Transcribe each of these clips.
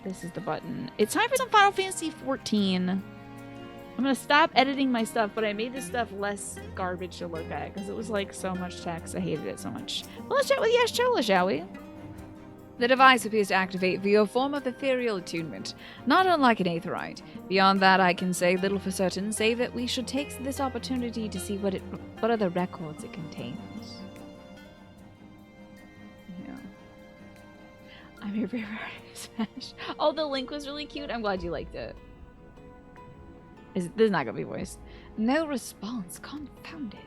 This is the button. It's time for some Final Fantasy XIV. I'm gonna stop editing my stuff, but I made this stuff less garbage to look at because it was like so much text. I hated it so much. Well, let's chat with Yash Chola, shall we? The device appears to activate via a form of ethereal attunement, not unlike an aetherite. Beyond that, I can say little for certain, save that we should take this opportunity to see what other records it contains. Yeah. I'm your favorite Smash. Oh, the link was really cute. I'm glad you liked it. This is not gonna be voiced. No response. Confound it.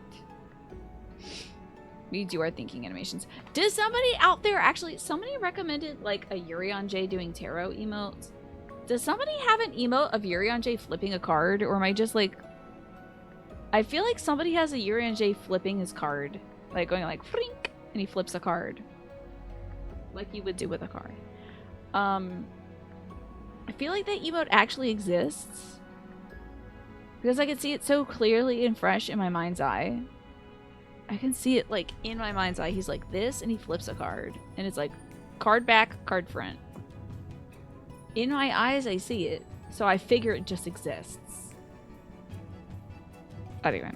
We do our thinking animations. Does somebody out there somebody recommended like a Yuri on J doing tarot emotes? Does somebody have an emote of Yuri on J flipping a card? Or am I just like... I feel like somebody has a Yuri on J flipping his card. Like going like, frink, and he flips a card. Like you would do with a card. I feel like that emote actually exists. Because I can see it so clearly and fresh in my mind's eye. I can see it like in my mind's eye. He's like this and he flips a card. And it's like card back, card front. In my eyes, I see it. So I figure it just exists. Anyway.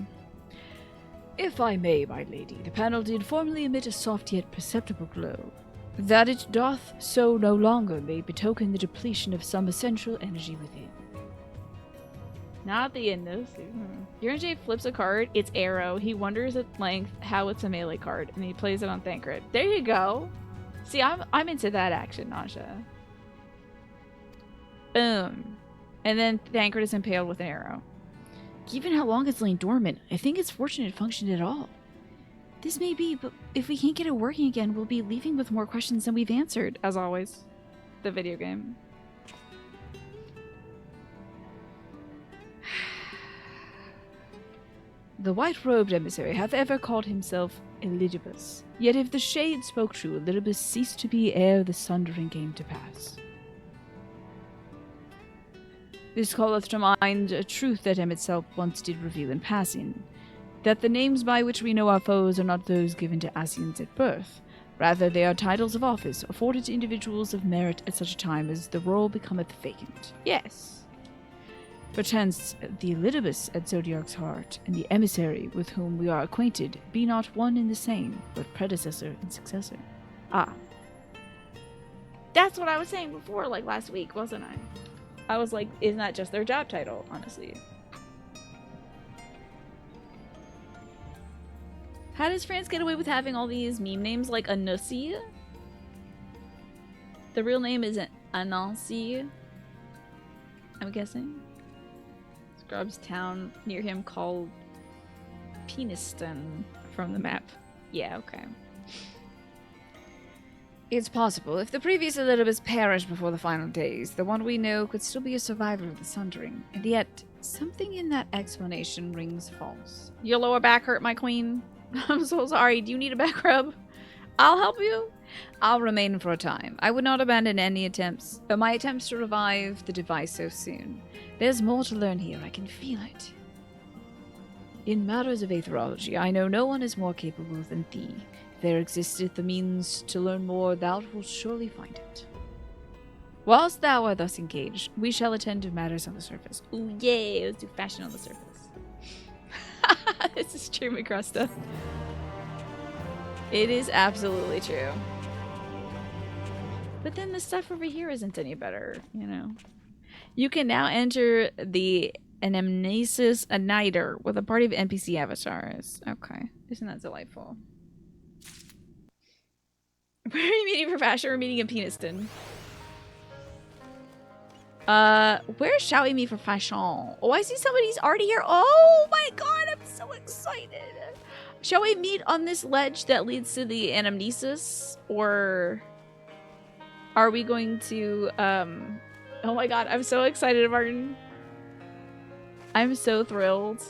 If I may, my lady, the panel did formerly emit a soft yet perceptible glow. That it doth so no longer may betoken the depletion of some essential energy within. Not the end, though. Yuri on J flips a card, it's arrow. He wonders at length how it's a melee card, and he plays it on Thancred. There you go. See, I'm into that action, Nasha. Boom. And then Thancred is impaled with an arrow. Given how long it's lain dormant, I think it's fortunate it functioned at all. This may be, but if we can't get it working again, we'll be leaving with more questions than we've answered. As always. The video game. The white-robed emissary hath ever called himself Elidibus. Yet if the shade spoke true, Elidibus ceased to be ere the sundering came to pass. This calleth to mind a truth that Em itself once did reveal in passing, that the names by which we know our foes are not those given to Asians at birth. Rather, they are titles of office afforded to individuals of merit at such a time as the role becometh vacant. Yes. Perchance the Elidibus at Zodiac's heart, and the emissary with whom we are acquainted, be not one and the same, but predecessor and successor. Ah. That's what I was saying before, like last week, wasn't I? I was like, isn't that just their job title, honestly? How does France get away with having all these meme names like Anussi? The real name isn't Anansi, I'm guessing. Scrub's town near him called Peniston from the map. Yeah, okay. It's possible. If the previous Elidibus perished before the final days, the one we know could still be a survivor of the Sundering. And yet, something in that explanation rings false. Your lower back hurt, my queen? I'm so sorry. Do you need a back rub? I'll help you. I'll remain for a time. I would not abandon any attempts, but my attempts to revive the device so soon. There's more to learn here. I can feel it. In matters of aetherology, I know no one is more capable than thee. If there existeth the means to learn more, thou wilt surely find it. Whilst thou art thus engaged, we shall attend to matters on the surface. Ooh, yay. Let's do fashion on the surface. This is true, McCrusta. It is absolutely true. But then the stuff over here isn't any better, you know. You can now enter the Anamnesis Aniter with a party of NPC avatars. Okay. Isn't that delightful? Where are you meeting for fashion? We're meeting in Peniston. Where shall we meet for fashion? Oh, I see somebody's already here. Oh my god, I'm so excited. Shall we meet on this ledge that leads to the anamnesis? Or are we going to, oh my god, I'm so excited, Martin. I'm so thrilled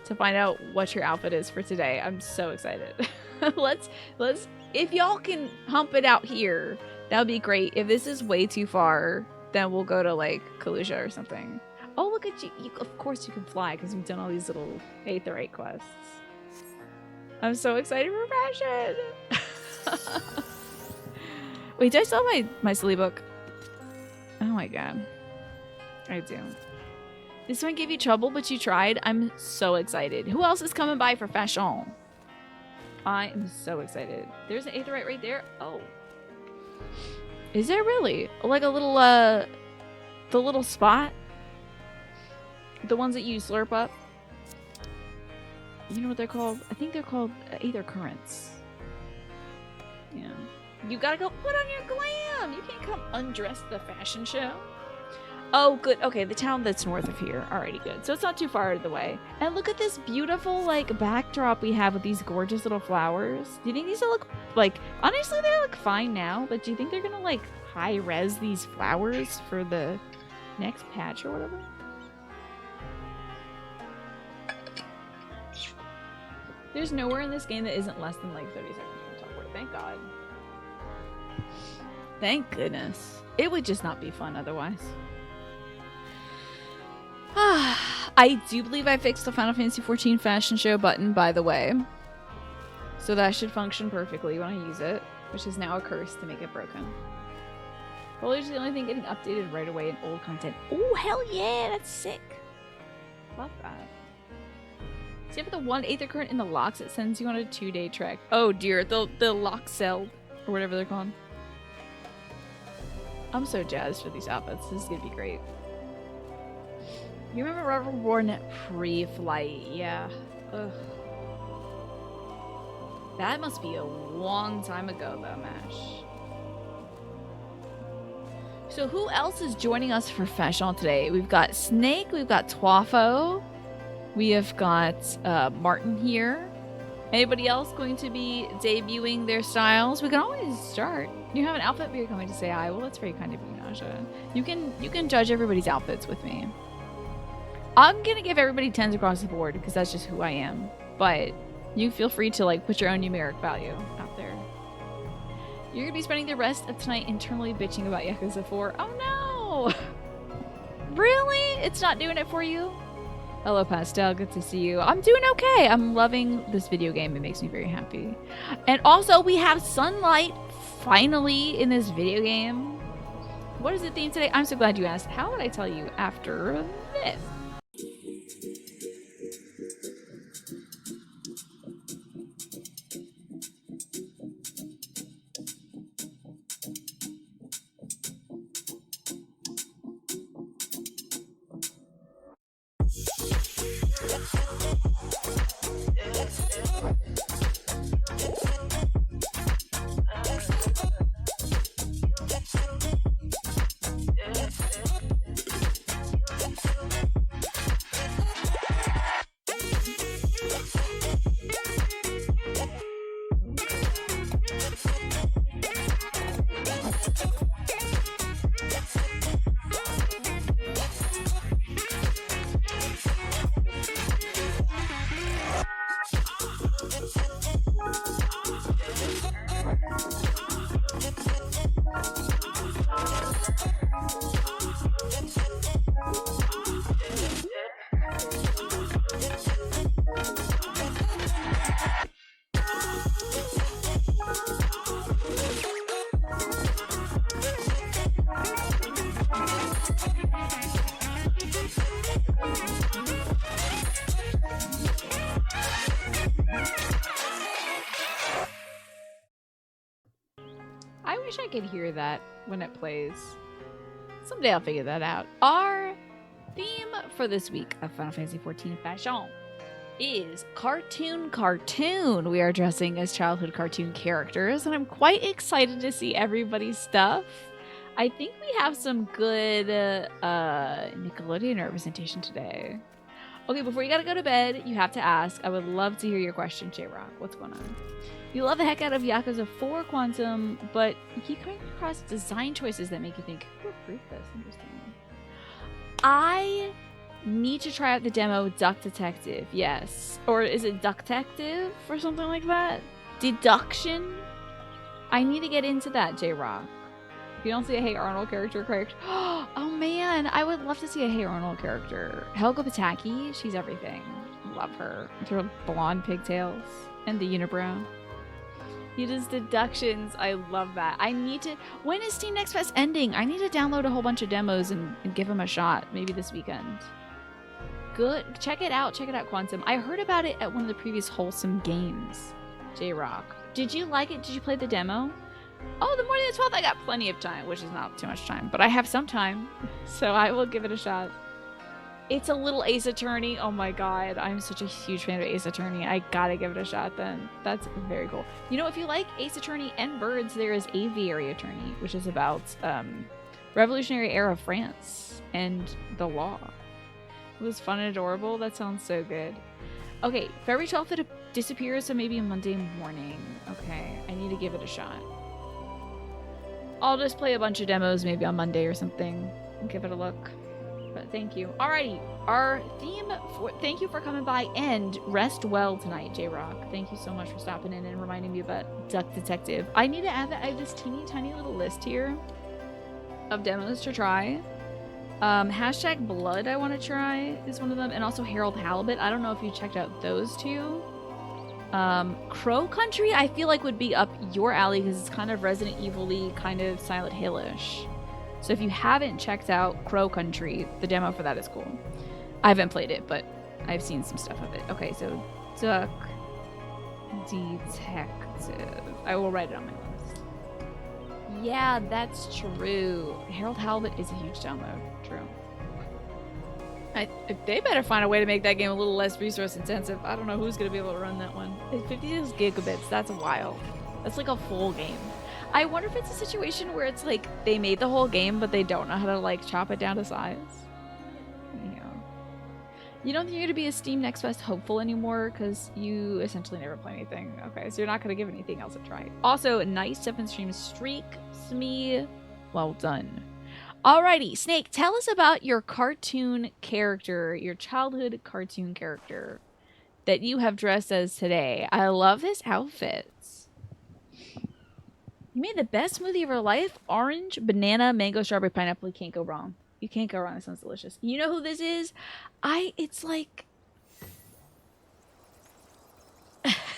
to find out what your outfit is for today. I'm so excited. let's, if y'all can hump it out here, that would be great. If this is way too far, then we'll go to like Kalusha or something. Oh, look at you. Of course you can fly because we've done all these little Aetherite quests. I'm so excited for fashion. Wait, did I sell my silly book? Oh my god. I do. This might give you trouble, but you tried. I'm so excited. Who else is coming by for fashion? I am so excited. There's an aetheryte right there. Oh. Is there really? Like a little, the little spot? The ones that you slurp up? You know what they're called? I think they're called aether currents. Yeah. You gotta go put on your glam! You can't come undressed to the fashion show. Oh, good. Okay, the town that's north of here. Alrighty, good. So it's not too far out of the way. And look at this beautiful, like, backdrop we have with these gorgeous little flowers. Do you think these will look, like, honestly, they look fine now, but do you think they're gonna, like, high-res these flowers for the next patch or whatever? There's nowhere in this game that isn't less than, like, 30 seconds from teleport. Thank God. Thank goodness. It would just not be fun otherwise. I do believe I fixed the Final Fantasy XIV fashion show button, by the way. So that should function perfectly when I use it, which is now a curse to make it broken. Foliage is the only thing getting updated right away in old content. Oh, hell yeah, that's sick. Love that. See, for the one aether current in the locks, it sends you on a 2-day trek. Oh dear, the lock cell, or whatever they're called. I'm so jazzed for these outfits. This is gonna be great. You remember Reborn pre-flight? Yeah. Ugh. That must be a long time ago, though, Mash. So who else is joining us for fashion today? We've got Snake, we've got Twafo, we have got Martin here. Anybody else going to be debuting their styles? We can always start. You have an outfit, but you're coming to say hi. Well, that's very kind of you, Naja. You can judge everybody's outfits with me. I'm gonna give everybody 10s across the board because that's just who I am. But you feel free to like put your own numeric value out there. You're gonna be spending the rest of tonight internally bitching about Yakuza 4. Oh no! Really? It's not doing it for you? Hello, Pastel. Good to see you. I'm doing okay. I'm loving this video game. It makes me very happy. And also, we have sunlight finally in this video game. What is the theme today? I'm so glad you asked. How would I tell you after this? wish I could hear that when it plays. Someday I'll figure that out. Our theme for this week of Final Fantasy XIV Fashion is cartoon. We are dressing as childhood cartoon characters, and I'm quite excited to see everybody's stuff. I think we have some good Nickelodeon representation today. Okay, before you gotta go to bed, you have to ask. I would love to hear your question, J-Rock. What's going on? You love the heck out of Yakuza 4 Quantum, but you keep coming across design choices that make you think, who approved this? Interesting. I need to try out the demo Duck Detective, yes. Or is it Duck Detective or something like that? Deduction? I need to get into that, J-Rock. If you don't see a Hey Arnold character, correct? Oh man, I would love to see a Hey Arnold character. Helga Pataki, she's everything. Love her. With her blonde pigtails and the unibrow. He does deductions. I love that. I need to... When is Steam Next Fest ending? I need to download a whole bunch of demos and give him a shot. Maybe this weekend. Good. Check it out. Check it out, Quantum. I heard about it at one of the previous Wholesome Games. J-Rock. Did you like it? Did you play the demo? Oh, the morning of the 12th, I got plenty of time, which is not too much time. But I have some time. So I will give it a shot. It's a little Ace Attorney. Oh my god, I'm such a huge fan of Ace Attorney. I gotta give it a shot then. That's very cool. You know, if you like Ace Attorney and birds, there is Aviary Attorney, which is about Revolutionary era France and the law. It was fun and adorable. That sounds so good. Okay, February 12th it disappears, so maybe Monday morning. Okay, I need to give it a shot. I'll just play a bunch of demos maybe on Monday or something and give it a look. But thank you. Alrighty, our theme for thank you for coming by and rest well tonight, J-Rock. Thank you so much for stopping in and reminding me about Duck Detective. I need to add that. I have this teeny tiny little list here of demos to try. Hashtag Blood I want to try is one of them, and also Harold Halibut. I don't know if you checked out those two. Crow Country I feel like would be up your alley because it's kind of Resident Evil-y, kind of Silent Hill-ish. So if you haven't checked out Crow Country, the demo for that is cool. I haven't played it, but I've seen some stuff of it. Okay, so Duck Detective. I will write it on my list. Yeah, that's true. Harold Halibut is a huge download. True. They better find a way to make that game a little less resource intensive. I don't know who's going to be able to run that one. 56 gigabits, that's wild. That's like a full game. I wonder if it's a situation where it's like they made the whole game, but they don't know how to like chop it down to size. Yeah. You don't think you're going to be a Steam Next Fest hopeful anymore because you essentially never play anything. Okay, so you're not going to give anything else a try. Also, nice 7-stream streak, Smee. Well done. Alrighty, Snake, tell us about your cartoon character, your childhood cartoon character that you have dressed as today. I love this outfit. You made the best smoothie of your life. Orange, banana, mango, strawberry, pineapple. You can't go wrong. You can't go wrong. It sounds delicious. You know who this is? It's like...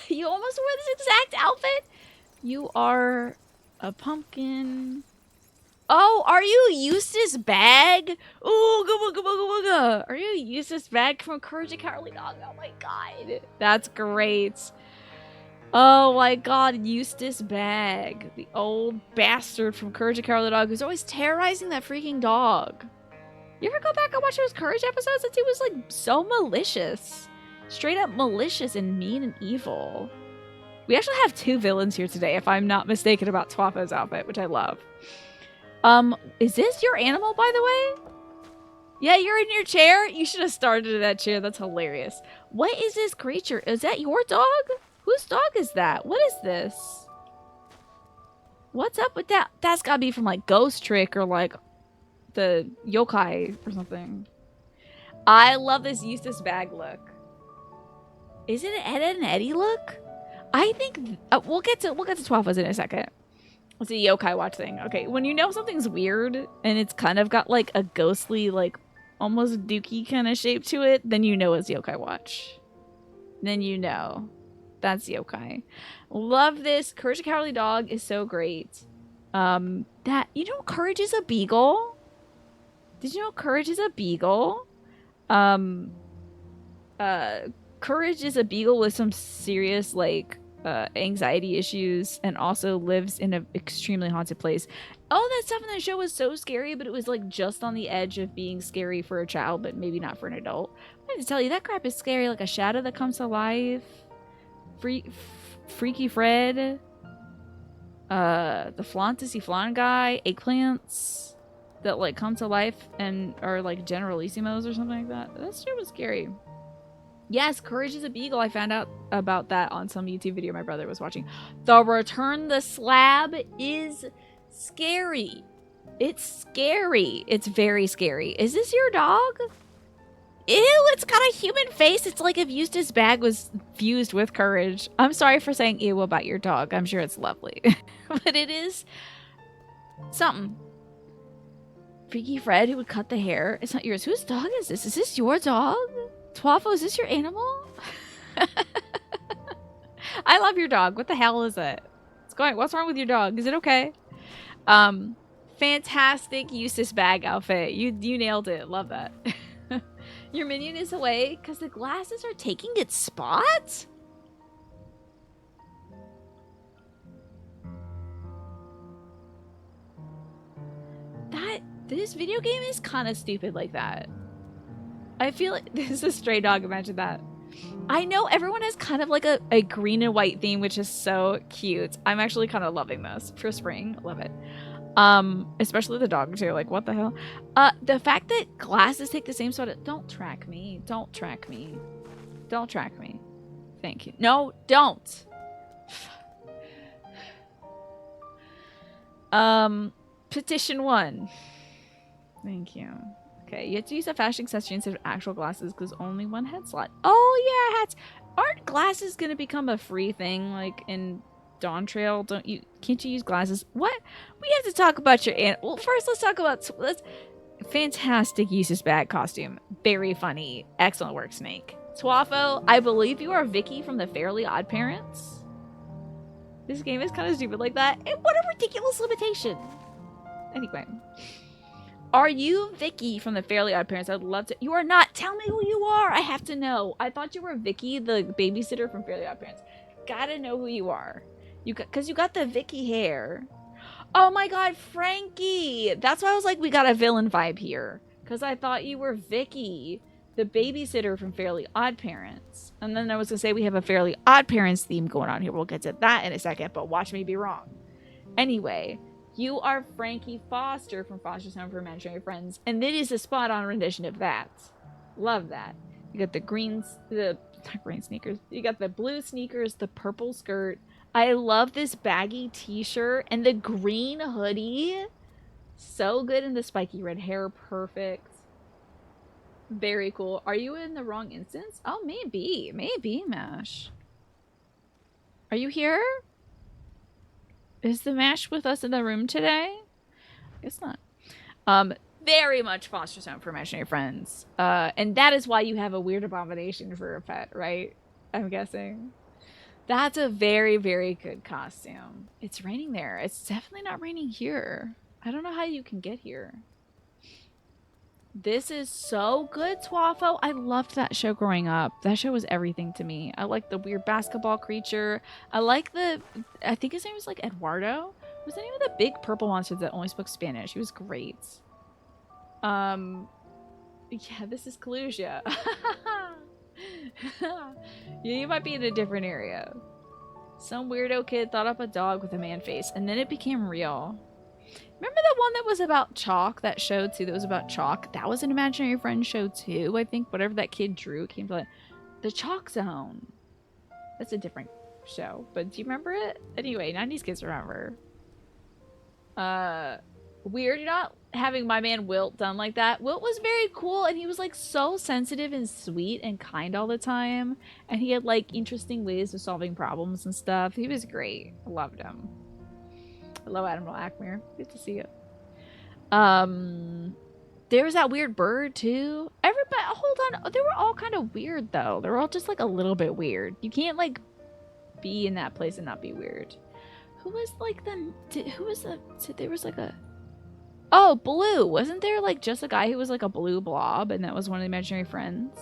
You almost wore this exact outfit? You are a pumpkin. Oh, are you Eustace Bag? Ooh, gubba, gubba, gubba, gubba. Are you Eustace Bag from Courage the Cowardly Dog? Oh my god. That's great. Oh my god, Eustace Bag. The old bastard from Courage the Cowardly Dog who's always terrorizing that freaking dog. You ever go back and watch those Courage episodes? That dude was like so malicious. Straight up malicious and mean and evil. We actually have two villains here today, if I'm not mistaken about Twafo's outfit, which I love. Is this your animal, by the way? Yeah, you're in your chair? You should have started in that chair. That's hilarious. What is this creature? Is that your dog? Whose dog is that? What is this? What's up with that? That's gotta be from like Ghost Trick or like the yokai or something. I love this Eustace Bag look. Is it an Ed and Eddie look? I think we'll get to 12 in a second. It's a yokai watch thing. Okay, when you know something's weird and it's kind of got like a ghostly, like almost dookie kind of shape to it, then you know it's yokai watch. Then you know. That's yokai. Love this. Courage the Cowardly Dog is so great. That, you know, Courage is a beagle? Did you know Courage is a beagle? Courage is a beagle with some serious, like, anxiety issues and also lives in an extremely haunted place. All that stuff in the show was so scary, but it was, like, just on the edge of being scary for a child, but maybe not for an adult. I have to tell you, that crap is scary. Like a shadow that comes to life. Freaky Fred, the Fantasy Flan guy, eggplants that like come to life and are like Generalissimos or something like that. That shit was scary. Yes, Courage is a beagle. I found out about that on some YouTube video my brother was watching. The Return the Slab is scary. It's scary. It's very scary. Is this your dog? Ew, it's got a human face. It's like if Eustace Bag was fused with Courage. I'm sorry for saying ew about your dog. I'm sure it's lovely. But it is something. Freaky Fred who would cut the hair. It's not yours. Whose dog is this? Is this your dog? Twafo, is this your animal? I love your dog. What the hell is it? What's wrong with your dog? Is it okay? Fantastic Eustace bag outfit. You nailed it. Love that. Your minion is away because the glasses are taking its spot? This video game is kind of stupid like that. I feel like this is a stray dog. Imagine that. I know everyone has kind of like a green and white theme, which is so cute. I'm actually kind of loving this for spring. Love it. Especially the dog too. Like, what the hell? The fact that glasses take the same spot. Don't track me. Don't track me. Don't track me. Thank you. No, don't. Petition 1. Thank you. Okay, you have to use a fashion accessory instead of actual glasses because only one head slot. Oh yeah, hats. Aren't glasses gonna become a free thing like in Dawn Trail? Can't you use glasses? What? We have to talk about your well, first let's talk about fantastic Eustace bag costume. Very funny. Excellent work, Snake. Twaffo, I believe you are Vicky from the Fairly Odd Parents. This game is kind of stupid like that. And what a ridiculous limitation. Anyway. Are you Vicky from the Fairly Odd Parents? I'd love to. You are not. Tell me who you are. I have to know. I thought you were Vicky, the babysitter from Fairly Odd Parents. Gotta know who you are. Because you got the Vicky hair. Oh my god, Frankie. That's why I was like, we got a villain vibe here. Because I thought you were Vicky, the babysitter from Fairly Odd Parents. And then I was going to say we have a Fairly Odd Parents theme going on here. We'll get to that in a second, but watch me be wrong. Anyway. You are Frankie Foster from Foster's Home for Imaginary Friends, and it is a spot-on rendition of that. Love that. You got not green sneakers. You got the blue sneakers, the purple skirt. I love this baggy t-shirt and the green hoodie. So good in the spiky red hair. Perfect. Very cool. Are you in the wrong instance? Oh, maybe. Maybe, Mash. Are you here? Is the Mash with us in the room today? I guess not. Very much Foster's Home for Imaginary Friends. And that is why you have a weird abomination for a pet, right? I'm guessing. That's a very, very good costume. It's raining there. It's definitely not raining here. I don't know how you can get here. This is so good, Twaffo. I loved that show growing up. That show was everything to me. I like the weird basketball creature. I like I think his name was like Eduardo. What was the name of the big purple monster that only spoke Spanish? He was great. Yeah, this is Kalusia. Yeah, you might be in a different area. Some weirdo kid thought up a dog with a man face, and then it became real. Remember the one that was about chalk? That show too that was about chalk? That was an Imaginary Friends show too, I think. Whatever that kid drew came to the Chalk Zone. That's a different show. But do you remember it? Anyway, 90s kids remember. Weird not having my man Wilt done like that. Wilt was very cool and he was like so sensitive and sweet and kind all the time. And he had like interesting ways of solving problems and stuff. He was great. I loved him. Hello, Admiral Ackmere. Good to see you. There was that weird bird too. Everybody, hold on. They were all kind of weird though. They were all just like a little bit weird. You can't like be in that place and not be weird. Who was like there was like a, oh, Blue. Wasn't there like just a guy who was like a blue blob and that was one of the Imaginary Friends?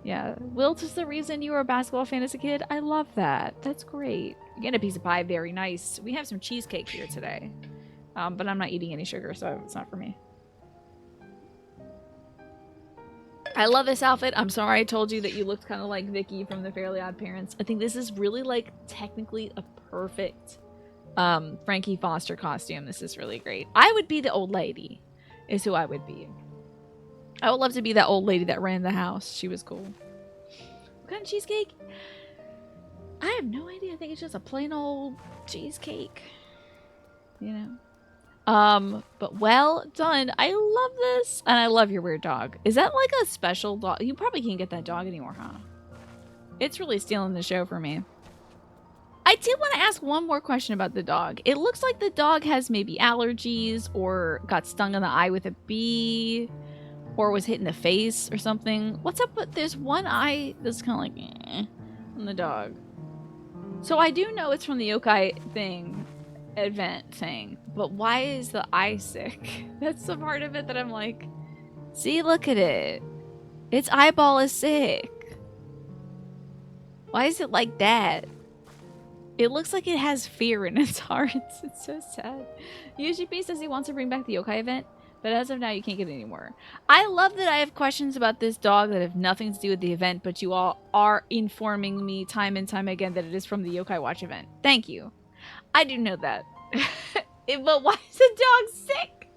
Yeah, Wilt is the reason you were a basketball fan as a kid. I love that. That's great. You get a piece of pie. Very nice. We have some cheesecake here today. But I'm not eating any sugar, so it's not for me. I love this outfit. I'm sorry I told you that you looked kind of like Vicky from the Fairly Odd Parents. I think this is really like technically a perfect Frankie Foster costume. This is really great. I would be the old lady is who I would be. I would love to be that old lady that ran the house. She was cool. What kind of cheesecake? I have no idea. I think it's just a plain old cheesecake. You know? But well done. I love this. And I love your weird dog. Is that like a special dog? You probably can't get that dog anymore, huh? It's really stealing the show for me. I did want to ask one more question about the dog. It looks like the dog has maybe allergies or got stung in the eye with a bee. Or was hit in the face or something. What's up with there's one eye that's kind of like on the dog. So I do know it's from the yokai thing, event thing, but why is the eye sick? That's the part of it that I'm like, see, look at it. Its eyeball is sick. Why is it like that? It looks like it has fear in its heart. It's so sad. UGP says he wants to bring back the yokai event, but as of now, you can't get it anymore. I love that I have questions about this dog that have nothing to do with the event, but you all are informing me time and time again that it is from the Yokai Watch event. Thank you. I do know that. But why is the dog sick?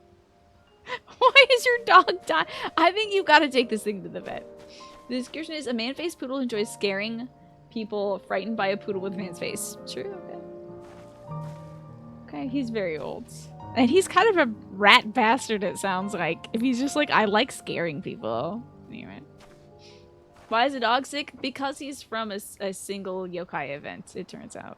Why is your dog dying? I think you've got to take this thing to the vet. The description is a man-faced poodle enjoys scaring people frightened by a poodle with a man's face. True, okay. Okay, he's very old. And he's kind of a rat bastard, it sounds like. If he's just like, I like scaring people. Anyway. Why is the dog sick? Because he's from a single yokai event, it turns out.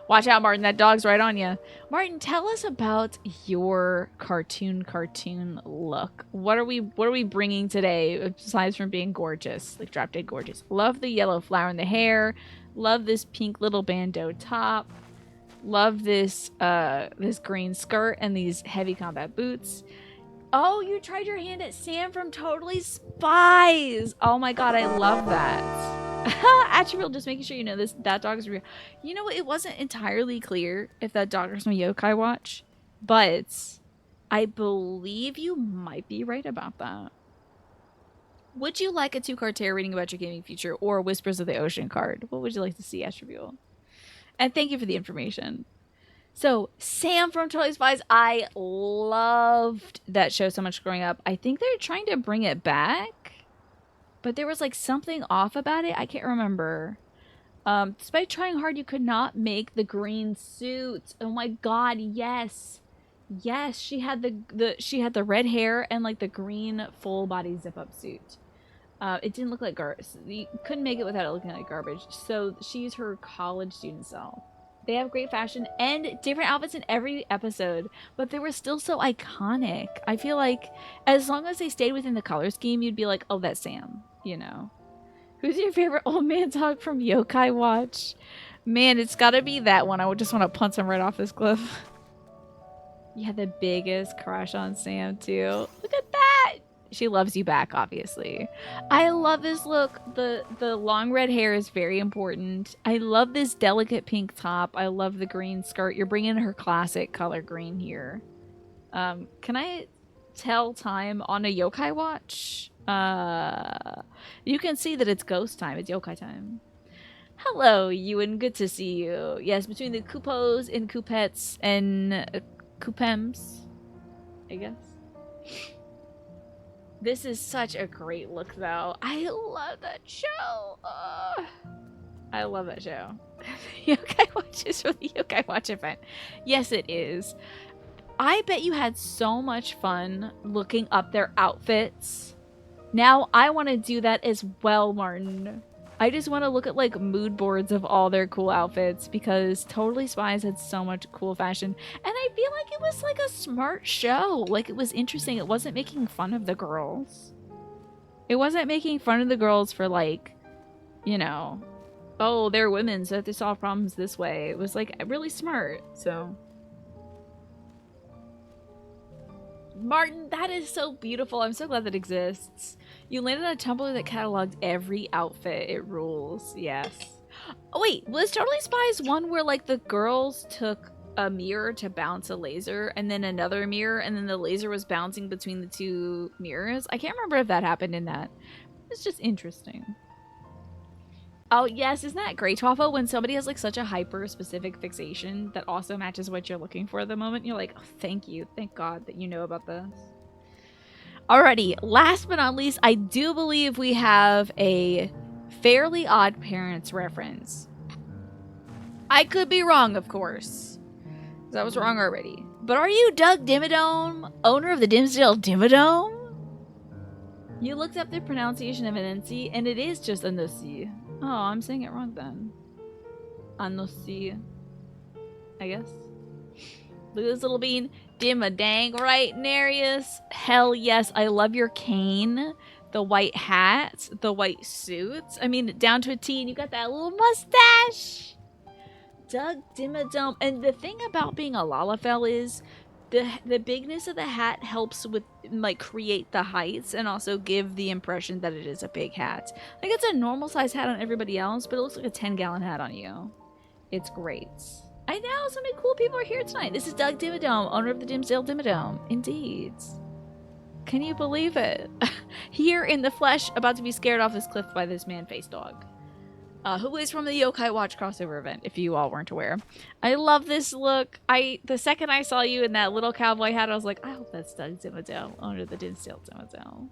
Watch out, Martin. That dog's right on you. Martin, tell us about your cartoon look. What are we bringing today, besides from being gorgeous? Like, drop dead gorgeous. Love the yellow flower in the hair. Love this pink little bandeau top. Love this this green skirt and these heavy combat boots. Oh, you tried your hand at Sam from Totally Spies. Oh my god, I love that. Attribute, just making sure you know this. That dog is real. You know what? It wasn't entirely clear if that dog was from Yokai Watch, but I believe you might be right about that. Would you like a 2-card tarot reading about your gaming future or Whispers of the Ocean card? What would you like to see, Attribute? And thank you for the information. So, Sam from Totally Spies, I loved that show so much growing up. I think they're trying to bring it back, but there was like something off about it. I can't remember. Despite trying hard, you could not make the green suit. Oh my god, yes. Yes, she had the red hair and like the green full body zip up suit. It didn't look like garbage. You couldn't make it without it looking like garbage. So she used her college student self. They have great fashion and different outfits in every episode, but they were still so iconic. I feel like as long as they stayed within the color scheme, you'd be like, oh, that's Sam, you know. Who's your favorite old man dog from Yokai Watch? Man, it's gotta be that one. I would just want to punch him right off this cliff. You had the biggest crush on Sam, too. Look at that! She loves you back, obviously. I love this look. The long red hair is very important. I love this delicate pink top. I love the green skirt. You're bringing her classic color green here. Can I tell time on a Yokai Watch? You can see that it's ghost time. It's yokai time. Hello, Ewan. Good to see you. Yes, between the Kupos and Kupettes and Kupems, I guess. This is such a great look, though. I love that show. I love that show. Yokai Watch is for the Yokai Watch event. Yes, it is. I bet you had so much fun looking up their outfits. Now I want to do that as well, Martin. I just want to look at like mood boards of all their cool outfits because Totally Spies had so much cool fashion. And I feel like it was like a smart show. Like it was interesting. It wasn't making fun of the girls. It wasn't making fun of the girls for like, you know, oh, they're women, so they solve problems this way. It was like really smart. So Martin, that is so beautiful. I'm so glad that exists. You landed on a Tumblr that cataloged every outfit. It rules. Yes. Oh, wait. Was Totally Spies one where, like, the girls took a mirror to bounce a laser and then another mirror and then the laser was bouncing between the two mirrors? I can't remember if that happened in that. It's just interesting. Oh, yes. Isn't that great, Twaffle? When somebody has, like, such a hyper-specific fixation that also matches what you're looking for at the moment, you're like, oh, thank you. Thank God that you know about this. Alrighty, last but not least, I do believe we have a Fairly Odd Parents reference. I could be wrong, of course. Because I was wrong already. But are you Doug Dimmadome, owner of the Dimsdale Dimmadome? You looked up the pronunciation of Anansi, and it is just Anusi. Oh, I'm saying it wrong then. Anusi. I guess. Look at this little bean. Dimmadang, right, Narius? Hell yes, I love your cane. The white hat, the white suits. I mean, down to a T, and you got that little mustache. Doug Dimmadome. And the thing about being a Lalafell is the bigness of the hat helps with like create the heights and also give the impression that it is a big hat. Like it's a normal size hat on everybody else, but it looks like a 10-gallon hat on you. It's great. I know, so many cool people are here tonight. This is Doug Dimmadome, owner of the Dimsdale Dimmadome. Indeed. Can you believe it? Here in the flesh, about to be scared off this cliff by this man-faced dog. Who is from the Yokai Watch crossover event, if you all weren't aware. I love this look. The second I saw you in that little cowboy hat, I was like, I hope that's Doug Dimmadome, owner of the Dimsdale Dimmadome.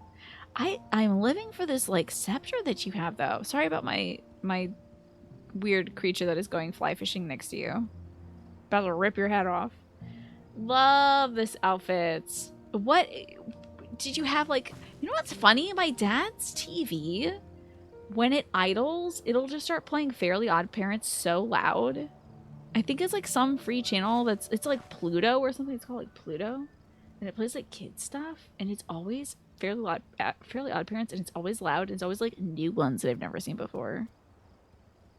I'm living for this, like, scepter that you have, though. Sorry about my weird creature that is going fly fishing next to you. About to rip your head off. Love this outfit. What did you have, like, you know what's funny? My dad's TV, when it idles, it'll just start playing Fairly Odd Parents so loud. I think it's like some free channel it's like Pluto or something. It's called like Pluto, and it plays like kids stuff, and it's always Fairly Odd Parents, and it's always loud. And it's always like new ones that I've never seen before.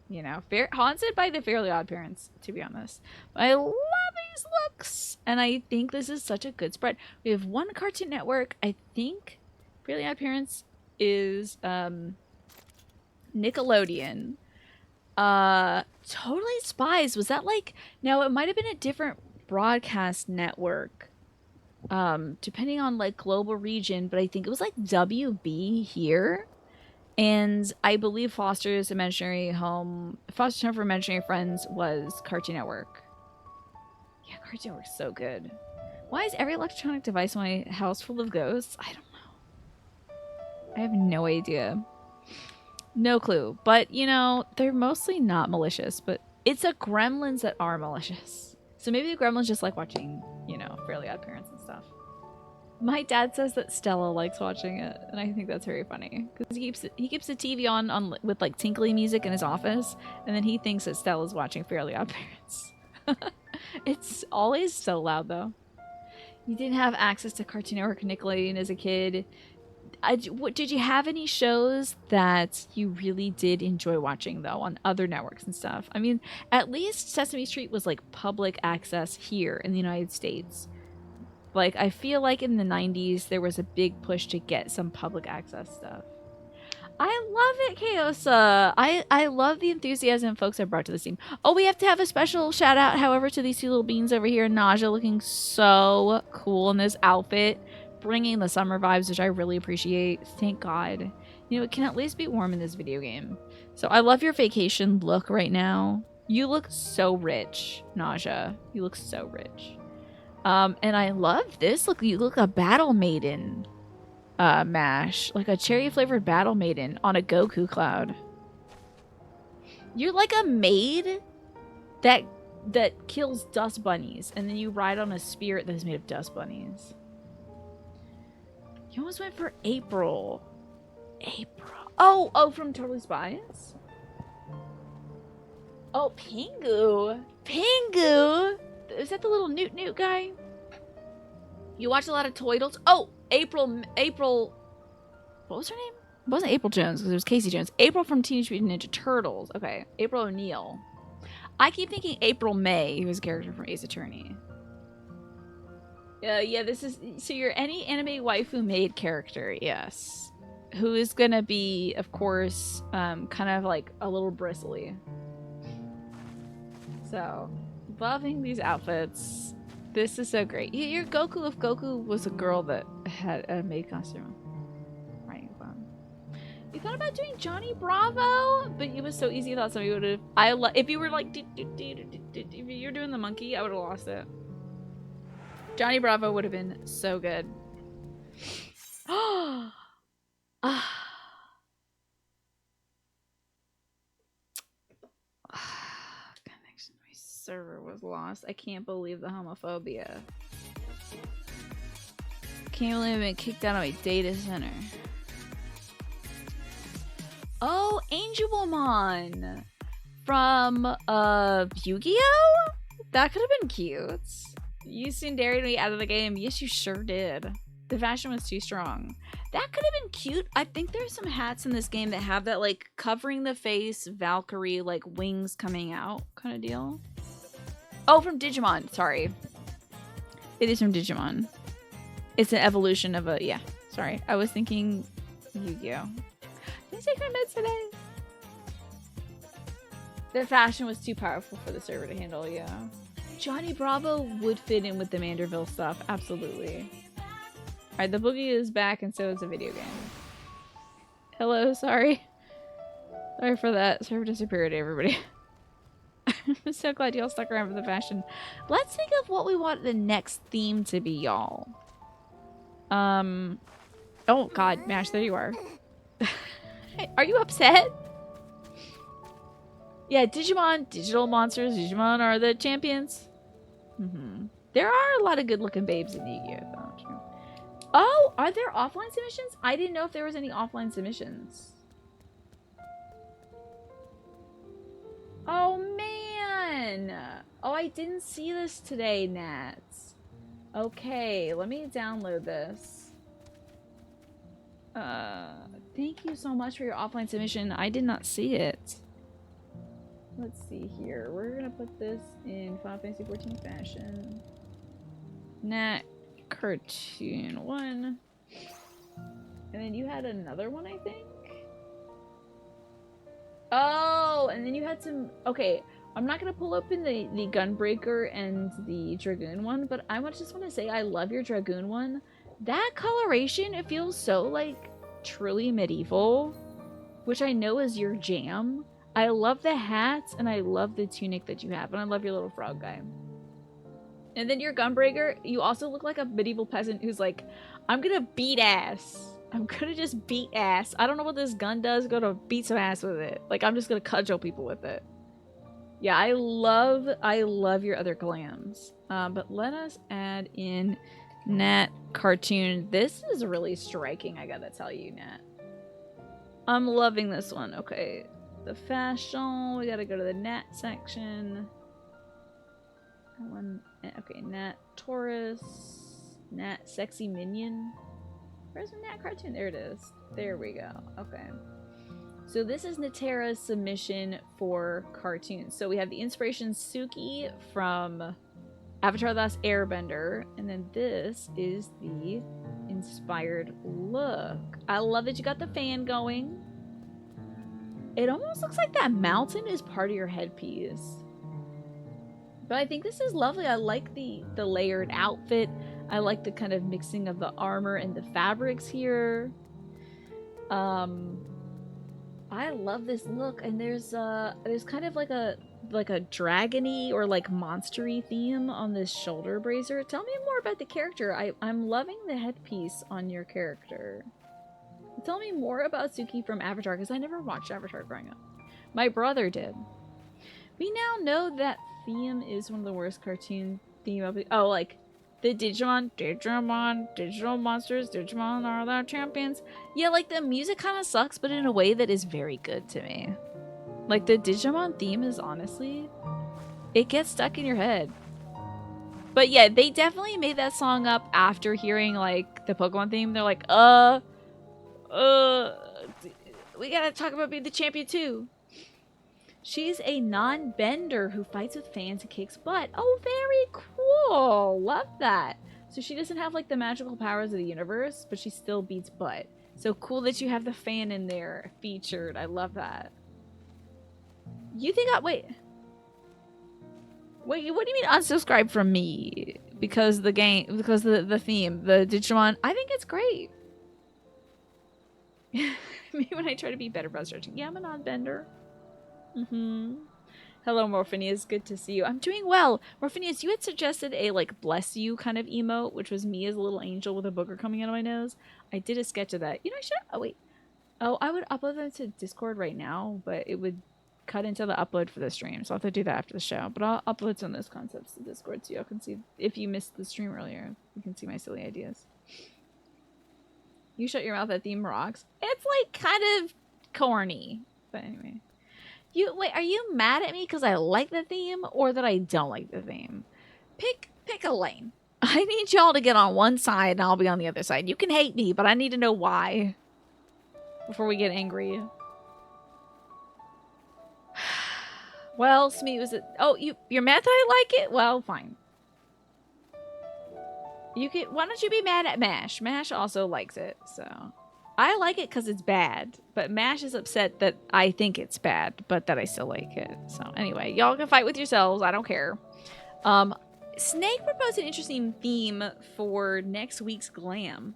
You know, haunted by the Fairly Odd Parents, to be honest. But I love these looks, and I think this is such a good spread. We have one Cartoon Network. I think Fairly Odd Parents is Nickelodeon. Totally Spies, was that like, no, it might have been a different broadcast network, depending on like global region, but I think it was like WB here. And I believe Foster Home for Imaginary Friends was Cartoon Network. Yeah, Cartoon Network's so good. Why is every electronic device in my house full of ghosts? I don't know. I have no idea. No clue. But, you know, they're mostly not malicious, but it's the gremlins that are malicious. So maybe the gremlins just like watching, you know, Fairly Odd Parents and stuff. My dad says that Stella likes watching it, and I think that's very funny because he keeps the TV on with like tinkly music in his office, and then he thinks that Stella's watching Fairly Odd Parents. It's always so loud though. You didn't have access to Cartoon Network, Nickelodeon as a kid. Did you have any shows that you really did enjoy watching though on other networks and stuff? I mean, at least Sesame Street was like public access here in the United States. Like, I feel like in the 90s, there was a big push to get some public access stuff. I love it, Chaosa. I love the enthusiasm folks have brought to this team. Oh, we have to have a special shout out, however, to these two little beans over here. Naja looking so cool in this outfit, bringing the summer vibes, which I really appreciate. Thank God. You know, it can at least be warm in this video game. So I love your vacation look right now. You look so rich, Naja. You look so rich. And I love this. Look, you look a battle maiden, Mash. Like a cherry flavored battle maiden on a Goku cloud. You're like a maid that kills dust bunnies, and then you ride on a spirit that is made of dust bunnies. You almost went for April. Oh, from Totally Spies? Oh, Pingu. Is that the little Newt guy? You watch a lot of Toy Dolls? Oh, April. What was her name? It wasn't April Jones because it was Casey Jones. April from Teenage Mutant Ninja Turtles. Okay, April O'Neil. I keep thinking April May, who was a character from Ace Attorney. Yeah, this is... So you're any anime waifu maid character, yes. Who is gonna be, of course, kind of like a little bristly. So... loving these outfits. This is so great. You're Goku if Goku was a girl that had a maid costume. Right. You thought about doing Johnny Bravo, but it was so easy. I thought somebody would have. If you were like, if you're doing the monkey, I would have lost it. Johnny Bravo would have been so good. Server was lost. I can't believe the homophobia. Can't believe I've been kicked out of my data center. Oh, Angelmon from Yu-Gi-Oh? That could have been cute. You tsundere me out of the game. Yes, you sure did. The fashion was too strong. That could have been cute. I think there's some hats in this game that have that, like, covering the face, Valkyrie, like, wings coming out kind of deal. Oh, from Digimon. Sorry. It is from Digimon. It's an evolution of a... Yeah. Sorry. I was thinking Yu-Gi-Oh! Did I take my meds today? The fashion was too powerful for the server to handle, yeah. Johnny Bravo would fit in with the Manderville stuff. Absolutely. Alright, the boogie is back and so is the video game. Hello, sorry. Sorry for that. Server disappeared, everybody. I'm so glad y'all stuck around for the fashion. Let's think of what we want the next theme to be, y'all. Oh god, Mash, there you are. Are you upset? Yeah, Digimon, digital monsters, Digimon are the champions. There are a lot of good-looking babes in Yu-Gi-Oh! Though. Oh, are there offline submissions? I didn't know if there was any offline submissions. Oh, man. Oh, I didn't see this today, Nats. Okay, let me download this. Thank you so much for your offline submission. I did not see it. Let's see here. We're gonna put this in Final Fantasy XIV fashion. Nat cartoon 1. And then you had another one, I think? Oh, and then you had some... Okay, I'm not gonna pull open the Gunbreaker and the Dragoon one, but I just want to say I love your Dragoon one. That coloration, it feels so, like, truly medieval, which I know is your jam. I love the hats, and I love the tunic that you have, and I love your little frog guy. And then your Gunbreaker, you also look like a medieval peasant who's like, I'm gonna beat ass. I'm gonna just beat ass. I don't know what this gun does, gonna beat some ass with it. Like, I'm just gonna cudgel people with it. Yeah, I love your other clams. But let us add in Nat cartoon. This is really striking, I gotta tell you, Nat. I'm loving this one. Okay. The fashion, we gotta go to the Nat section. Okay, Nat Taurus, Nat Sexy Minion. Where's the Nat cartoon? There it is. There we go. Okay. So this is Natera's submission for cartoons. So we have the inspiration Suki from Avatar: The Last Airbender, and then this is the inspired look. I love that you got the fan going. It almost looks like that mountain is part of your headpiece. But I think this is lovely. I like the layered outfit. I like the kind of mixing of the armor and the fabrics here. I love this look, and there's kind of like a dragony or like monstery theme on this shoulder bracer. Tell me more about the character. I'm loving the headpiece on your character. Tell me more about Suki from Avatar, because I never watched Avatar growing up. My brother did. We now know that theme is one of the worst cartoon theme of it. Oh, like the Digimon, digital monsters, Digimon are the champions. Yeah, like the music kind of sucks, but in a way that is very good to me. Like the Digimon theme is honestly, it gets stuck in your head. But yeah, they definitely made that song up after hearing like the Pokemon theme. They're like, we gotta talk about being the champion too. She's a non-bender who fights with fans and kicks butt. Oh, very cool. Love that. So she doesn't have like the magical powers of the universe, but she still beats butt. So cool that you have the fan in there featured. I love that. You think wait, what do you mean unsubscribe from me? Because the game, because the theme, the Digimon, I think it's great. Maybe when I try to be better about searching. Yeah, I'm a non-bender. Hello, Morphinius. Good to see you. I'm doing well. Morphinius, you had suggested a, like, bless you kind of emote, which was me as a little angel with a booger coming out of my nose. I did a sketch of that. You know, I should... Oh, wait. Oh, I would upload them to Discord right now, but it would cut into the upload for the stream, so I'll have to do that after the show. But I'll upload some of those concepts to Discord, so y'all can see... If you missed the stream earlier, you can see my silly ideas. You shut your mouth, that theme rocks. It's, like, kind of corny. But anyway... Wait, are you mad at me because I like the theme or that I don't like the theme? Pick a lane. I need y'all to get on one side and I'll be on the other side. You can hate me, but I need to know why before we get angry. Well, Smee was it? Oh, you're mad that I like it? Well, fine. You can. Why don't you be mad at Mash? Mash also likes it, so I like it because it's bad. But Mash is upset that I think it's bad, but that I still like it. So anyway, y'all can fight with yourselves. I don't care. Snake proposed an interesting theme for next week's glam.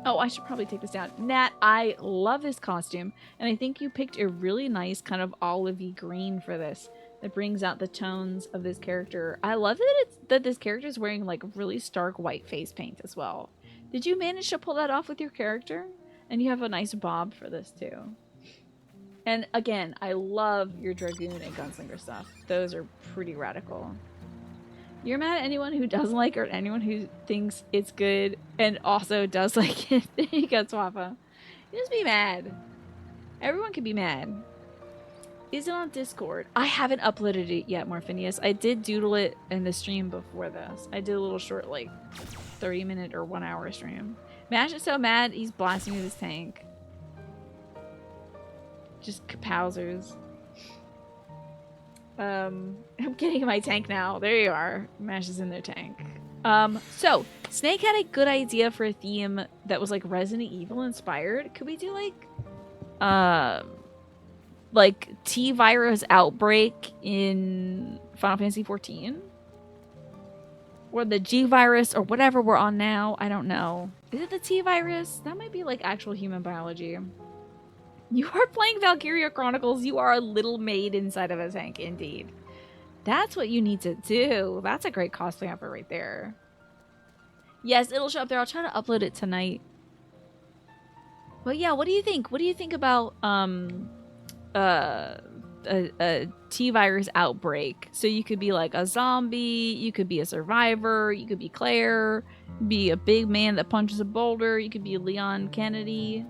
Oh, I should probably take this down. Nat, I love this costume, and I think you picked a really nice kind of olivey green for this that brings out the tones of this character. I love that this character is wearing like really stark white face paint as well. Did you manage to pull that off with your character? And you have a nice bob for this too. And again, I love your Dragoon and Gunslinger stuff. Those are pretty radical. You're mad at anyone who doesn't like it or anyone who thinks it's good and also does like it. There you go, Swappa. You just be mad. Everyone can be mad. Is it on Discord? I haven't uploaded it yet, Morphinius. I did doodle it in the stream before this. I did a little short, like, 30-minute or 1-hour stream. Mash is so mad, he's blasting with his tank. Just kapowsers. I'm getting in my tank now. There you are. Mash is in their tank. So, Snake had a good idea for a theme that was, like, Resident Evil inspired. Could we do, like T-Virus Outbreak in Final Fantasy XIV? Or the G-Virus, or whatever we're on now. I don't know. Is it the T-Virus? That might be, like, actual human biology. You are playing Valkyria Chronicles. You are a little maid inside of a tank, indeed. That's what you need to do. That's a great cosplay effort right there. Yes, it'll show up there. I'll try to upload it tonight. But yeah, what do you think? What do you think about a T-Virus outbreak? So you could be like a zombie, you could be a survivor, you could be Claire, be a big man that punches a boulder, you could be Leon Kennedy.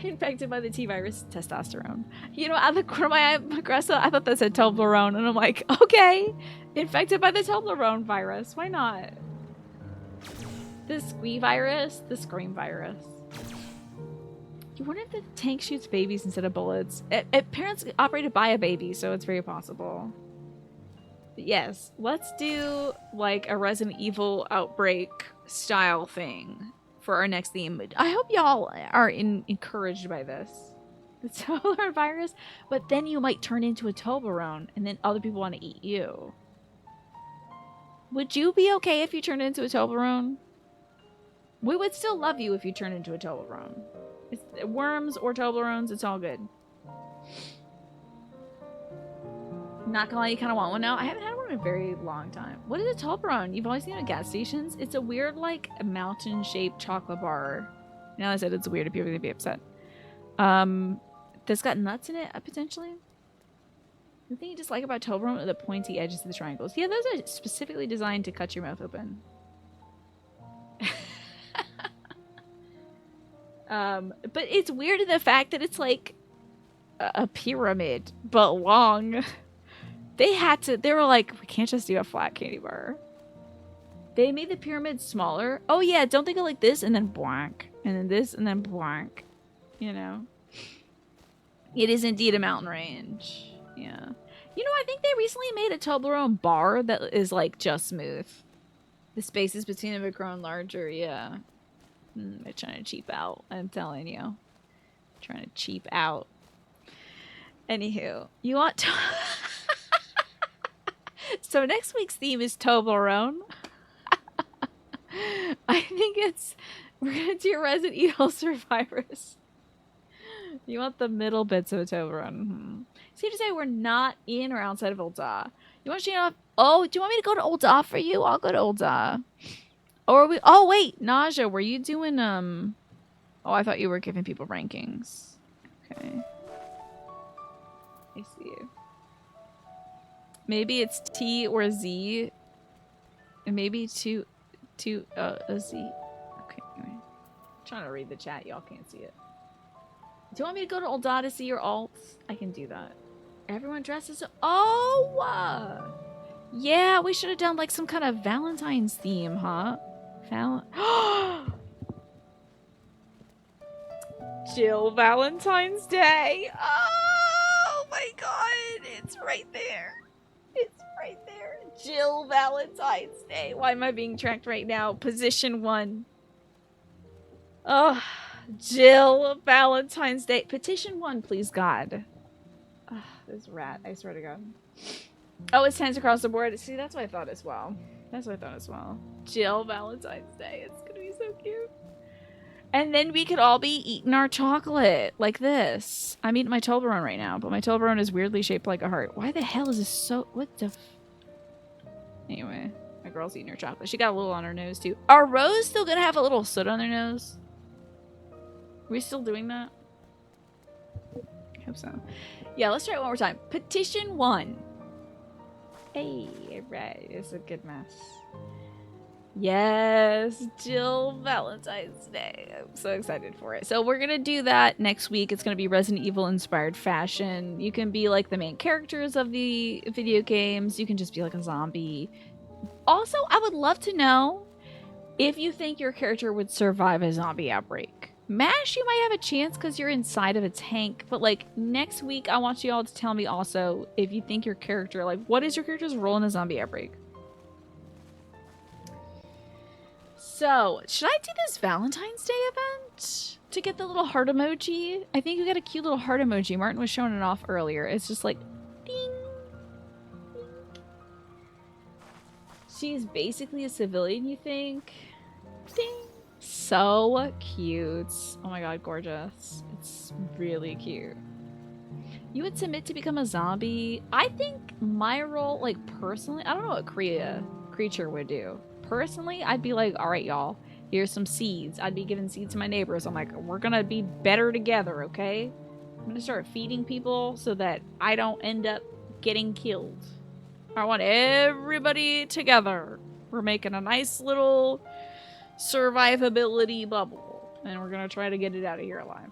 Infected by the T-Virus, testosterone. You know, out of the corner of my eye, Magressa, I thought that said Toblerone, and I'm like, okay, infected by the Toblerone virus. Why not? The Squee virus, the Scream virus. You wonder if the tank shoots babies instead of bullets. Parents operated by a baby, so it's very possible. But yes, let's do like a Resident Evil Outbreak style thing for our next theme. I hope y'all are encouraged by this. The Toblerone virus, but then you might turn into a Toblerone, and then other people want to eat you. Would you be okay if you turned into a Toblerone? We would still love you if you turned into a Toblerone. It's worms or Toblerones, it's all good. Not gonna lie, you kind of want one now. I haven't had one in a very long time. What is a Toblerone? You've always seen it at gas stations. It's a weird, like, mountain-shaped chocolate bar. Now I said it's weird, people are gonna be upset. That's got nuts in it, potentially. The thing you dislike about Toblerone are the pointy edges of the triangles. Yeah, those are specifically designed to cut your mouth open. But it's weird in the fact that it's like a pyramid, but long. They were like, we can't just do a flat candy bar. They made the pyramid smaller. Oh yeah, don't think of like this and then blank. And then this and then blank. You know? It is indeed a mountain range. Yeah. You know, I think they recently made a Toblerone bar that is like just smooth. The spaces between them have grown larger, yeah. They're trying to cheap out, I'm telling you. Trying to cheap out. Anywho, you want to... So next week's theme is Toblerone. I think we're gonna do Resident Evil Survivors. You want the middle bits of a Toblerone. Safe to say we're not in or outside of Ul'dah. You want to change off? Oh, do you want me to go to Ul'dah for you? I'll go to Ul'dah. Or are we? Oh wait, Nausea. Were you doing Oh, I thought you were giving people rankings. Okay. I see you. Maybe it's T or Z. And maybe a Z. Okay. Anyway. I'm trying to read the chat. Y'all can't see it. Do you want me to go to Ul'dah to see your alts? I can do that. Everyone dresses. Oh! Yeah, we should have done like some kind of Valentine's theme, huh? Jill Valentine's Day. Oh my god, it's right there. It's right there. Jill Valentine's Day. Why am I being tracked right now? Position 1. Oh, Jill Valentine's Day. Petition 1, please, God. Oh, this rat, I swear to God. Oh, it's tense across the board. See, that's what I thought as well. That's what I thought as well. Jill Valentine's Day. It's gonna be so cute. And then we could all be eating our chocolate like this. I'm eating my Toblerone right now, but my Toblerone is weirdly shaped like a heart. Why the hell is this so... What the... Anyway, my girl's eating her chocolate. She got a little on her nose, too. Are Rose still gonna have a little soot on their nose? Are we still doing that? I hope so. Yeah, let's try it one more time. Petition 1. Hey, right. It's a good mess. Yes, Jill Valentine's Day. I'm so excited for it. So we're going to do that next week. It's going to be Resident Evil inspired fashion. You can be like the main characters of the video games. You can just be like a zombie. Also, I would love to know if you think your character would survive a zombie outbreak. MASH, you might have a chance because you're inside of a tank. But like next week, I want you all to tell me also if you think your character, like what is your character's role in a zombie outbreak? So, should I do this Valentine's Day event to get the little heart emoji? I think you got a cute little heart emoji. Martin was showing it off earlier. It's just like, ding, ding. She's basically a civilian, you think? Ding. So cute. Oh my god, gorgeous. It's really cute. You would submit to become a zombie. I think my role, like personally, I don't know what creature would do. Personally, I'd be like, all right, y'all, here's some seeds. I'd be giving seeds to my neighbors. I'm like, we're gonna be better together, okay? I'm gonna start feeding people so that I don't end up getting killed. I want everybody together. We're making a nice little survivability bubble, and we're gonna try to get it out of here alive.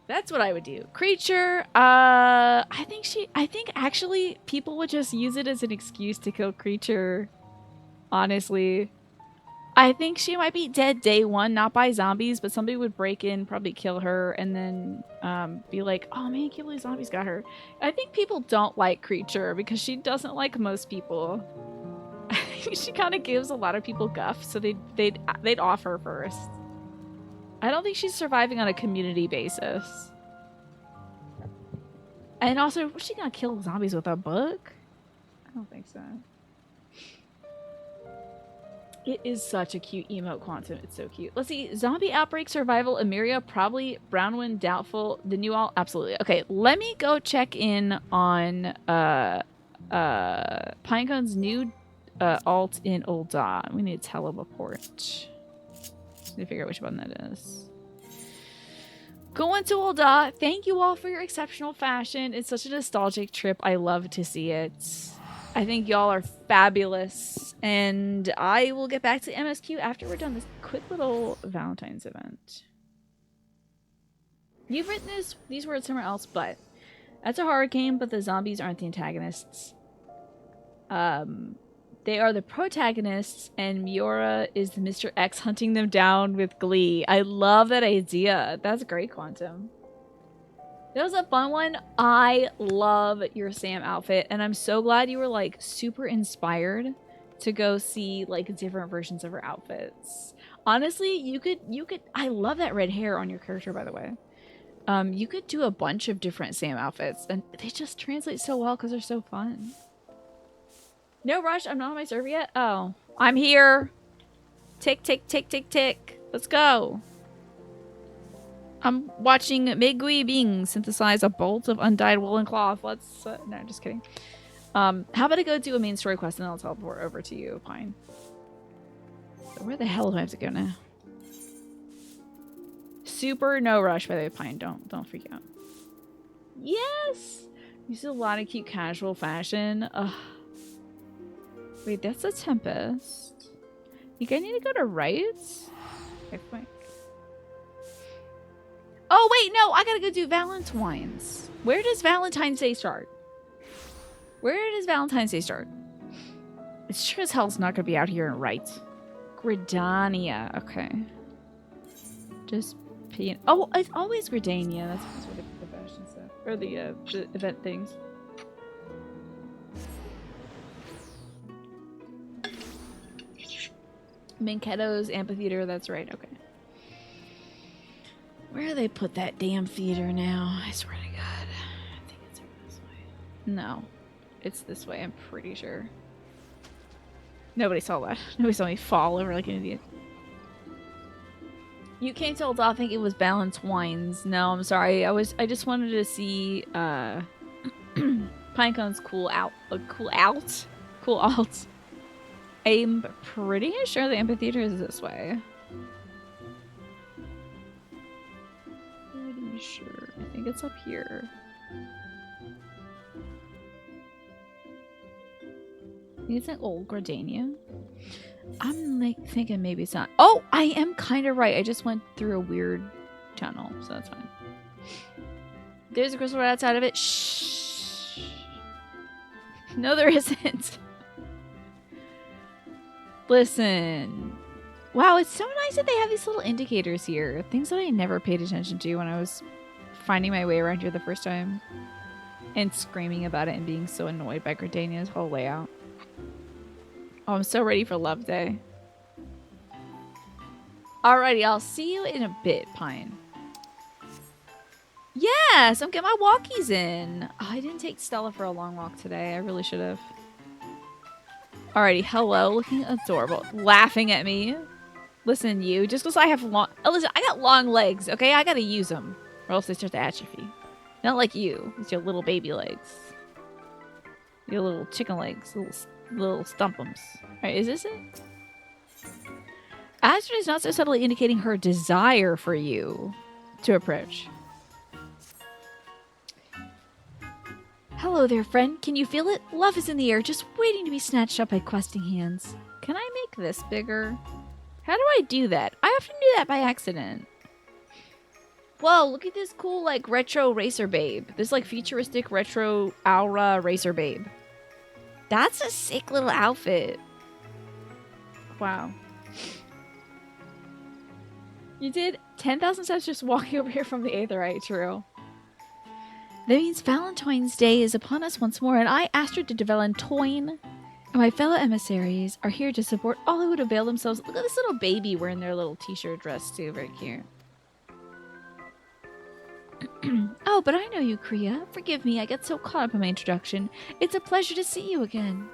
That's what I would do. Creature, I think actually people would just use it as an excuse to kill Creature. Honestly, I think she might be dead day 1, not by zombies, but somebody would break in, probably kill her, and then be like, oh man, can't believe zombies got her. I think people don't like Creature because she doesn't like most people. I think she kind of gives a lot of people guff, so they'd off her first. I don't think she's surviving on a community basis. And also, was she gonna kill zombies with a book? I don't think so. It is such a cute emote quantum. It's so cute. Let's see. Zombie outbreak survival. Emiria, probably. Brownwind, doubtful. The new alt, absolutely. Okay, let me go check in on Pinecone's new alt in Old Da. We need to teleport. Just need to figure out which one that is. Going to Old Da. Thank you all for your exceptional fashion. It's such a nostalgic trip. I love to see it. I think y'all are fabulous, and I will get back to MSQ after we're done this quick little Valentine's event. You've written these words somewhere else, but that's a horror game, but the zombies aren't the antagonists. They are the protagonists, and Miura is the Mr. X hunting them down with glee. I love that idea. That's great, Quantum. That was a fun one. I love your Sam outfit, and I'm so glad you were like super inspired to go see like different versions of her outfits. Honestly, you could I love that red hair on your character, by the way. You could do a bunch of different Sam outfits, and they just translate so well because they're so fun. No rush, I'm not on my server yet. Oh, I'm here. Tick, tick, tick, tick, tick. Let's go. I'm watching Megui Bing synthesize a bolt of undyed woolen cloth. Let's... no, just kidding. How about I go do a main story quest and then I'll teleport over to you, Pine. So where the hell do I have to go now? Super no rush, by the way, Pine. Don't freak out. Yes! You see a lot of cute casual fashion. Ugh. Wait, that's a Tempest. You guys need to go to right? Okay, fine. Oh, wait, no, I gotta go do Valentine's. Where does Valentine's Day start? Where does Valentine's Day start? It's sure as hell's not gonna be out here in right. Gridania. Okay. Just peeing. Oh, it's always Gridania. That's what the fashion stuff. Or the event things. Manketto's amphitheater, that's right, okay. Where do they put that damn theater now? I swear to God. I think it's over this way. No. It's this way, I'm pretty sure. Nobody saw that. Nobody saw me fall over like an idiot. You can't tell I think it was Balance Wines. No, I'm sorry. I just wanted to see Pinecone's cool alt. I'm pretty sure the amphitheater is this way. Pretty sure. I think it's up here. I think it's an old Gridania. I'm like thinking maybe it's not. Oh, I am kind of right. I just went through a weird tunnel, so that's fine. There's a crystal right outside of it. Shh. No, there isn't. Listen. Wow, it's so nice that they have these little indicators here. Things that I never paid attention to when I was finding my way around here the first time. And screaming about it and being so annoyed by Gridania's whole layout. Oh, I'm so ready for Love Day. Alrighty, I'll see you in a bit, Pine. Yes, I'm getting my walkies in. Oh, I didn't take Stella for a long walk today. I really should have. Alrighty, hello, looking adorable. Laughing at me. Listen, you, just because I have long... Oh, listen, I got long legs, okay? I gotta use them, or else they start to atrophy. Not like you, with your little baby legs. Your little chicken legs, little stumpums. Alright, is this it? Astrid is not so subtly indicating her desire for you to approach. Hello there, friend. Can you feel it? Love is in the air, just waiting to be snatched up by questing hands. Can I make this bigger? How do I do that? I often do that by accident. Whoa, look at this cool, like, retro racer babe. This, like, futuristic retro aura racer babe. That's a sick little outfit. Wow. You did 10,000 steps just walking over here from the Aetherite, true. That means Valentine's Day is upon us once more, and I, Astrid de Valentoin, and my fellow emissaries are here to support all who would avail themselves. Look at this little baby wearing their little t-shirt dress, too. Very cute. Oh, but I know you, Kriya. Forgive me, I get so caught up in my introduction. It's a pleasure to see you again.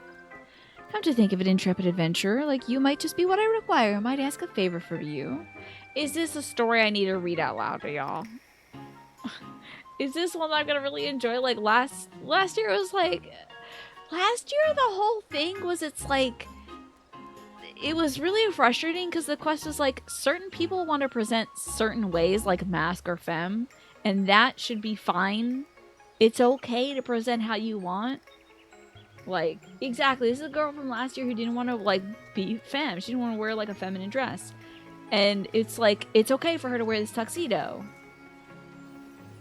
Come to think of it, intrepid adventurer, like you might just be what I require. I might ask a favor from you. Is this a story I need to read out loud to y'all? Is this one that I'm gonna really enjoy? Like last year it was like... Last year the whole thing was it's like... It was really frustrating because the quest was like, certain people want to present certain ways, like mask or femme, and that should be fine. It's okay to present how you want. Like, exactly. This is a girl from last year who didn't want to, like, be femme. She didn't want to wear, like, a feminine dress. And it's like, it's okay for her to wear this tuxedo.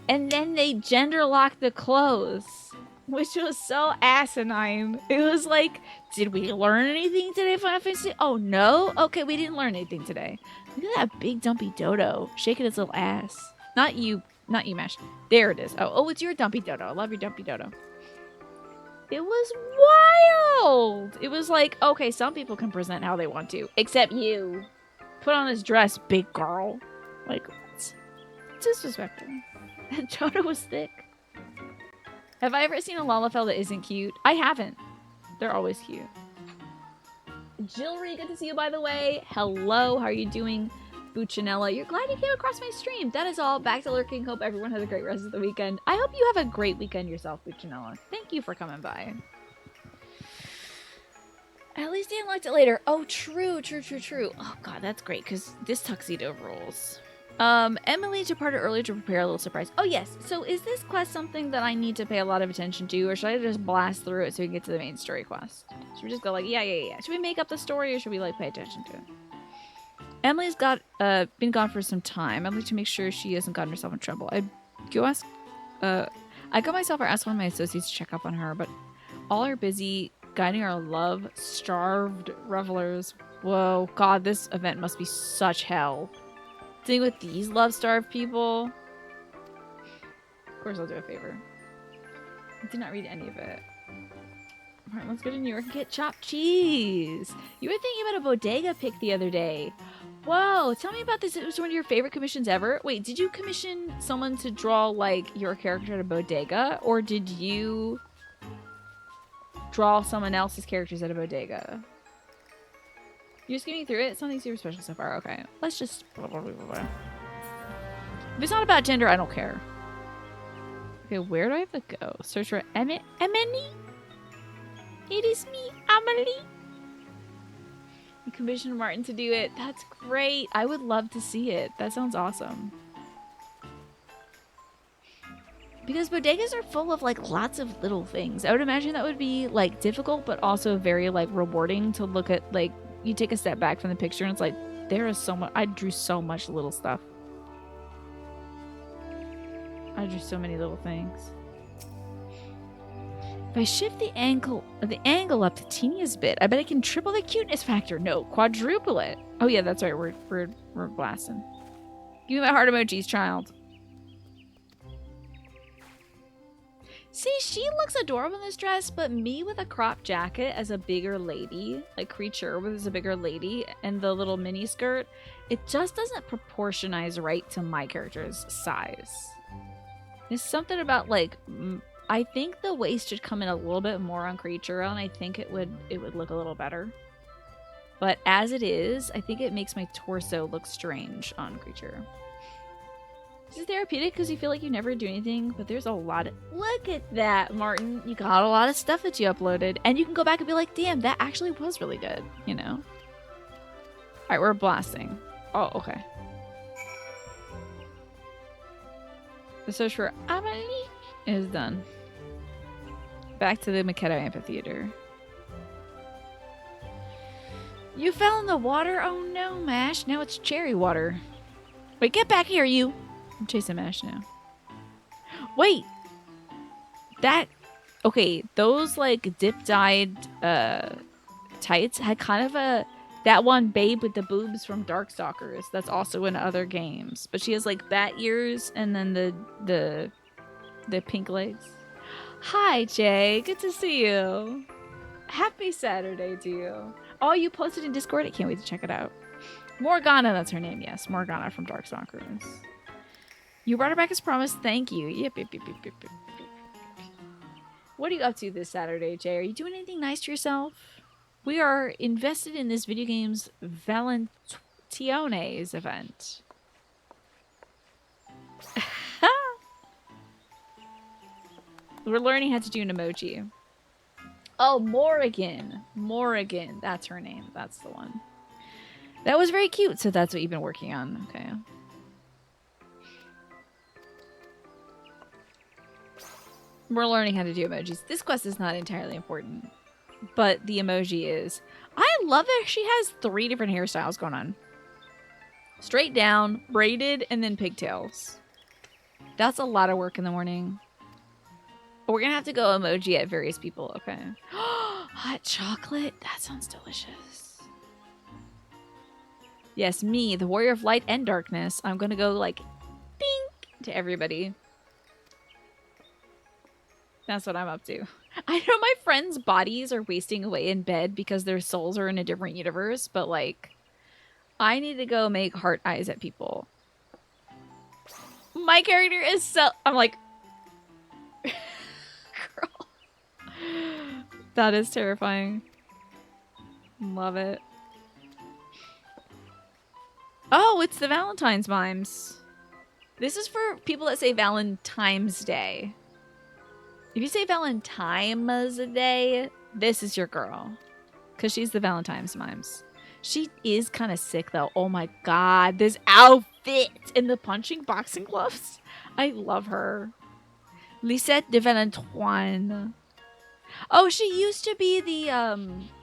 And then they gender locked the clothes, which was so asinine. It was like, did we learn anything today, Final Fantasy? Oh, no? Okay, we didn't learn anything today. Look at that big dumpy dodo shaking its little ass. Not you, Mash. There it is. Oh, it's your dumpy dodo. I love your dumpy dodo. It was wild. It was like, okay, some people can present how they want to, except you. Put on this dress, big girl. Like, what? It's disrespectful. And Dodo was thick. Have I ever seen a Lalafell that isn't cute? I haven't. They're always cute. Jillry, good to see you, by the way. Hello, how are you doing? Buccinella, you're glad you came across my stream. That is all. Back to lurking. Hope everyone has a great rest of the weekend. I hope you have a great weekend yourself, Buccinella. Thank you for coming by. At least they unlocked it later. Oh, true. Oh, God, that's great, because this tuxedo rules. Emily departed early to prepare a little surprise. Oh, yes. So is this quest something that I need to pay a lot of attention to, or should I just blast through it so we can get to the main story quest? Should we just go like, yeah. Should we make up the story, or should we, like, pay attention to it? Emily's been gone for some time. I'd like to make sure she hasn't gotten herself in trouble. I got myself or ask one of my associates to check up on her, but all are busy guiding our love-starved revelers. Whoa, God, this event must be such hell. Dealing with these love-starved people. Of course I'll do a favor. I did not read any of it. Alright, let's go to New York and get chopped cheese. You were thinking about a bodega pick the other day. Whoa, tell me about this. It was one of your favorite commissions ever. Wait, did you commission someone to draw, like, your character at a bodega? Or did you draw someone else's characters at a bodega? You're just getting through it? Something super special so far. Okay, let's just... If it's not about gender, I don't care. Okay, where do I have to go? Search for Emily? It is me, Amelie. You commissioned Martin to do it. That's great. I would love to see it. That sounds awesome. Because bodegas are full of like lots of little things. I would imagine that would be like difficult, but also very like rewarding to look at. Like you take a step back from the picture and it's like, there is so much. I drew so much little stuff. I drew so many little things. If I shift the angle up the teeniest bit, I bet I can triple the cuteness factor. No, quadruple it. Oh yeah, that's right. We're blasting. Give me my heart emojis, child. See, she looks adorable in this dress, but me with a crop jacket as a bigger lady, like Creature was a bigger lady, and the little mini skirt, it just doesn't proportionize right to my character's size. There's something about like, I think the waist should come in a little bit more on Creature, and I think it would look a little better. But as it is, I think it makes my torso look strange on Creature. Is it therapeutic because you feel like you never do anything? But there's a lot of... Look at that, Martin. You got a lot of stuff that you uploaded. And you can go back and be like, damn, that actually was really good. You know? Alright, we're blasting. Oh, okay. The search for Amelie is done. Back to the Maquetto Amphitheater. You fell in the water? Oh no, Mash. Now it's cherry water. Wait, get back here, you! I'm chasing Mash now. Wait! That... Okay, those, like, dip-dyed, tights had kind of a... That one babe with the boobs from Darkstalkers. That's also in other games. But she has, like, bat ears and then the pink legs. Hi, Jay. Good to see you. Happy Saturday to you. Oh, you posted in Discord? I can't wait to check it out. Morgana, that's her name, yes. Morgana from Darkstalkers. You brought her back as promised. Thank you. Yep. What are you up to this Saturday, Jay? Are you doing anything nice to yourself? We are invested in this video game's Valentiones event. We're learning how to do an emoji. Oh, Morrigan. Morrigan. That's her name. That's the one. That was very cute. So that's what you've been working on. Okay. We're learning how to do emojis. This quest is not entirely important, but the emoji is. I love that she has 3 different hairstyles going on. Straight down, braided, and then pigtails. That's a lot of work in the morning. We're gonna have to go emoji at various people. Okay. Hot chocolate? That sounds delicious. Yes, me, the warrior of light and darkness. I'm gonna go like, bink, to everybody. That's what I'm up to. I know my friends' bodies are wasting away in bed because their souls are in a different universe, but like, I need to go make heart eyes at people. My character is so... I'm like... Girl. That is terrifying. Love it. Oh, it's the Valentine's mimes. This is for people that say Valentine's Day. If you say Valentine's Day, this is your girl. Because she's the Valentine's mimes. She is kind of sick, though. Oh my god. This outfit and the punching boxing gloves. I love her. Lisette de Valentoine. Oh, she used to be the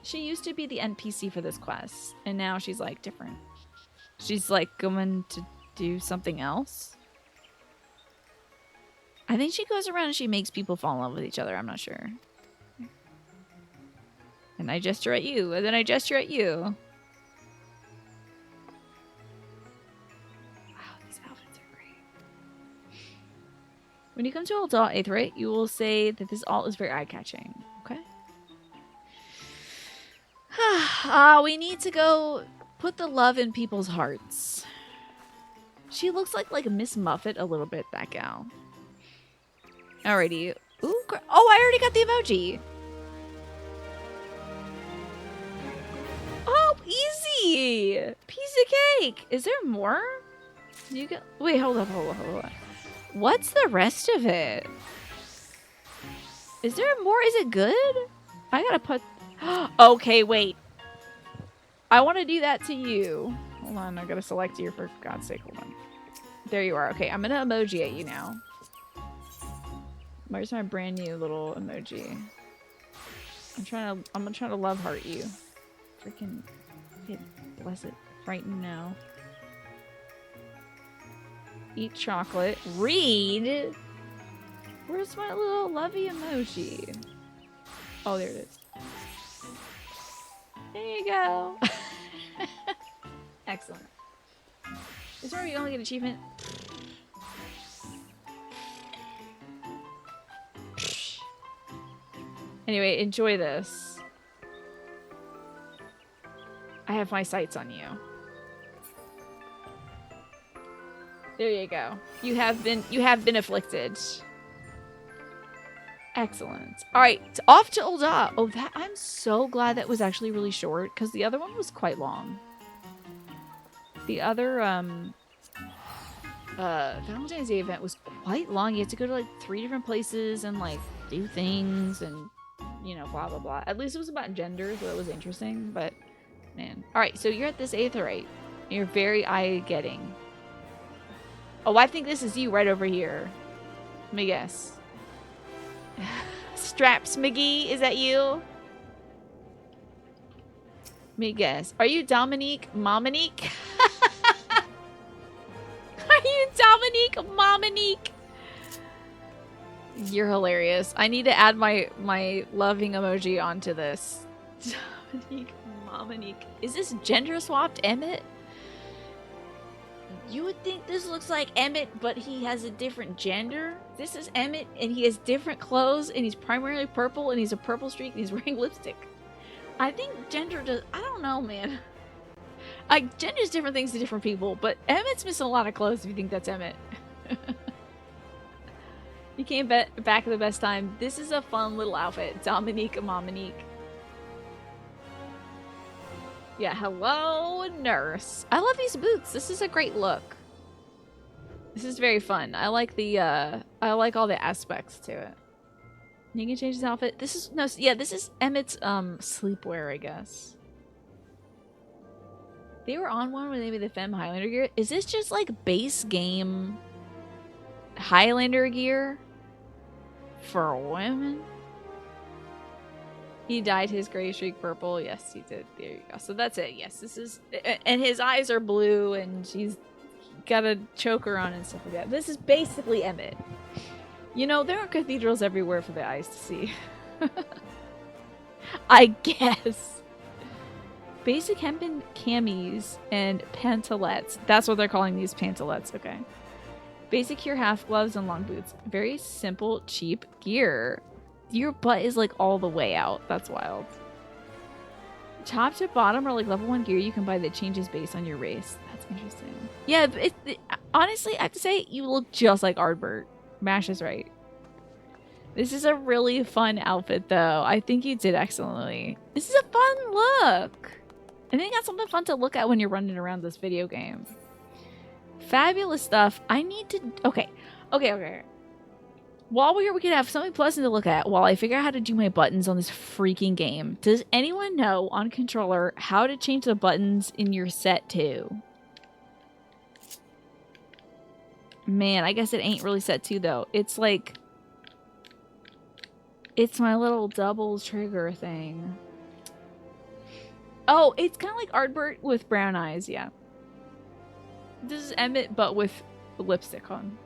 NPC for this quest. And now she's like different. She's like going to do something else. I think she goes around and she makes people fall in love with each other. I'm not sure. And I gesture at you, and then I gesture at you. Wow, these outfits are great. When you come to alt 8th rate, you will say that this alt is very eye-catching. Okay? We need to go put the love in people's hearts. She looks like Miss Muffet a little bit, that gal. Alrighty. Ooh, oh, I already got the emoji. Oh, easy! Piece of cake! Is there more? You get. Wait, hold up. What's the rest of it? Is there more? Is it good? I gotta put. Okay, wait. I want to do that to you. Hold on, I gotta select you for God's sake. Hold on. There you are. Okay, I'm gonna emoji at you now. Where's my brand new little emoji? I'm gonna try to love heart you. Freaking bless it. Frightened now. Eat chocolate. Read? Where's my little lovey emoji? Oh, there it is. There you go. Excellent. Is there where you only get achievement? Anyway, enjoy this. I have my sights on you. There you go. You have been afflicted. Excellent. All right, off to Ul'dah. Oh, I'm so glad that was actually really short because the other one was quite long. The other Valentine's Day event was quite long. You had to go to like 3 different places and like do things and you know blah blah blah. At least it was about gender, so that was interesting. But man, all right. So you're at this 8th rate. You're very eye-getting. Oh, I think this is you right over here. Let me guess. Straps McGee, is that you? Let me guess. Are you Dominique Momonique? Are you Dominique Momonique? You're hilarious. I need to add my loving emoji onto this. Dominique Momonique. Is this gender swapped Emmett? You would think this looks like Emmett, but he has a different gender. This is Emmett, and he has different clothes, and he's primarily purple, and he's a purple streak, and he's wearing lipstick. I think gender does... I don't know, man. Gender's different things to different people, but Emmett's missing a lot of clothes if you think that's Emmett. You came back at the best time. This is a fun little outfit. Dominique Momonique. Yeah, hello, nurse. I love these boots. This is a great look. This is very fun. I like the, I like all the aspects to it. You can change his outfit. This is, no, yeah, this is Emmett's, sleepwear, I guess. They were on one where they made the Femme Highlander gear. Is this just, like, base game Highlander gear for women? He dyed his gray streak purple. Yes, he did. There you go. So that's it. Yes, this is... And his eyes are blue, and she's got a choker on and stuff like that. This is basically Emmett. You know, there are cathedrals everywhere for the eyes to see. I guess. Basic hempen camis and pantalettes. That's what they're calling these pantalettes. Okay. Basic here half gloves and long boots. Very simple, cheap gear. Your butt is like all the way out. That's wild. Top to bottom are like level 1 gear you can buy that changes based on your race. That's interesting. Yeah, honestly, I have to say, you look just like Ardbert. Mash is right. This is a really fun outfit, though. I think you did excellently. This is a fun look. I think that's something fun to look at when you're running around this video game. Fabulous stuff. I need to... Okay. While we're here, we can have something pleasant to look at while I figure out how to do my buttons on this freaking game. Does anyone know on controller how to change the buttons in your set 2? Man, I guess it ain't really set 2 though. It's like... It's my little double trigger thing. Oh, it's kind of like Ardbert with brown eyes, yeah. This is Emmett, but with lipstick on.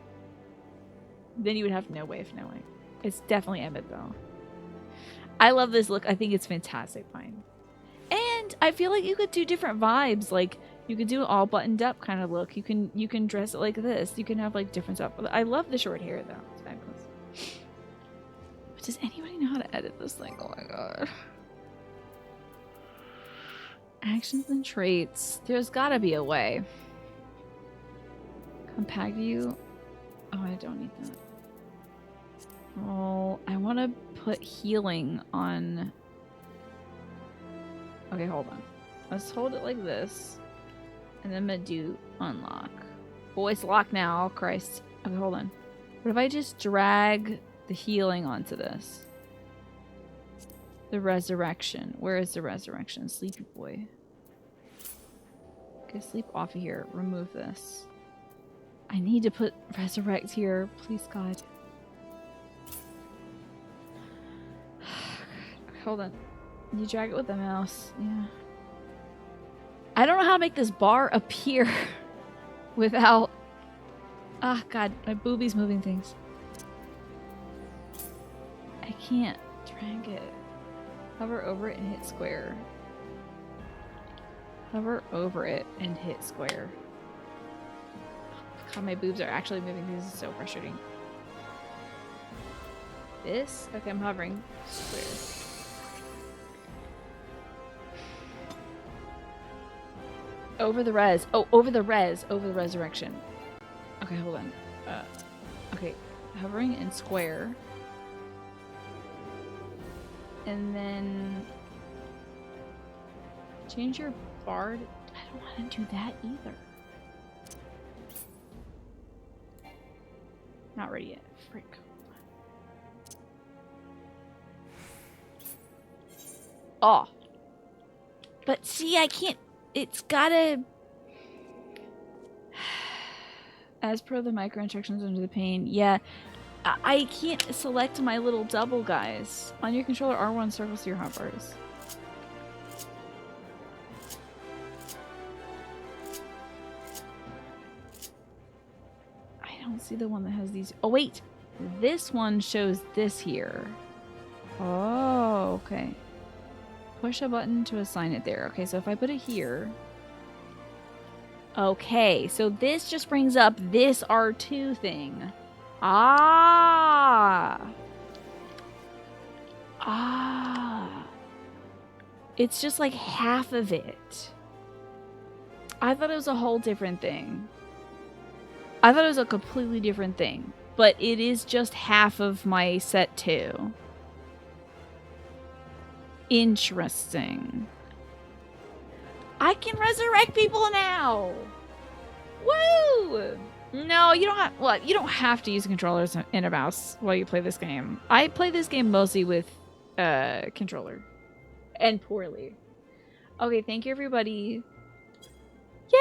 Then you would have no way of knowing. It's definitely Emmett, though. I love this look. I think it's fantastic, Pine. And I feel like you could do different vibes. Like, you could do all buttoned up kind of look. You can dress it like this. You can have like different stuff. I love the short hair though. It's fabulous. But does anybody know how to edit this thing? Oh my god. Actions and traits. There's gotta be a way. Compact view. Oh, I don't need that. Oh, I want to put healing on. Okay, hold on. Let's hold it like this. And then I'm going to do unlock. Oh, it's locked now. Oh, Christ. Okay, hold on. What if I just drag the healing onto this? The resurrection. Where is the resurrection? Sleepy boy. Okay, sleep off of here. Remove this. I need to put resurrect here. Please, God. Hold on. You drag it with the mouse. Yeah. I don't know how to make this bar appear without... Ah, God. My booby's moving things. I can't drag it. Hover over it and hit square. Hover over it and hit square. God, my boobs are actually moving. This is so frustrating. This? Okay, I'm hovering. Square. Over the res. Oh, over the res. Over the resurrection. Okay, hold on. Okay, hovering and square. And then... change your bar to... I don't want to do that either. Not ready yet. Frick. Oh. But see, I can't... It's gotta... As per the micro instructions under the pane. Yeah. I can't select my little double guys. On your controller, R1 circles your hotbars. I don't see the one that has these. Oh, wait. This one shows this here. Oh, okay. Push a button to assign it there. Okay, so if I put it here... Okay, so this just brings up this R2 thing. Ah! Ah! It's just like half of it. I thought it was a whole different thing. I thought it was a completely different thing. But it is just half of my set 2. Interesting. I can resurrect people now! Woo! No, you don't have... Well, you don't have to use controllers and a mouse while you play this game. I play this game mostly with controller. And poorly. Okay, thank you, everybody. Yay!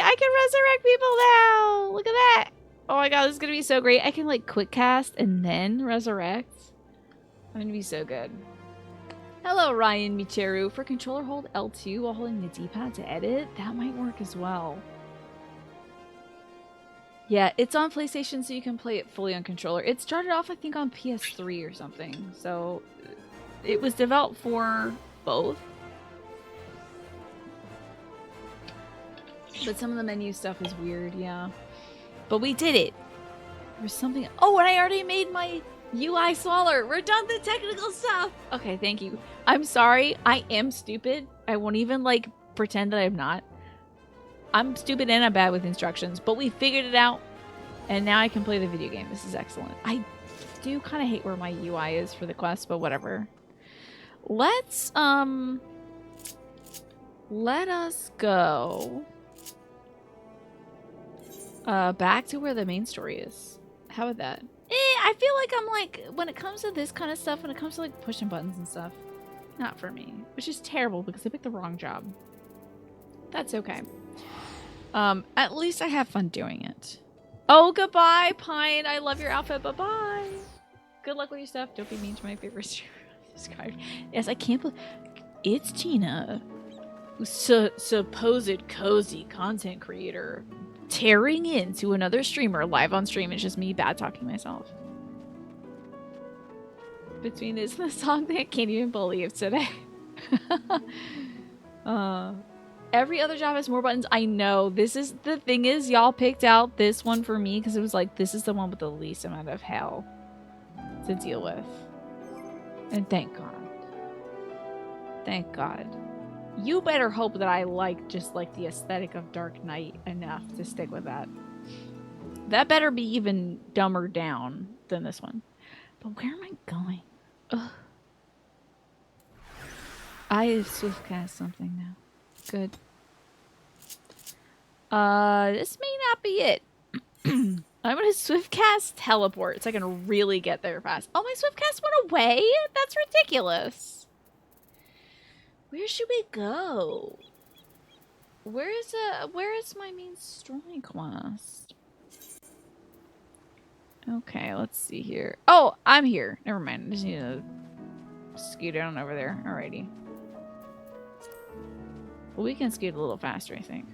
I can resurrect people now! Look at that! Oh my god, this is gonna be so great. I can, like, quick cast and then resurrect. I'm gonna be so good. Hello, Ryan Micheru. For controller, hold L2 while holding the D-pad to edit. That might work as well. Yeah, it's on PlayStation, so you can play it fully on controller. It started off, I think, on PS3 or something. So, it was developed for both. But some of the menu stuff is weird, yeah. But we did it. There was something... Oh, and I already made my... UI smaller. We're done the technical stuff. Okay, thank you. I'm sorry. I am stupid. I won't even, like, pretend that I'm not. I'm stupid and I'm bad with instructions, but we figured it out, and now I can play the video game. This is excellent. I do kind of hate where my UI is for the quest, but whatever. Let's, let us go back to where the main story is. How about that? I feel like I'm like, when it comes to this kind of stuff, when it comes to like pushing buttons and stuff, not for me. Which is terrible because I picked the wrong job. That's okay. At least I have fun doing it. Oh, goodbye, Pine. I love your outfit. Bye-bye. Good luck with your stuff. Don't be mean to my favorite streamer. Yes, I can't believe... It's Tina, supposed cozy content creator, tearing into another streamer live on stream. It's just me bad talking myself. between this and the song that I can't even believe today. Every other job has more buttons. I know. This is the thing is y'all picked out this one for me because it was like this is the one with the least amount of hell to deal with. And thank God. Thank God. You better hope that I like just like the aesthetic of Dark Knight enough to stick with that. That better be even dumber down than this one. But where am I going? Ugh. I have swift cast something now. Good. This may not be it. I'm gonna swift cast teleport so I can really get there fast. Oh, my swift cast went away? That's ridiculous. Where should we go? Where is my main story quest? Okay, let's see here. Oh, I'm here. Never mind. I just need to scoot on over there. Alrighty. Well, we can scoot a little faster, I think.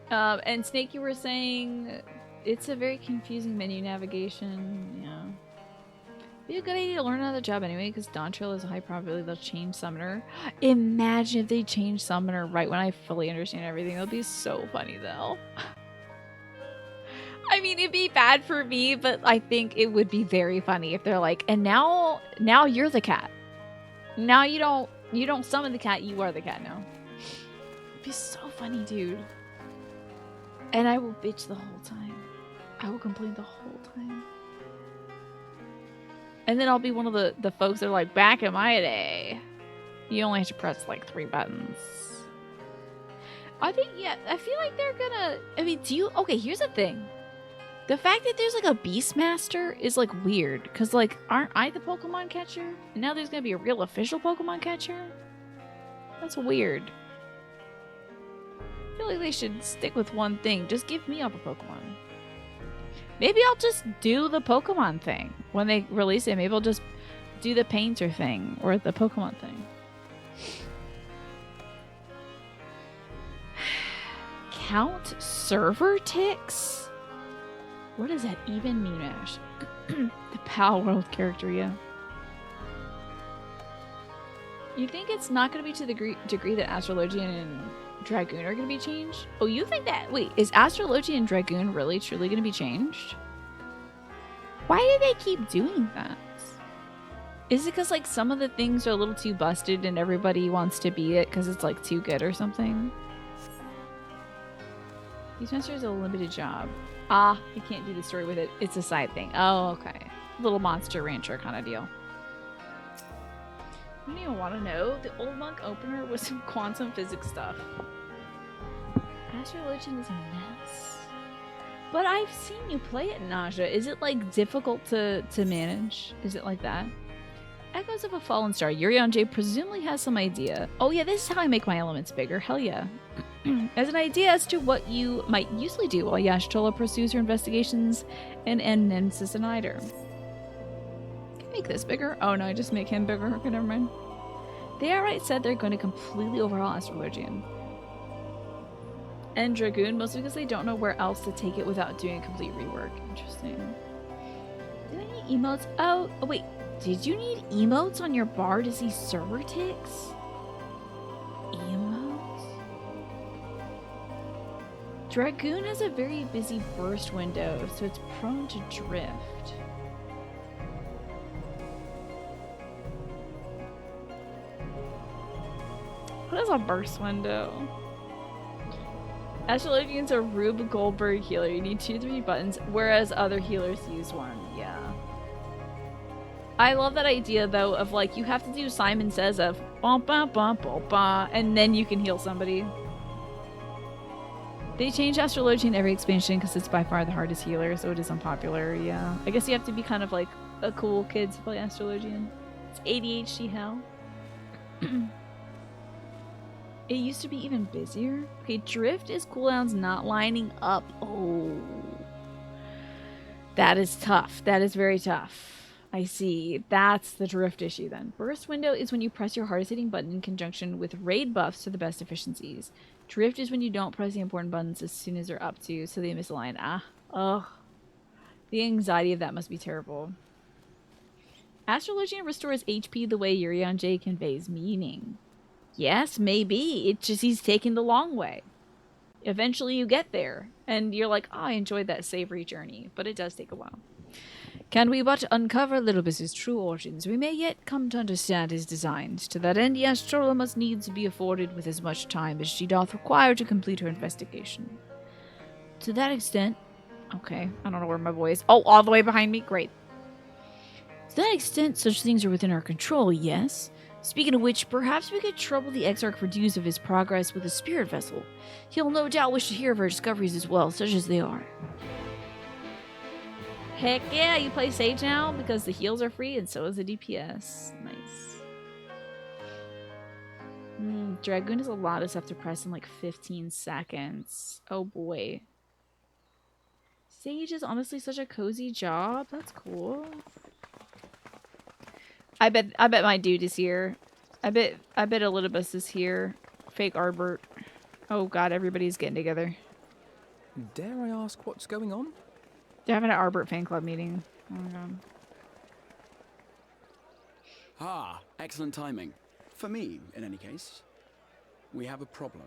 And Snake, you were saying it's a very confusing menu navigation. Yeah. Be a good idea to learn another job anyway, because Dawn Trail is a high probability they'll change Summoner. Imagine if they change Summoner right when I fully understand everything. That'll be so funny, though. I mean, it'd be bad for me, but I think it would be very funny if they're like, and now you're the cat. Now you don't summon the cat, you are the cat now. It'd be so funny, dude. And I will bitch the whole time. I will complain the whole time. And then I'll be one of the folks that are like, back in my day, you only have to press like 3 buttons. I think, yeah, I feel like they're gonna, I mean, okay, here's the thing. The fact that there's like a Beastmaster is like weird. Because like, aren't I the Pokemon catcher? And now there's gonna be a real official Pokemon catcher? That's weird. I feel like they should stick with one thing. Just give me up a Pokemon. Maybe I'll just do the Pokemon thing. When they release it, maybe I'll just do the painter thing. Or the Pokemon thing. Count server ticks? What does that even mean, Ash? The Pal World character, yeah. You think it's not going to be to the degree that Astrologian and Dragoon are going to be changed? Oh, you think that? Wait, is Astrologian and Dragoon really truly going to be changed? Why do they keep doing that? Is it because like some of the things are a little too busted and everybody wants to be it because it's like too good or something? Beastmaster is a limited job. Ah, you can't do the story with it. It's a side thing. Oh, okay. Little monster rancher kind of deal. I don't even want to know. The old monk opener was some quantum physics stuff. Astrologian is a mess. But I've seen you play it, Naja. Is it like difficult to manage? Is it like that? Echoes of a Fallen Star. Yurion J presumably has some idea. Oh yeah, this is how I make my elements bigger. Hell yeah. As an idea as to what you might usually do while Yashtola pursues her investigations and Nemesis and Eider. Can I make this bigger? Oh no, I just make him bigger. Okay, never mind. They outright said they're going to completely overhaul Astrologian. And Dragoon, mostly because they don't know where else to take it without doing a complete rework. Interesting. Did I need emotes? Oh, wait. Did you need emotes on your bar to see server ticks? Emotes? Dragoon has a very busy burst window, so it's prone to drift. What is a burst window? Astrologian's a Rube Goldberg healer. You need 2 to 3 buttons, whereas other healers use 1. Yeah. I love that idea, though, of like, you have to do Simon Says of bum bum bum bum bum, and then you can heal somebody. They change Astrologian in every expansion because it's by far the hardest healer, so it is unpopular, yeah. I guess you have to be kind of like a cool kid to play Astrologian. It's ADHD hell. It used to be even busier. Okay, Drift is cooldowns not lining up. Oh. That is tough. That is very tough. I see. That's the Drift issue then. Burst window is when you press your hardest hitting button in conjunction with raid buffs to the best efficiencies. Drift is when you don't press the important buttons as soon as they're up to, so they misalign. Ah, Ugh. The anxiety of that must be terrible. Astrologian restores HP the way Urian J conveys meaning. Yes, maybe. It's just he's taking the long way. Eventually you get there, and you're like, oh, I enjoyed that savory journey, but it does take a while. Can we but uncover Lilibus's true origins, we may yet come to understand his designs. To that end, yes, Astrola must needs be afforded with as much time as she doth require to complete her investigation. To that extent... Okay, I don't know where my boy is. Oh, all the way behind me? Great. To that extent, such things are within our control, yes. Speaking of which, perhaps we could trouble the Exarch for news of his progress with a spirit vessel. He'll no doubt wish to hear of our discoveries as well, such as they are. Heck yeah, you play Sage now because the heals are free and so is the DPS. Nice. Dragoon is a lot of stuff to press in like 15 seconds. Oh boy. Sage is honestly such a cozy job. That's cool. I bet my dude is here. I bet Elidibus is here. Fake Arbert. Oh god, everybody's getting together. Dare I ask what's going on? They're having an Arbert fan club meeting. Oh my god. Ah, excellent timing. For me, in any case. We have a problem.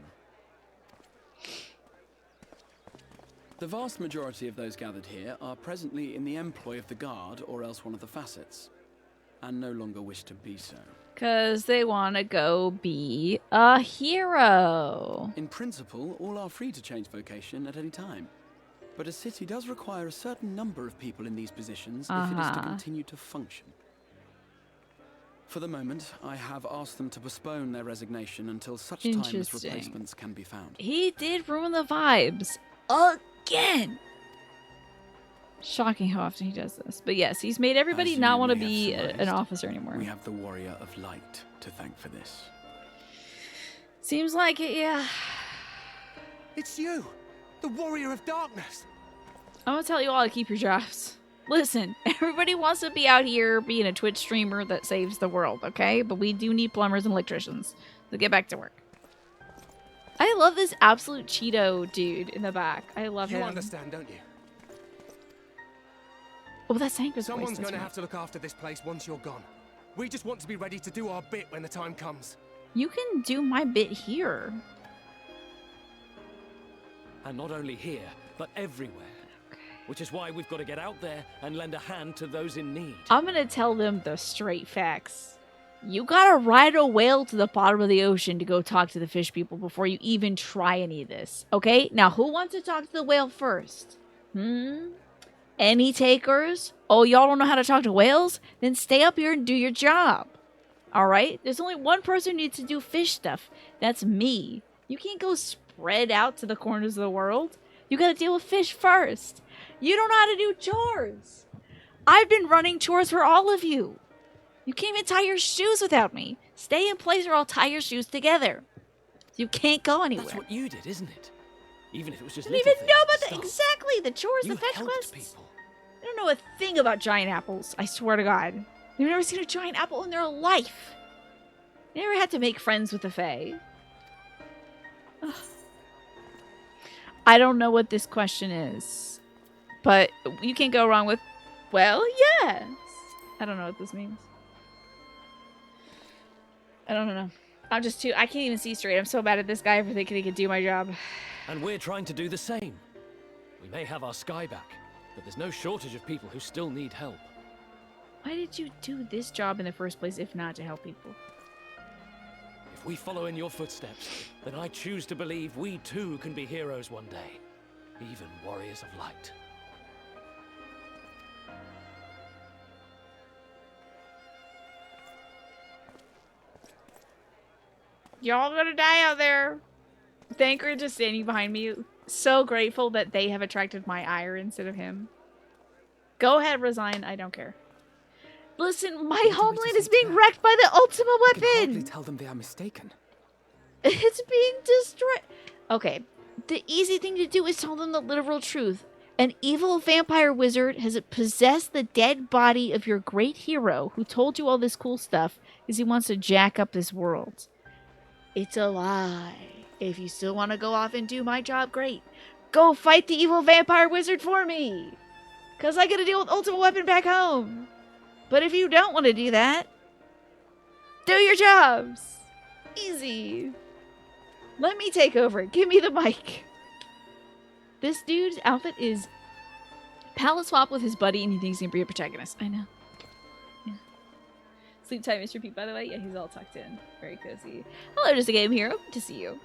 The vast majority of those gathered here are presently in the employ of the Guard or else one of the facets, and no longer wish to be so. Because they want to go be a hero. In principle, all are free to change vocation at any time. But a city does require a certain number of people in these positions if it is to continue to function. For the moment, I have asked them to postpone their resignation until such time as replacements can be found. He did ruin the vibes. Again! Shocking how often he does this. But yes, he's made everybody not want to be an officer anymore. We have the Warrior of Light to thank for this. Seems like it, yeah. It's you! The Warrior of Darkness! I'm gonna tell you all to keep your jobs. Listen, everybody wants to be out here being a Twitch streamer that saves the world, okay? But we do need plumbers and electricians. So get back to work. I love this absolute Cheeto dude in the back. I love him. You understand, don't you? Oh, that's Hanker's voice. Someone's going to have to look after this place once you're gone. We just want to be ready to do our bit when the time comes. You can do my bit here. And not only here, but everywhere. Which is why we've got to get out there and lend a hand to those in need. I'm gonna tell them the straight facts. You gotta ride a whale to the bottom of the ocean to go talk to the fish people before you even try any of this. Okay? Now, who wants to talk to the whale first? Any takers? Oh, y'all don't know how to talk to whales? Then stay up here and do your job. Alright? There's only one person who needs to do fish stuff. That's me. You can't go spread out to the corners of the world. You gotta deal with fish first. You don't know how to do chores. I've been running chores for all of you. You can't even tie your shoes without me. Stay in place or I'll tie your shoes together. You can't go anywhere. That's what you did, isn't it? Even if it was just I don't little even know things about to the start. exactly the chores, You the fetch helped quests. people. I don't know a thing about giant apples. I swear to God, they've never seen a giant apple in their life. They never had to make friends with the Fae. Ugh. I don't know what this question is, but you can't go wrong with, well, yes. I don't know what this means. I don't know. I can't even see straight. I'm so bad at this guy for thinking he could do my job. And we're trying to do the same. We may have our sky back, but there's no shortage of people who still need help. Why did you do this job in the first place if not to help people? If we follow in your footsteps, then I choose to believe we too can be heroes one day. Even warriors of light. Y'all gonna die out there. Thanker just standing behind me. So grateful that they have attracted my ire instead of him. Go ahead, resign. I don't care. Listen, my homeland is being wrecked by the ultimate I can hardly weapon. tell them they are mistaken. It's being destroyed. Okay, the easy thing to do is tell them the literal truth. An evil vampire wizard has possessed the dead body of your great hero who told you all this cool stuff because he wants to jack up this world. It's a lie. If you still want to go off and do my job, great. Go fight the evil vampire wizard for me. Because I gotta deal with ultimate weapon back home. But if you don't want to do that, do your jobs. Easy. Let me take over. Give me the mic. This dude's outfit is palette swap with his buddy, and he thinks he can be a protagonist. I know. Yeah. Sleep time, Mr. Pete, by the way. Yeah, he's all tucked in. Very cozy. Hello, Just a Game Hero. Good to see you.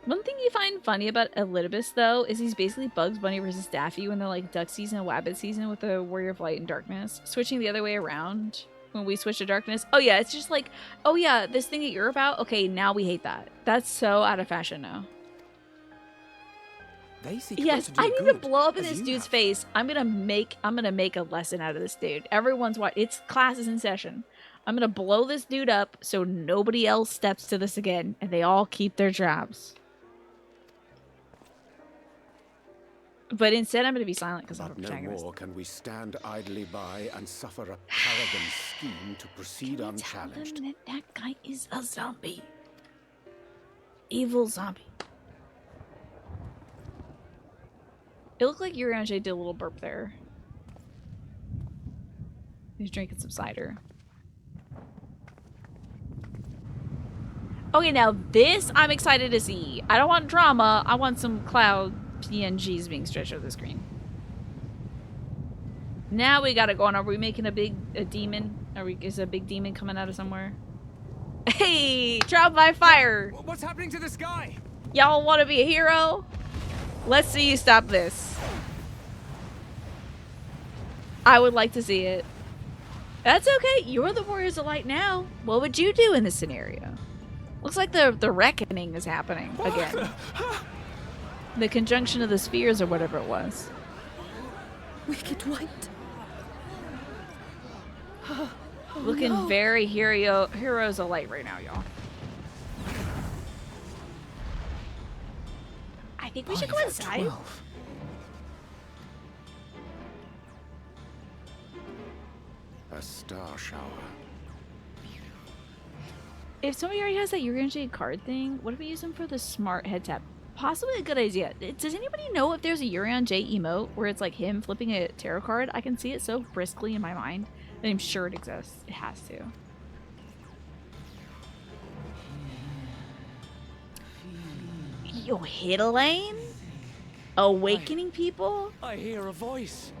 One thing you find funny about Elidibus, though, is he's basically Bugs Bunny versus Daffy when they're like duck season and wabbit season with the Warrior of Light and Darkness. Switching the other way around when we switch to darkness. Oh yeah, it's just like, oh yeah, this thing that you're about, okay, now we hate that. That's so out of fashion now. They seek Yes, to do I need to good, blow up in as this you dude's have. face. I'm gonna make a lesson out of this dude. Everyone's watching. It's classes in session. I'm gonna blow this dude up so nobody else steps to this again, and they all keep their jobs. But instead, I'm gonna be silent because I'm a But no protagonist. more can we stand idly by and suffer a paragon's scheme to proceed Tell unchallenged. them that guy is a zombie. Evil zombie. It looked like Urianger did a little burp there. He's drinking some cider. Okay, now this I'm excited to see. I don't want drama. I want some cloud PNGs being stretched over the screen. Now we gotta go on. Are we making a demon? Is a big demon coming out of somewhere? Hey, trial by fire. What's happening to the sky? Y'all want to be a hero? Let's see you stop this. I would like to see it. That's okay. You're the Warriors of Light now. What would you do in this scenario? Looks like the reckoning is happening again. The conjunction of the spheres or whatever it was. Wicked White. Looking very heroes of light right now, y'all. I think we should go inside. 12. A star shower. If somebody already has that Urianger card thing, what if we use them for the smart head tap? Possibly a good idea. Does anybody know if there's a Urianger emote where it's like him flipping a tarot card? I can see it so briskly in my mind that I'm sure it exists. It has to. Yo, Hiddlane? Awakening people? I hear a voice.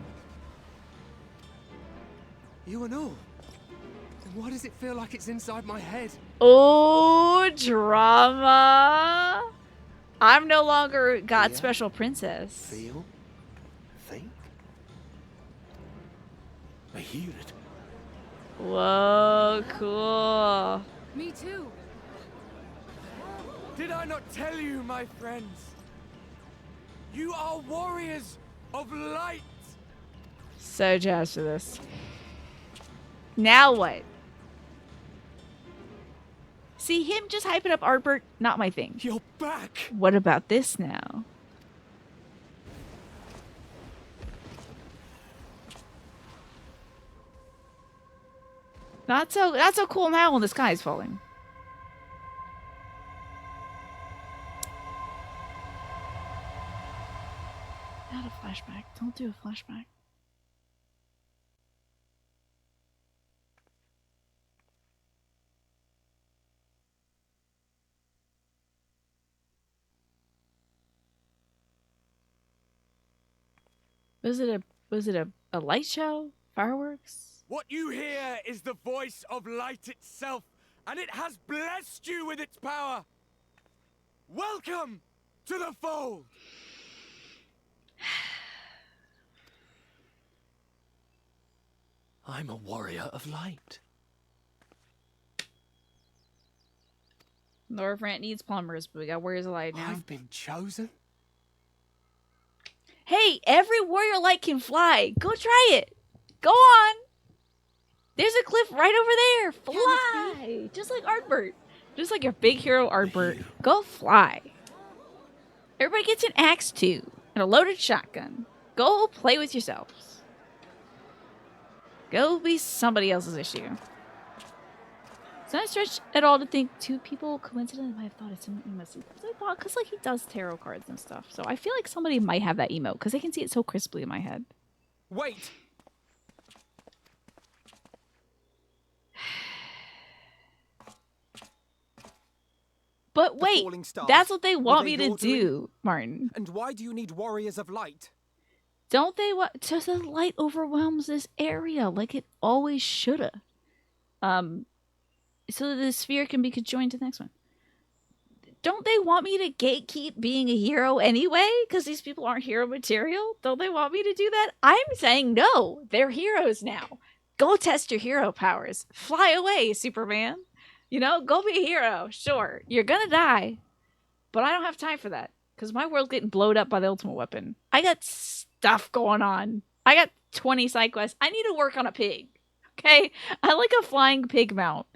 You and all. Then why does it feel like it's inside my head? Oh, drama. I'm no longer God's special princess. Feel? Think? I hear it. Whoa, cool. Me too. Did I not tell you, my friends? You are warriors of light. So jazzed for this. Now what? See, him just hyping up Artbert, not my thing. You're back. What about this now? Not so cool now when the sky is falling. Not a flashback. Don't do a flashback. Was it a light show? Fireworks? What you hear is the voice of light itself, and it has blessed you with its power. Welcome to the fold. I'm a warrior of light. Northrant needs plumbers, but we got Warriors of Light now. I've been chosen. Hey, every Warrior of Light can fly. Go try it. Go on. There's a cliff right over there. Fly. Just like Artbert. Just like your big hero Artbert. Go fly. Everybody gets an axe too. And a loaded shotgun. Go play with yourselves. Go be somebody else's issue. It's not a stretch at all to think two people coincidentally might have thought it's something must see. Because like he does tarot cards and stuff. So I feel like somebody might have that emote because I can see it so crisply in my head. Wait! But wait, falling stars, that's what they want were me they to do, Martin. And why do you need warriors of light? Don't they want? Just the light overwhelms this area like it always shoulda. So that the sphere can be conjoined to the next one. Don't they want me to gatekeep being a hero anyway? Because these people aren't hero material? Don't they want me to do that? I'm saying no. They're heroes now. Go test your hero powers. Fly away, Superman. You know, go be a hero. Sure, you're gonna die. But I don't have time for that. Because my world's getting blowed up by the ultimate weapon. I got stuff going on. I got 20 side quests. I need to work on a pig. Okay? I like a flying pig mount.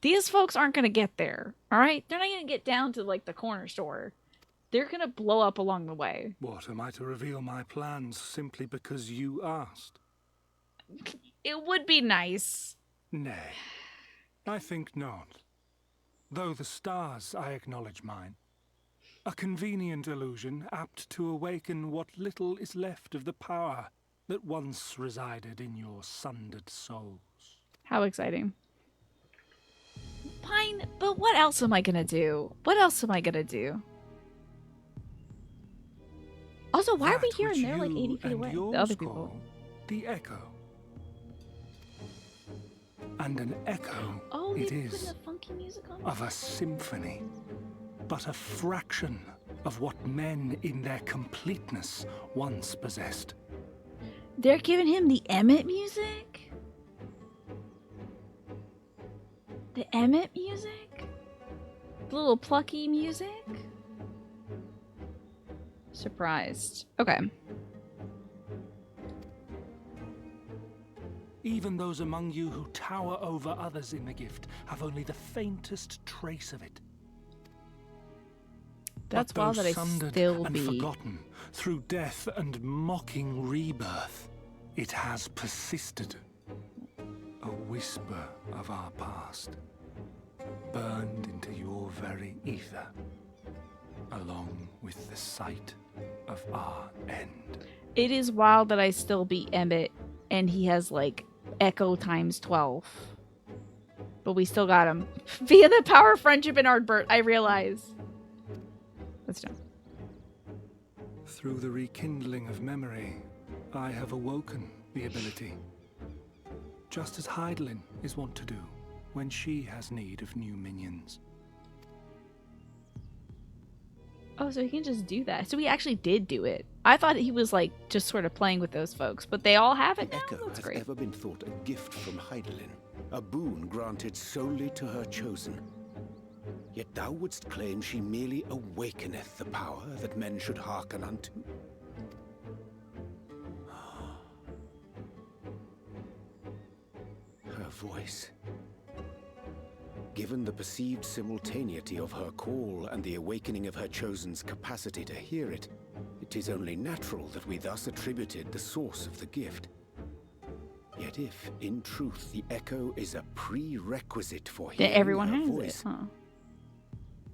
These folks aren't going to get there. Alright? They're not going to get down to, like, the corner store. They're going to blow up along the way. What, am I to reveal my plans simply because you asked? It would be nice. Nay, I think not. Though the stars, I acknowledge mine. A convenient illusion, apt to awaken what little is left of the power that once resided in your sundered souls. How exciting. Fine, but what else am I gonna do? What else am I gonna do? Also, why are we here and they're like 80 feet away? The other people. The echo. And an echo They it put is the funky music on. of a symphony, but a fraction of what men in their completeness once possessed. They're giving him the Emmett music? The Emmett music? The little plucky music? Surprised. Okay. Even those among you who tower over others in the gift have only the faintest trace of it. That's But wild though that I sundered still and be... forgotten through death and mocking rebirth, it has persisted. A whisper of our past, burned into your very ether, along with the sight of our end. It is wild that I still beat Emmett and he has like Echo times 12. But we still got him. Via the power of friendship and Ardbert, I realize. Let's do. Through the rekindling of memory, I have awoken the ability. Just as Heidelin is wont to do when she has need of new minions. Oh, so he can just do that. So he actually did do it. I thought he was like just sort of playing with those folks, but they all have it The now? echo That's has great. ever been thought a gift from Heidelin, a boon granted solely to her chosen. Yet thou wouldst claim she merely awakeneth the power that men should hearken unto. Her voice. Given the perceived simultaneity of her call and the awakening of her chosen's capacity to hear it, it is only natural that we thus attributed the source of the gift. Yet if, in truth, the echo is a prerequisite for That hearing everyone her has voice, it, huh?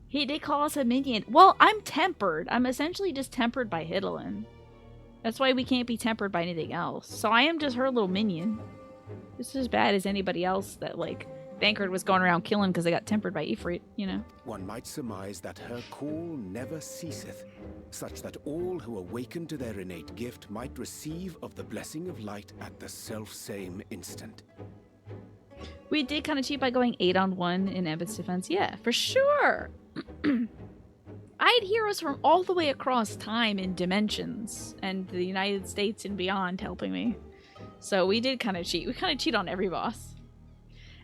He did call us a minion. Well, I'm tempered. I'm essentially just tempered by Heidelin. That's why we can't be tempered by anything else. So I am just her little minion. Just as bad as anybody else that, like, Bankard was going around killing because they got tempered by Ifrit, you know? one might surmise that her call never ceaseth, such that all who awaken to their innate gift might receive of the blessing of light at the self-same instant. We did kind of cheat by going 8-on-1 in Emmett's defense. Yeah, for sure. I had heroes from all the way across time and dimensions and the United States and beyond helping me. So we did kind of cheat. We kind of cheat on every boss.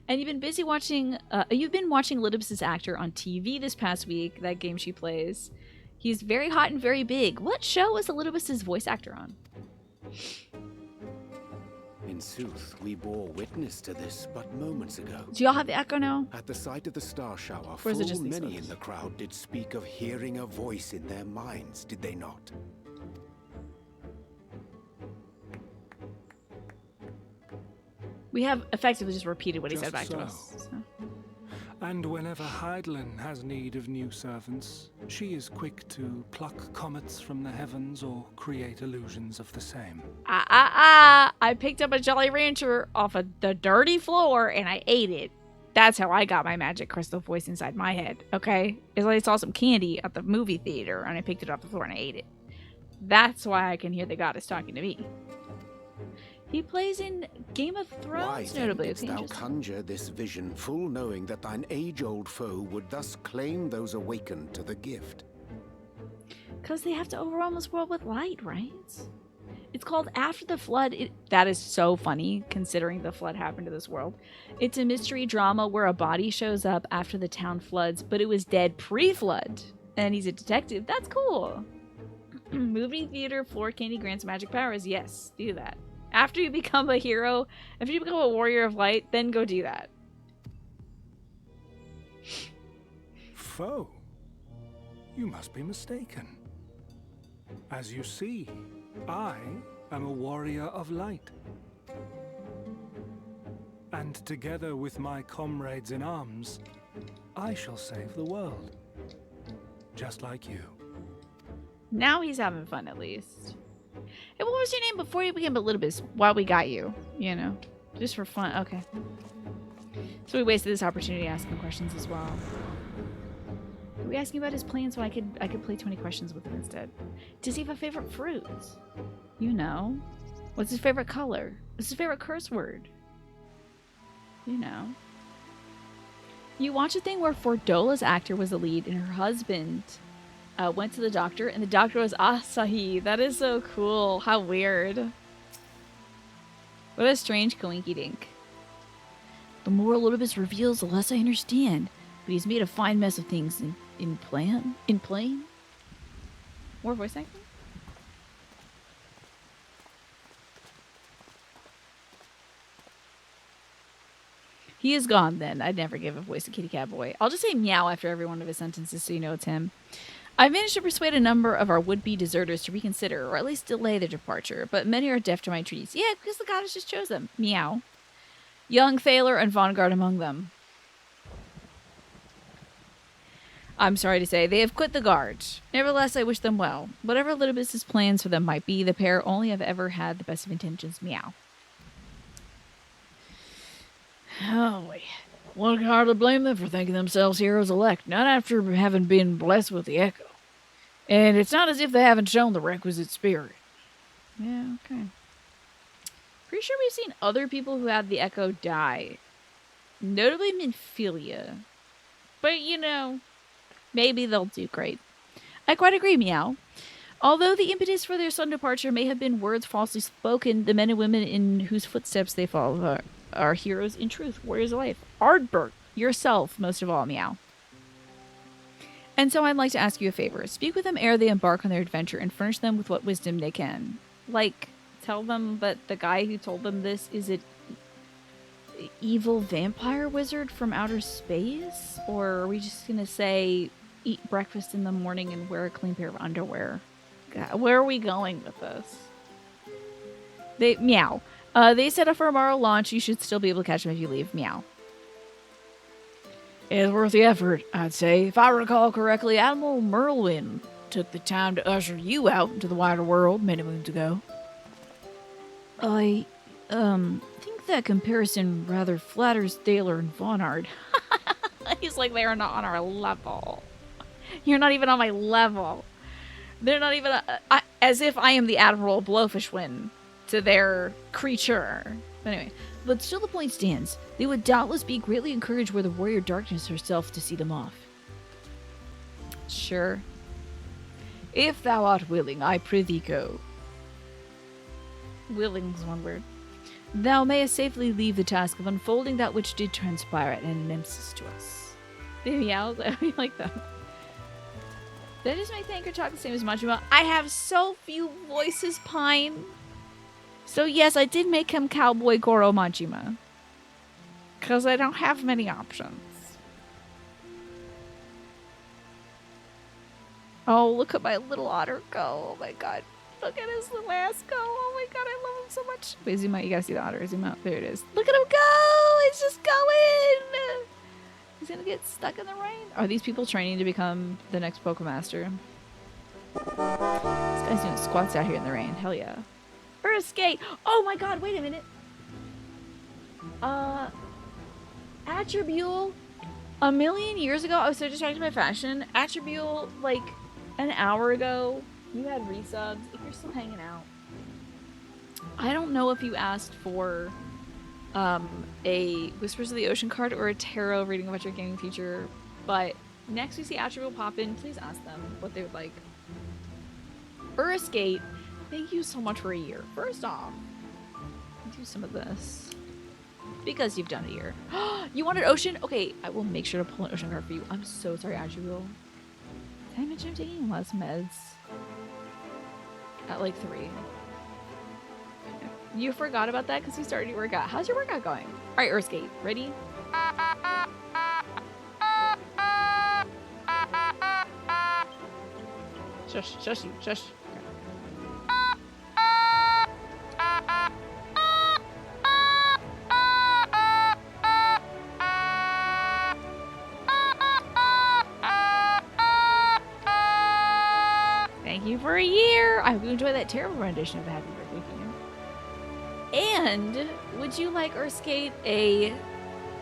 And you've been busy watching, you've been watching Elidibus's actor on TV this past week, that game she plays. He's very hot and very big. What show was Elidibus's voice actor on? In sooth, we bore witness to this but moments ago. Do y'all have the echo now? At the sight of the star shower, Or is it full just these many folks? in the crowd did speak of hearing a voice in their minds, did they not? We have effectively just repeated what he Just said back to so. us. So. And whenever Hydaelyn has need of new servants, she is quick to pluck comets from the heavens or create illusions of the same. I picked up a Jolly Rancher off of the dirty floor and I ate it. That's how I got my magic crystal voice inside my head, okay? It's like I saw some candy at the movie theater and I picked it off the floor and I ate it. That's why I can hear the goddess talking to me. He plays in Game of Thrones, Why notably. then didst thou conjure this vision, full knowing that thine age-old foe would thus claim those awakened to the gift? Because they have to overwhelm this world with light, right? It's called After the Flood. That is so funny, considering the flood happened to this world. It's a mystery drama where a body shows up after the town floods, but it was dead pre-flood. And he's a detective. That's cool. Movie theater floor candy grants magic powers. Yes, do that. After you become a hero, after you become a warrior of light, then go do that. Foe? You must be mistaken. As you see, I am a warrior of light. And together with my comrades in arms, I shall save the world. Just like you. Now he's having fun, at least. Hey, what was your name before you became a little bit? While we got you, you know, just for fun. Okay. So we wasted this opportunity to ask him questions as well. Are we asking about his plans so I could play 20 questions with him instead? Does he have a favorite fruit? You know. What's his favorite color? What's his favorite curse word? You know. You watch a thing where Fordola's actor was the lead and her husband went to the doctor, and the doctor was Asahi. That is so cool. How weird. What a strange coinky-dink. The more Olympus reveals, the less I understand. But he's made a fine mess of things in plain. More voice acting? He is gone then. I'd never give a voice to Kitty Cat Boy. I'll just say meow after every one of his sentences so you know it's him. I've managed to persuade a number of our would-be deserters to reconsider, or at least delay their departure, but many are deaf to my entreaties. Yeah, because the goddess just chose them. Meow. Young Thaler and Vanguard among them. I'm sorry to say, they have quit the guard. Nevertheless, I wish them well. Whatever Litobus's plans for them might be, the pair only have ever had the best of intentions. Meow. Oh, boy. One can hardly blame them for thinking themselves heroes elect, not after having been blessed with the echo. And it's not as if they haven't shown the requisite spirit. Yeah, okay. Pretty sure we've seen other people who had the echo die. Notably Minfilia. But, you know, maybe they'll do great. I quite agree, Meow. Although the impetus for their sudden departure may have been words falsely spoken, the men and women in whose footsteps they follow are heroes in truth, warriors of life. Ardbert, yourself, most of all, Meow. And so I'd like to ask you a favor. Speak with them ere they embark on their adventure and furnish them with what wisdom they can. Like, tell them that the guy who told them this is an evil vampire wizard from outer space? Or are we just going to say, eat breakfast in the morning and wear a clean pair of underwear? God, where are we going with this? Meow. They set up for a tomorrow launch. You should still be able to catch them if you leave. Meow. It's worth the effort, I'd say. If I recall correctly, Admiral Merlin took the time to usher you out into the wider world many moons ago. I, think that comparison rather flatters Thaler and Vonard. He's like, they are not on our level. You're not even on my level. They're not even, as if I am the Admiral Blowfishwind to their creature. Anyway, but still the point stands. They would doubtless be greatly encouraged were the warrior darkness herself to see them off. Sure. If thou art willing, I prithee go. Willing's one word. Thou mayest safely leave the task of unfolding that which did transpire at an nemesis to us. They meow. I like them. That is my thanker talk the same as Majima. I have so few voices, Pine. So yes, I did make him Cowboy Goro Majima. Because I don't have many options. Oh, look at my little otter go. Oh my god. Look at his little ass go. Oh my god, I love him so much. Wait, zoom out. You gotta see the otter. Zoom out. There it is. Look at him go. It's just going. He's gonna get stuck in the rain. Are these people training to become the next Pokemaster? This guy's doing squats out here in the rain. Hell yeah. Skate. Oh my god, wait a minute. Attribute. A million years ago, I was so distracted by fashion. Attribute, like, an hour ago, you had resubs. If you're still hanging out. I don't know if you asked for a Whispers of the Ocean card or a tarot reading about your gaming future, but next we see Attribute pop in, please ask them what they would like. Skate, thank you so much for a year. First off, do some of this. Because you've done a year. You wanted Ocean? Okay, I will make sure to pull an Ocean card for you. I'm so sorry, Attribute. Did I mention I'm taking less meds? At like 3. You forgot about that because you started your workout. How's your workout going? All right, Skate, ready? Shush, shush you, shush. Thank you for a year. I hope you enjoy that terrible rendition of Happy Birthday to you. And would you like Skate a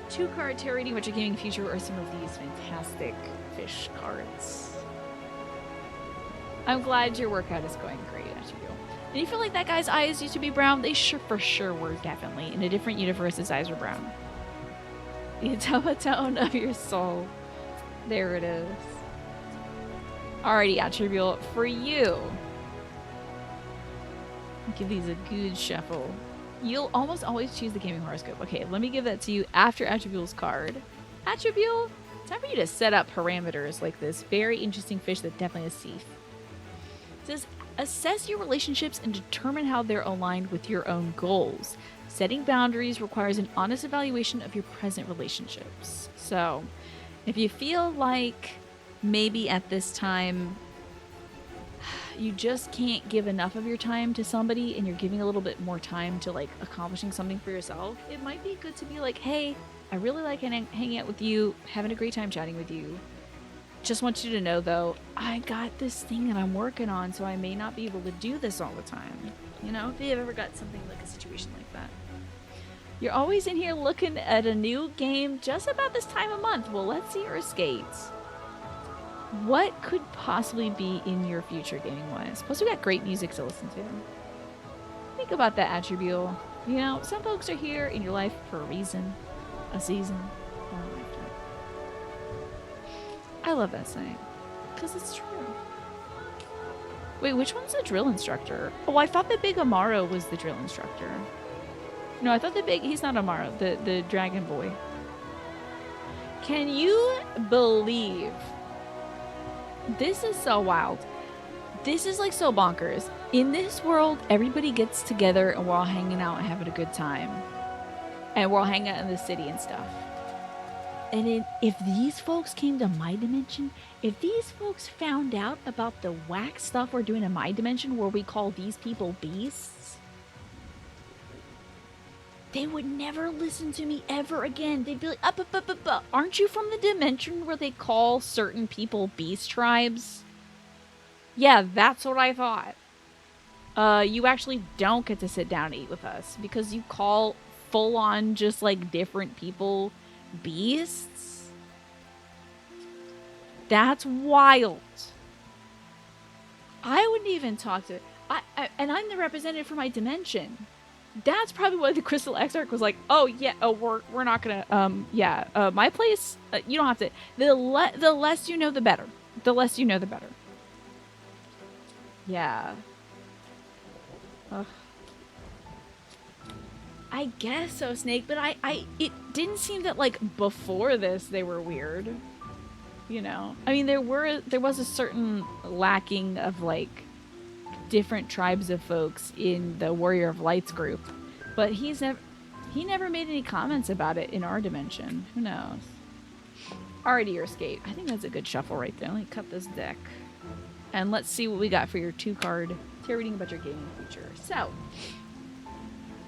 2-card tarot reading about your gaming future or some of these fantastic fish cards? I'm glad your workout is going great, Attribute. And you feel like that guy's eyes used to be brown? They for sure were, definitely. In a different universe, his eyes were brown. The tone of your soul. There it is. Alrighty, Attribute, for you. Give these a good shuffle. You'll almost always choose the gaming horoscope. Okay, let me give that to you after Attribute's card. Attribute, time for you to set up parameters like this very interesting fish that definitely has teeth. It says, assess your relationships and determine how they're aligned with your own goals. Setting boundaries requires an honest evaluation of your present relationships. So, if you feel like maybe at this time you just can't give enough of your time to somebody and you're giving a little bit more time to like accomplishing something for yourself, it might be good to be like, hey, I really like hanging out with you, having a great time chatting with you. Just want you to know though, I got this thing that I'm working on, so I may not be able to do this all the time. You know, if you've ever got something like a situation like that. You're always in here looking at a new game just about this time of month. Well, let's see your skates. What could possibly be in your future gaming-wise? Plus, we got great music to listen to. Think about that, Attribute. You know, some folks are here in your life for a reason, a season, or a lifetime. I love that saying, because it's true. Wait, which one's the drill instructor? Oh, I thought the big Amaro was the drill instructor. No, I thought he's not Amaro, the dragon boy. Can you believe... This is so wild. This is like so bonkers. In this world, everybody gets together and we're all hanging out and having a good time. And we're all hanging out in the city and stuff. And if these folks came to my dimension, if these folks found out about the whack stuff we're doing in my dimension where we call these people beasts, they would never listen to me ever again. They'd be like, aren't you from the dimension where they call certain people beast tribes? Yeah, that's what I thought. You actually don't get to sit down and eat with us because you call full-on just like different people beasts? That's wild. I wouldn't even talk to... and I'm the representative for my dimension. That's probably why the Crystal Exarch was like, oh, yeah, we're not gonna, my place, you don't have to, the less you know, the better. The less you know, the better. Yeah. Ugh. I guess so, Snake, but it didn't seem that, like, before this, they were weird. You know? I mean, there was a certain lacking of, like, different tribes of folks in the Warrior of Lights group, but he never made any comments about it in our dimension. Who knows? Alrighty, your skate. I think that's a good shuffle right there. Let me cut this deck. And let's see what we got for your 2-card tarot reading about your gaming future. So,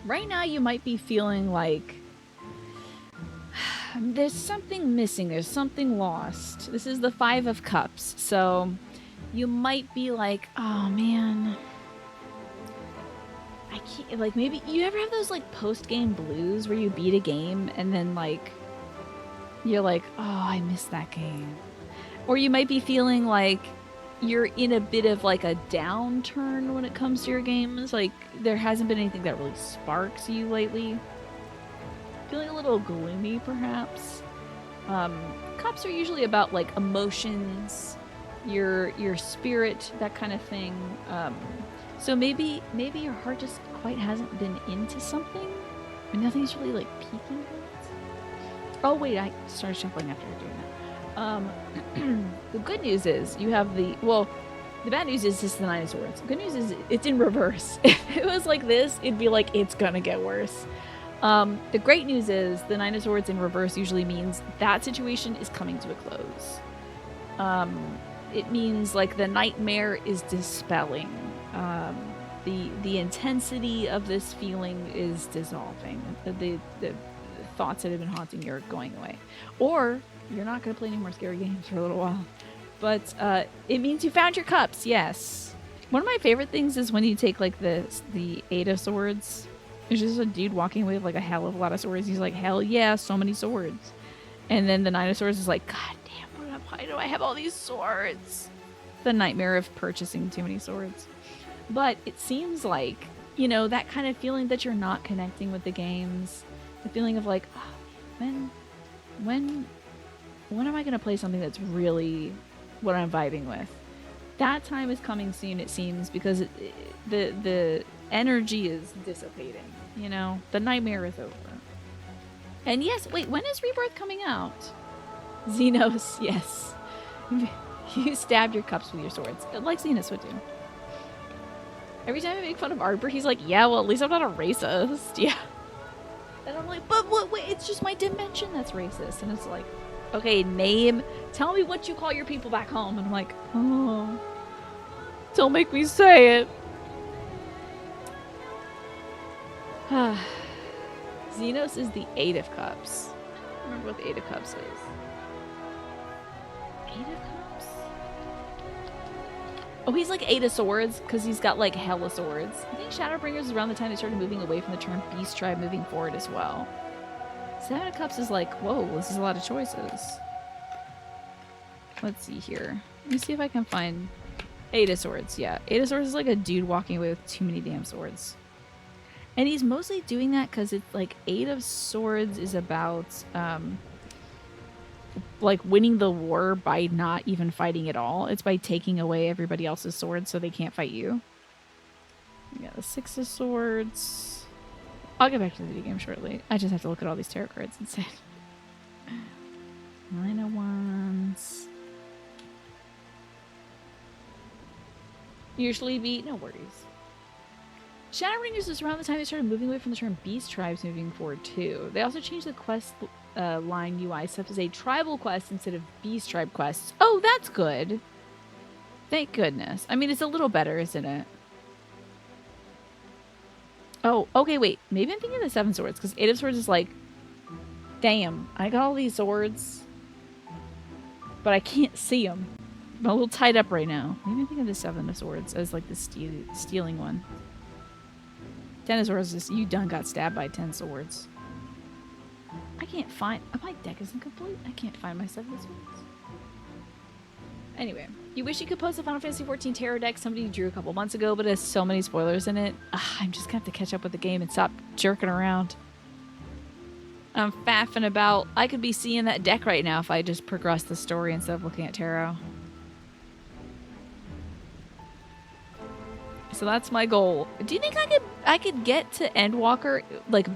right now you might be feeling like There's something missing. There's something lost. This is the 5 of Cups. So you might be like, oh man, I can't, like, maybe you ever have those like post-game blues where you beat a game and then like you're like, oh, I missed that game. Or you might be feeling like you're in a bit of like a downturn when it comes to your games. Like there hasn't been anything that really sparks you lately. Feeling a little gloomy, perhaps. Cups are usually about like emotions, your spirit, that kind of thing. So maybe your heart just quite hasn't been into something, and nothing's really like peaking it. Oh wait, I started shuffling after doing that. The good news is you have the bad news is just the 9 of Swords. The good news is it's in reverse. If it was like this, it'd be like it's gonna get worse. The great news is the 9 of Swords in reverse usually means that situation is coming to a close. It means like the nightmare is dispelling. The intensity of this feeling is dissolving. The thoughts that have been haunting you are going away. Or you're not going to play any more scary games for a little while. But it means you found your cups, yes. One of my favorite things is when you take like the 8 of Swords. There's just a dude walking away with like a hell of a lot of swords. He's like, hell yeah, so many swords. And then the 9 of Swords is like, god damn, why do I have all these swords? The nightmare of purchasing too many swords. But it seems like, you know, that kind of feeling that you're not connecting with the games. The feeling of like, oh, when am I going to play something that's really what I'm vibing with? That time is coming soon, it seems, because the energy is dissipating, you know? The nightmare is over. And yes, wait, when is Rebirth coming out? Xenos, yes. You stabbed your cups with your swords. Like Xenos would do. Every time I make fun of Arbor, he's like, yeah, well, at least I'm not a racist. Yeah. And I'm like, but wait, it's just my dimension that's racist. And it's like, okay, tell me what you call your people back home. And I'm like, oh, don't make me say it. Xenos is the 8 of Cups. I don't remember what the 8 of Cups is. 8 of Cups? Oh, he's like 8 of Swords because he's got like hella swords. I think Shadowbringers is around the time they started moving away from the term Beast Tribe, moving forward as well. 7 of Cups is like, whoa, this is a lot of choices. Let's see here. Let me see if I can find 8 of Swords. Yeah, 8 of Swords is like a dude walking away with too many damn swords. And he's mostly doing that because it's like 8 of Swords is about like winning the war by not even fighting at all. It's by taking away everybody else's swords so they can't fight you. Yeah, the 6 of Swords. I'll get back to the video game shortly. I just have to look at all these tarot cards instead. 9 of Wands. Usually be no worries. Shadowbringers is around the time they started moving away from the term Beast Tribes moving forward too. They also changed the quest line UI stuff as a tribal quest instead of Beast Tribe quests. Oh, that's good. Thank goodness. I mean, it's a little better, isn't it? Oh, okay, wait. Maybe I'm thinking of the 7 Swords because 8 of Swords is like, damn, I got all these swords, but I can't see them. I'm a little tied up right now. Maybe I'm thinking of the 7 of Swords as like the stealing one. 10 of Swords is you done got stabbed by 10 swords. I can't find... my deck isn't complete. I can't find my 7 of Swords. Anyway, you wish you could post a Final Fantasy XIV tarot deck somebody drew a couple months ago, but it has so many spoilers in it. I'm just gonna have to catch up with the game and stop jerking around. I'm faffing about. I could be seeing that deck right now if I just progress the story instead of looking at tarot. So that's my goal. Do you think I could get to Endwalker, like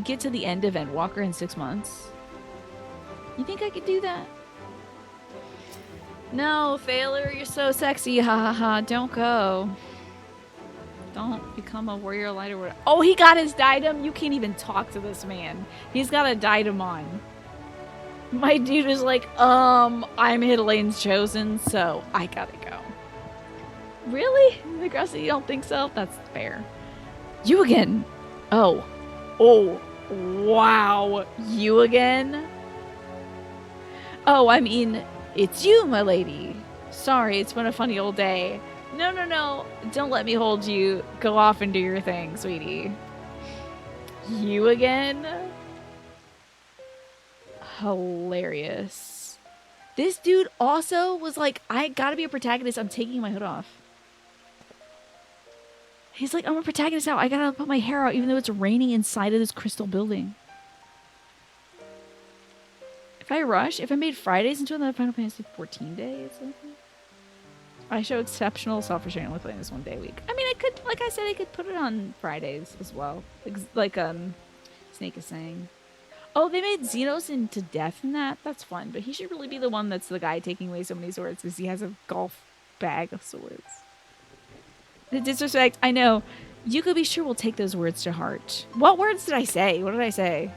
get to the end of Endwalker in 6 months? You think I could do that? No, failure, you're so sexy, ha ha ha, don't go. Don't become a warrior light or whatever. Oh, he got his diadem? You can't even talk to this man. He's got a diadem on. My dude was like, I'm Hidalane's chosen, so I gotta go. Really? Negrossi, you don't think so? That's fair. You again? Oh. Oh. Wow. You again? Oh, I mean, it's you, my lady. Sorry, it's been a funny old day. No, no, no. Don't let me hold you. Go off and do your thing, sweetie. You again? Hilarious. This dude also was like, I gotta be a protagonist. I'm taking my hood off. He's like, I'm a protagonist now. I gotta put my hair out even though it's raining inside of this crystal building. If I rush, if I made Fridays into another Final Fantasy 14 day or something, I show exceptional self-restraint with playing this one day a week. I mean, I could, like I said, I could put it on Fridays as well. Like Snake is saying. Oh, they made Xenos into death in that? That's fun, but he should really be the one that's the guy taking away so many swords because he has a golf bag of swords. The disrespect, I know. You could be sure we'll take those words to heart. What words did I say? What did I say?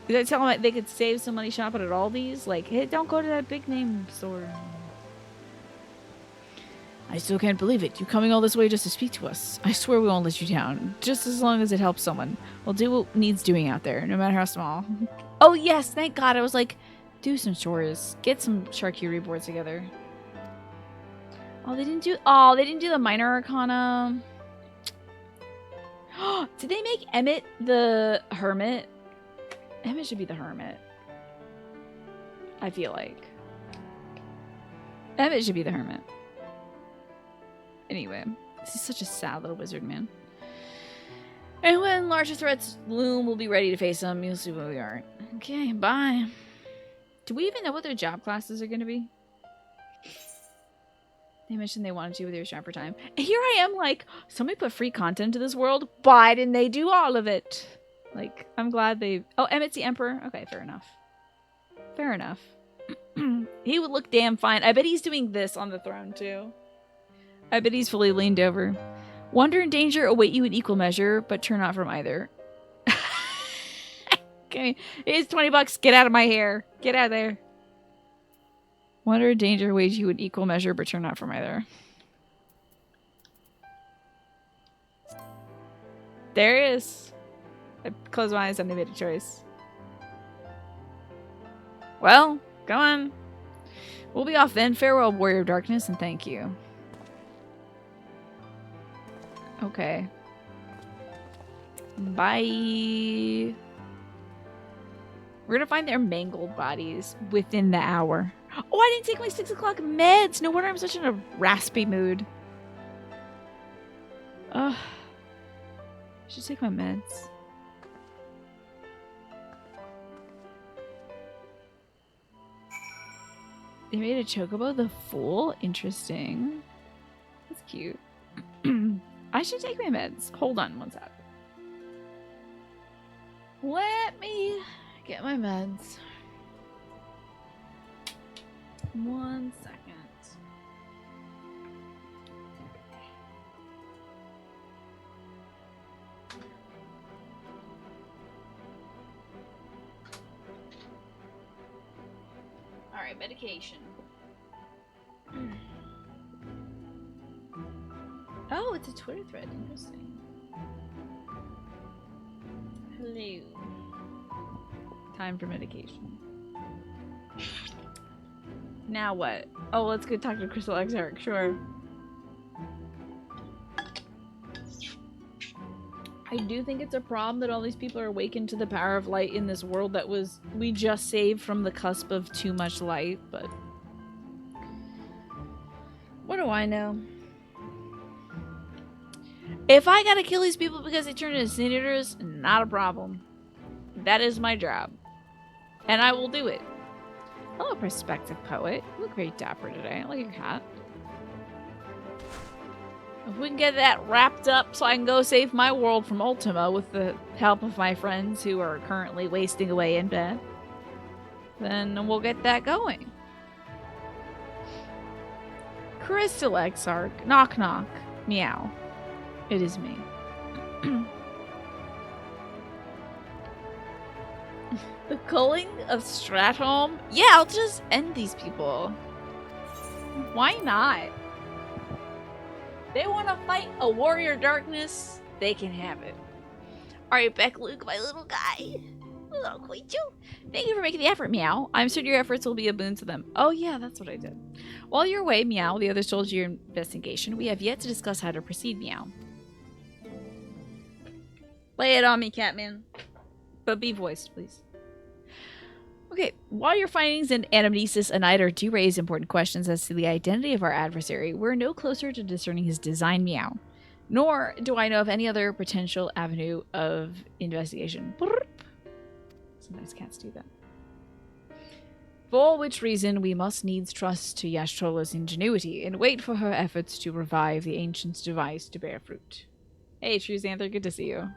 Did I tell them they could save some money shopping at Aldi's? Like, hey, don't go to that big name store. I still can't believe it. You coming all this way just to speak to us. I swear we won't let you down. Just as long as it helps someone. We'll do what needs doing out there, no matter how small. Oh, yes. Thank God. I was like, do some chores. Get some charcuterie boards together. Oh, they didn't do the minor arcana. Did they make Emmett the hermit? Emmett should be the hermit. I feel like. Emmett should be the hermit. Anyway, he's such a sad little wizard, man. And when larger threats loom, we'll be ready to face them. You'll see where we are. Okay, bye. Do we even know what their job classes are going to be? They mentioned they wanted to with their shop for time. And here I am like, somebody put free content to this world. Why didn't they do all of it? Like, I'm glad they... Oh, Emmett's the Emperor. Okay, fair enough. Fair enough. He would look damn fine. I bet he's doing this on the throne, too. I bet he's fully leaned over. Wonder and danger await you in equal measure, but turn not from either. Okay, it's $20. Get out of my hair. Get out of there. Wonder and danger await you in equal measure, but turn not from either. There it is. I closed my eyes and they made a choice. Well, go on. We'll be off then. Farewell, Warrior of Darkness, and thank you. Okay. Bye. We're gonna find their mangled bodies within the hour. Oh, I didn't take my 6 o'clock meds. No wonder I'm such in a raspy mood. Ugh. I should take my meds. They made a chocobo the Fool? Interesting. That's cute. I should take my meds. Hold on one sec. Let me get my meds. 1 second. Alright, medication. Oh, it's a Twitter thread. Interesting. Hello. Time for medication. Now what? Oh, let's go talk to Crystal Exarch. Sure. I do think it's a problem that all these people are awakened to the power of light in this world that we just saved from the cusp of too much light, but what do I know? If I gotta kill these people because they turn into sin eaters, not a problem. That is my job. And I will do it. Hello, prospective poet. You look very dapper today. I like your hat. If we can get that wrapped up so I can go save my world from Ultima with the help of my friends who are currently wasting away in bed, then we'll get that going. Crystal Exarch. Knock knock. Meow. It is me. The culling of Stratholme? Yeah, I'll just end these people. Why not? They want to fight a warrior darkness, they can have it. Alright, back Luke, my little guy. Oh, thank you for making the effort, Meow. I'm certain your efforts will be a boon to them. Oh yeah, that's what I did. While you're away, Meow, the others told you your investigation. We have yet to discuss how to proceed, Meow. Lay it on me, Catman. But be voiced, please. Okay, while your findings in Anamnesis and Eider do raise important questions as to the identity of our adversary, we're no closer to discerning his design, Meow. Nor do I know of any other potential avenue of investigation. Sometimes cats do that. For which reason, we must needs trust to Yashtrola's ingenuity and wait for her efforts to revive the ancient's device to bear fruit. Hey, True Xanther, good to see you.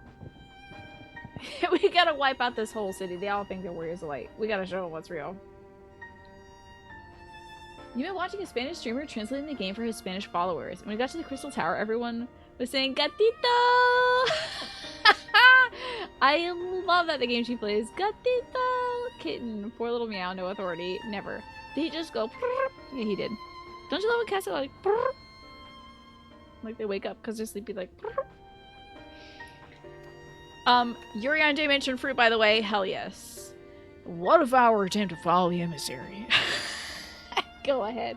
We gotta wipe out this whole city. They all think they're warriors of light. We gotta show them what's real. You've been watching a Spanish streamer translating the game for his Spanish followers. When we got to the Crystal Tower, everyone was saying, Gatito! I love that the game she plays. Gatito! Kitten. Poor little Meow, no authority. Never. Did he just go? Yeah, he did. Don't you love when cats are like, like they wake up because they're sleepy, like. Yuri J mentioned fruit, by the way. Hell yes. What if our attempt to follow the emissary? Go ahead.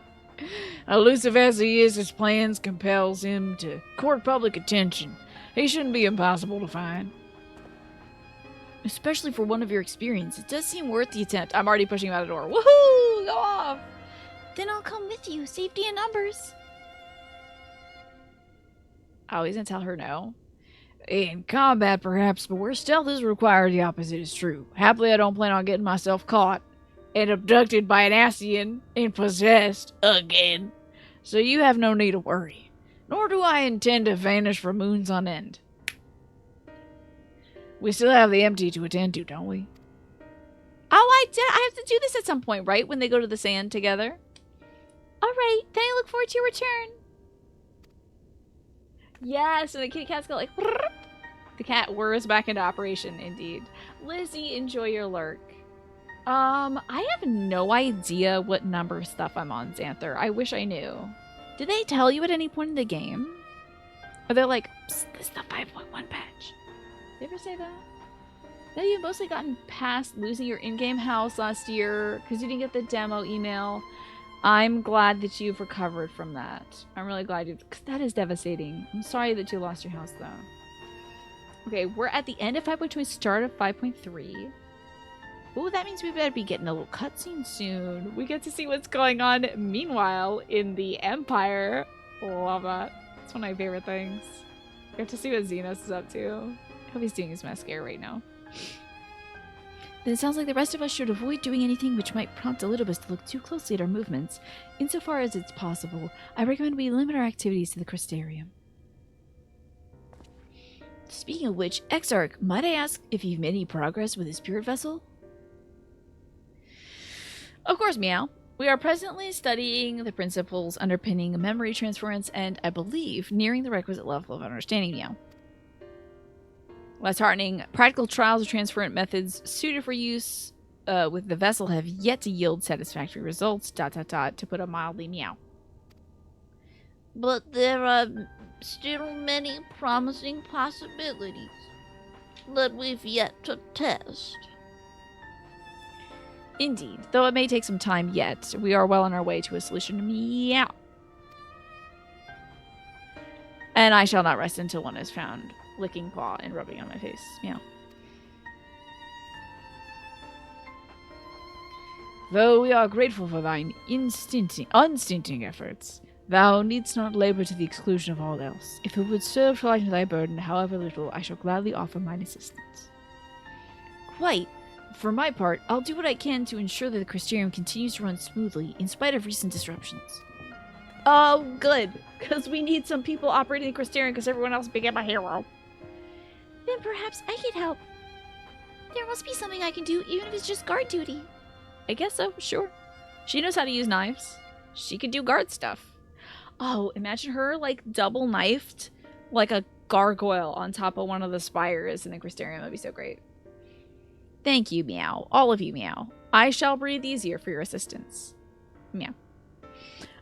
Elusive as he is, his plans compels him to court public attention. He shouldn't be impossible to find. Especially for one of your experience. It does seem worth the attempt. I'm already pushing him out the door. Woohoo! Go off! Then I'll come with you. Safety in numbers. Oh, he's gonna tell her no. In combat, perhaps, but where stealth is required, the opposite is true. Happily, I don't plan on getting myself caught and abducted by an Ascian and possessed again. So you have no need to worry. Nor do I intend to vanish for moons on end. We still have the empty to attend to, don't we? Oh, I have to do this at some point, right? When they go to the sand together. All right, then I look forward to your return. Yes, and the kitty cat's got like... The cat whirs back into operation, indeed. Lizzie, enjoy your lurk. I have no idea what number stuff I'm on, Xanther. I wish I knew. Did they tell you at any point in the game? Are they like, this is the 5.1 patch? Did they ever say that? No, you've mostly gotten past losing your in-game house last year because you didn't get the demo email. I'm glad that you've recovered from that. I'm really glad you, because that is devastating. I'm sorry that you lost your house, though. Okay, we're at the end of 5.2, start of 5.3. Ooh, that means we better be getting a little cutscene soon. We get to see what's going on, meanwhile, in the Empire. Love that. It's one of my favorite things. We get to see what Xenos is up to. I hope he's doing his mascara right now. Then it sounds like the rest of us should avoid doing anything which might prompt Elidibus to look too closely at our movements. Insofar as it's possible, I recommend we limit our activities to the Crystarium. Speaking of which, Exarch, might I ask if you've made any progress with the spirit vessel? Of course, Meow. We are presently studying the principles underpinning memory transference and, I believe, nearing the requisite level of understanding, Meow. Less heartening, practical trials of transferent methods suited for use with the vessel have yet to yield satisfactory results, ... to put it mildly, Meow. But there are still many promising possibilities that we've yet to test. Indeed, though it may take some time yet, we are well on our way to a solution, Meow. And I shall not rest until one is found. Licking paw and rubbing on my face. Meow. Though we are grateful for thine unstinting efforts, thou needst not labor to the exclusion of all else. If it would serve to lighten thy burden, however little, I shall gladly offer mine assistance. Quite. For my part, I'll do what I can to ensure that the Crystarium continues to run smoothly, in spite of recent disruptions. Oh, good. Because we need some people operating the Crystarium because everyone else became a hero. Then perhaps I could help. There must be something I can do, even if it's just guard duty. I guess so, sure. She knows how to use knives. She could do guard stuff. Oh, imagine her, like, double-knifed, like a gargoyle on top of one of the spires in the Crystarium. That'd be so great. Thank you, Meow. All of you, Meow. I shall breathe easier for your assistance. Meow.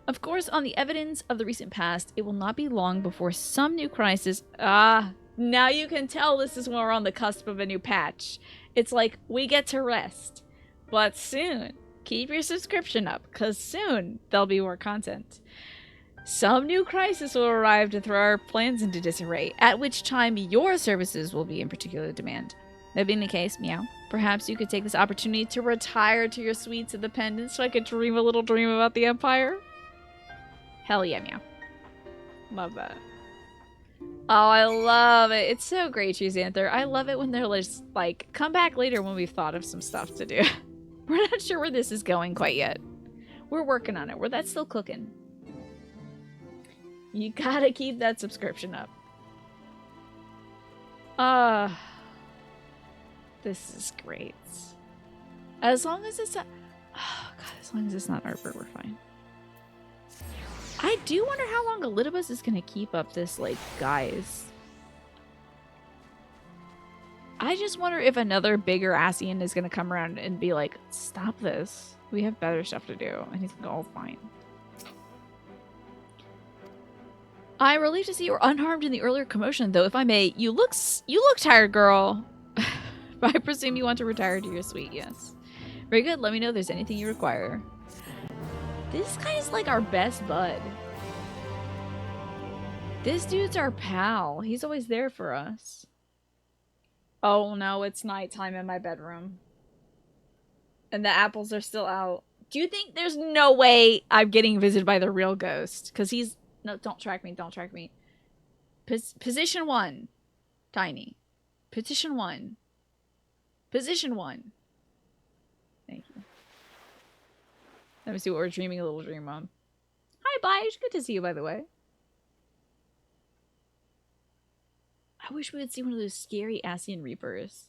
Of course, on the evidence of the recent past, it will not be long before some new crisis... now you can tell this is when we're on the cusp of a new patch. It's like, we get to rest. But soon, keep your subscription up, because soon there'll be more content. Some new crisis will arrive to throw our plans into disarray, at which time your services will be in particular demand. That being the case, meow, perhaps you could take this opportunity to retire to your sweets independence so I could dream a little dream about the Empire. Hell yeah, meow. Love that. Oh, I love it. It's so great, Xanther. I love it when they're just like, come back later when we've thought of some stuff to do. We're not sure where this is going quite yet. We're working on it. That's still cooking. You gotta keep that subscription up. This is great. As long as it's not... Oh, God, as long as it's not Arbor, we're fine. I do wonder how long Elidibus is going to keep up this, like, guys. I just wonder if another bigger Asian is going to come around and be like, stop this. We have better stuff to do. And he's going to go, oh, fine. I'm relieved to see you were unharmed in the earlier commotion, though, if I may. You look tired, girl. But I presume you want to retire to your suite, yes. Very good. Let me know if there's anything you require. This guy's like our best bud. This dude's our pal. He's always there for us. Oh no, it's nighttime in my bedroom. And the apples are still out. Do you think there's no way I'm getting visited by the real ghost? Because he's... No, don't track me. Don't track me. Position 1. Tiny. Position 1. Position 1. Thank you. Let me see what we're dreaming a little dream on. Hi, Blige. Good to see you, by the way. I wish we would see one of those scary Asian Reapers.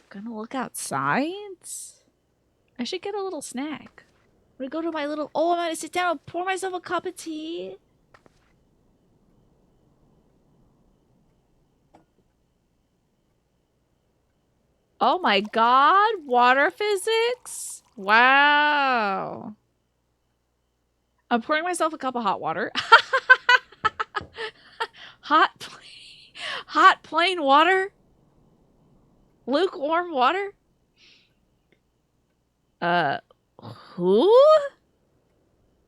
Gonna look outside? I should get a little snack. I'm gonna go to my little... Oh, I'm gonna sit down and pour myself a cup of tea. Oh my god, water physics? Wow. I'm pouring myself a cup of hot water. Hot plain water? Lukewarm water? Who?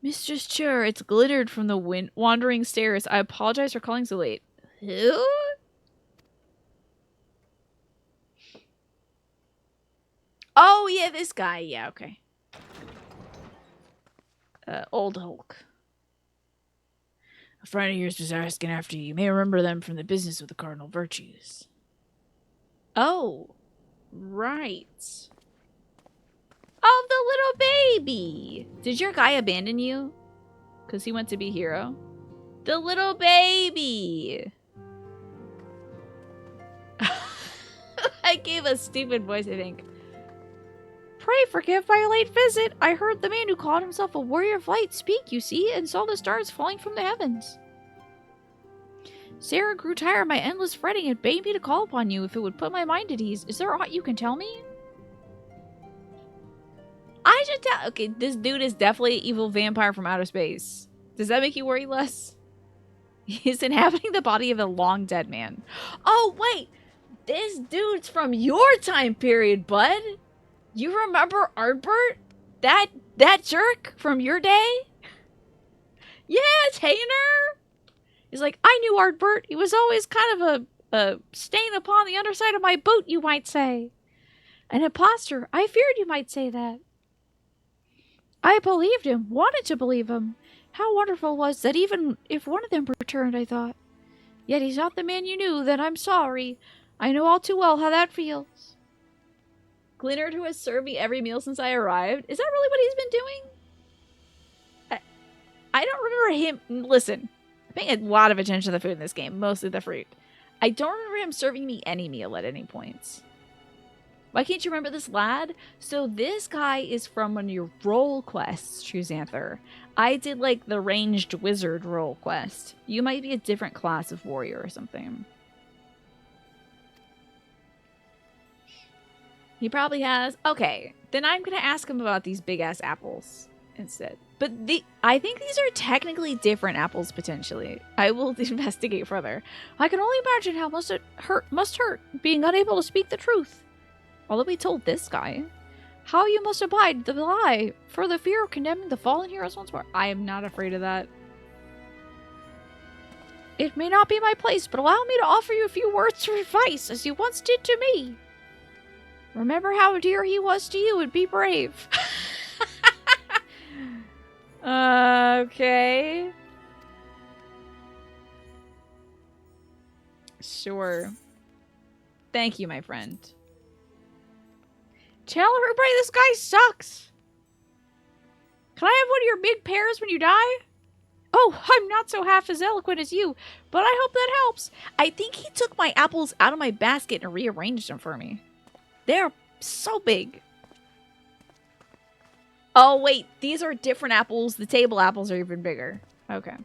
Mistress Chur, it's glittered from the wandering stairs. I apologize for calling so late. Who? Oh, yeah, this guy. Yeah, okay. Old Hulk. A friend of yours was asking after you. You may remember them from the business of the cardinal virtues. Oh, right. Oh, the little baby. Did your guy abandon you? Because he went to be hero? The little baby. I gave a stupid voice, I think. Pray forgive my late visit. I heard the man who called himself a warrior of light speak, you see, and saw the stars falling from the heavens. Sarah grew tired of my endless fretting and bade me to call upon you if it would put my mind at ease. Is there aught you can tell me? I should tell... Okay, this dude is definitely an evil vampire from outer space. Does that make you worry less? He's inhabiting the body of a long dead man. Oh, wait! This dude's from your time period, bud! You remember Artbert? That jerk from your day? Yeah, Tanner! He's like, I knew Artbert. He was always kind of a stain upon the underside of my boot, you might say. An imposter. I feared you might say that. I believed him, wanted to believe him. How wonderful it was that even if one of them returned, I thought. Yet he's not the man you knew, then I'm sorry. I know all too well how that feels. Glennard, who has served me every meal since I arrived. Is that really what he's been doing? I don't remember him... Listen, I'm paying a lot of attention to the food in this game, mostly the fruit. I don't remember him serving me any meal at any point. Why can't you remember this lad? So this guy is from one of your role quests, Xanther. I did like the ranged wizard role quest. You might be a different class of warrior or something. He probably has. Okay, then I'm going to ask him about these big-ass apples instead. But I think these are technically different apples, potentially. I will investigate further. I can only imagine how must hurt being unable to speak the truth. Although we told this guy. How you must abide the lie for the fear of condemning the fallen heroes once more. I am not afraid of that. It may not be my place, but allow me to offer you a few words of advice, as you once did to me. Remember how dear he was to you and be brave. Okay. Sure. Thank you, my friend. Tell everybody this guy sucks. Can I have one of your big pears when you die? Oh, I'm not so half as eloquent as you, but I hope that helps. I think he took my apples out of my basket and rearranged them for me. They're so big. Oh, wait. These are different apples. The table apples are even bigger. Okay.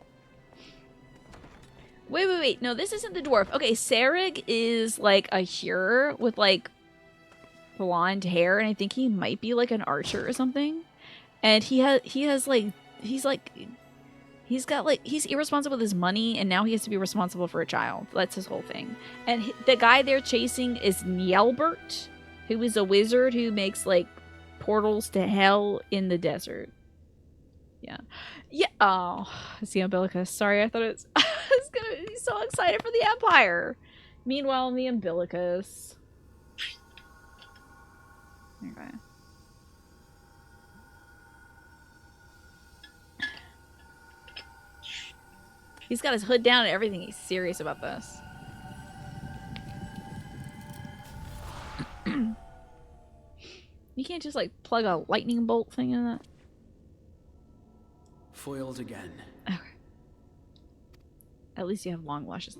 Wait. No, this isn't the dwarf. Okay, Sarig is like a Hure with like blonde hair, and I think he might be like an archer or something. And he's irresponsible with his money, and now he has to be responsible for a child. That's his whole thing. And the guy they're chasing is Nielbert, who is a wizard who makes like portals to hell in the desert. Yeah. Oh, it's the umbilicus. Sorry, I thought I was gonna be so excited for the Empire. Meanwhile, in the umbilicus. Okay. He's got his hood down and everything. He's serious about this. You can't just like plug a lightning bolt thing in that. Foiled again. Okay. At least you have long lashes.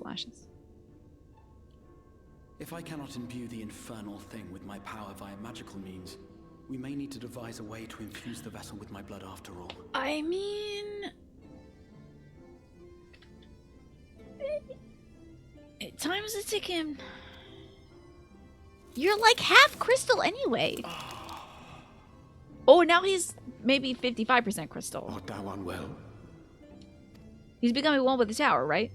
If I cannot imbue the infernal thing with my power via magical means, we may need to devise a way to infuse the vessel with my blood after all. I mean... Time is a ticking. You're like half crystal anyway. Oh, now he's maybe 55% crystal. Art thou unwell? He's becoming one with the tower, right?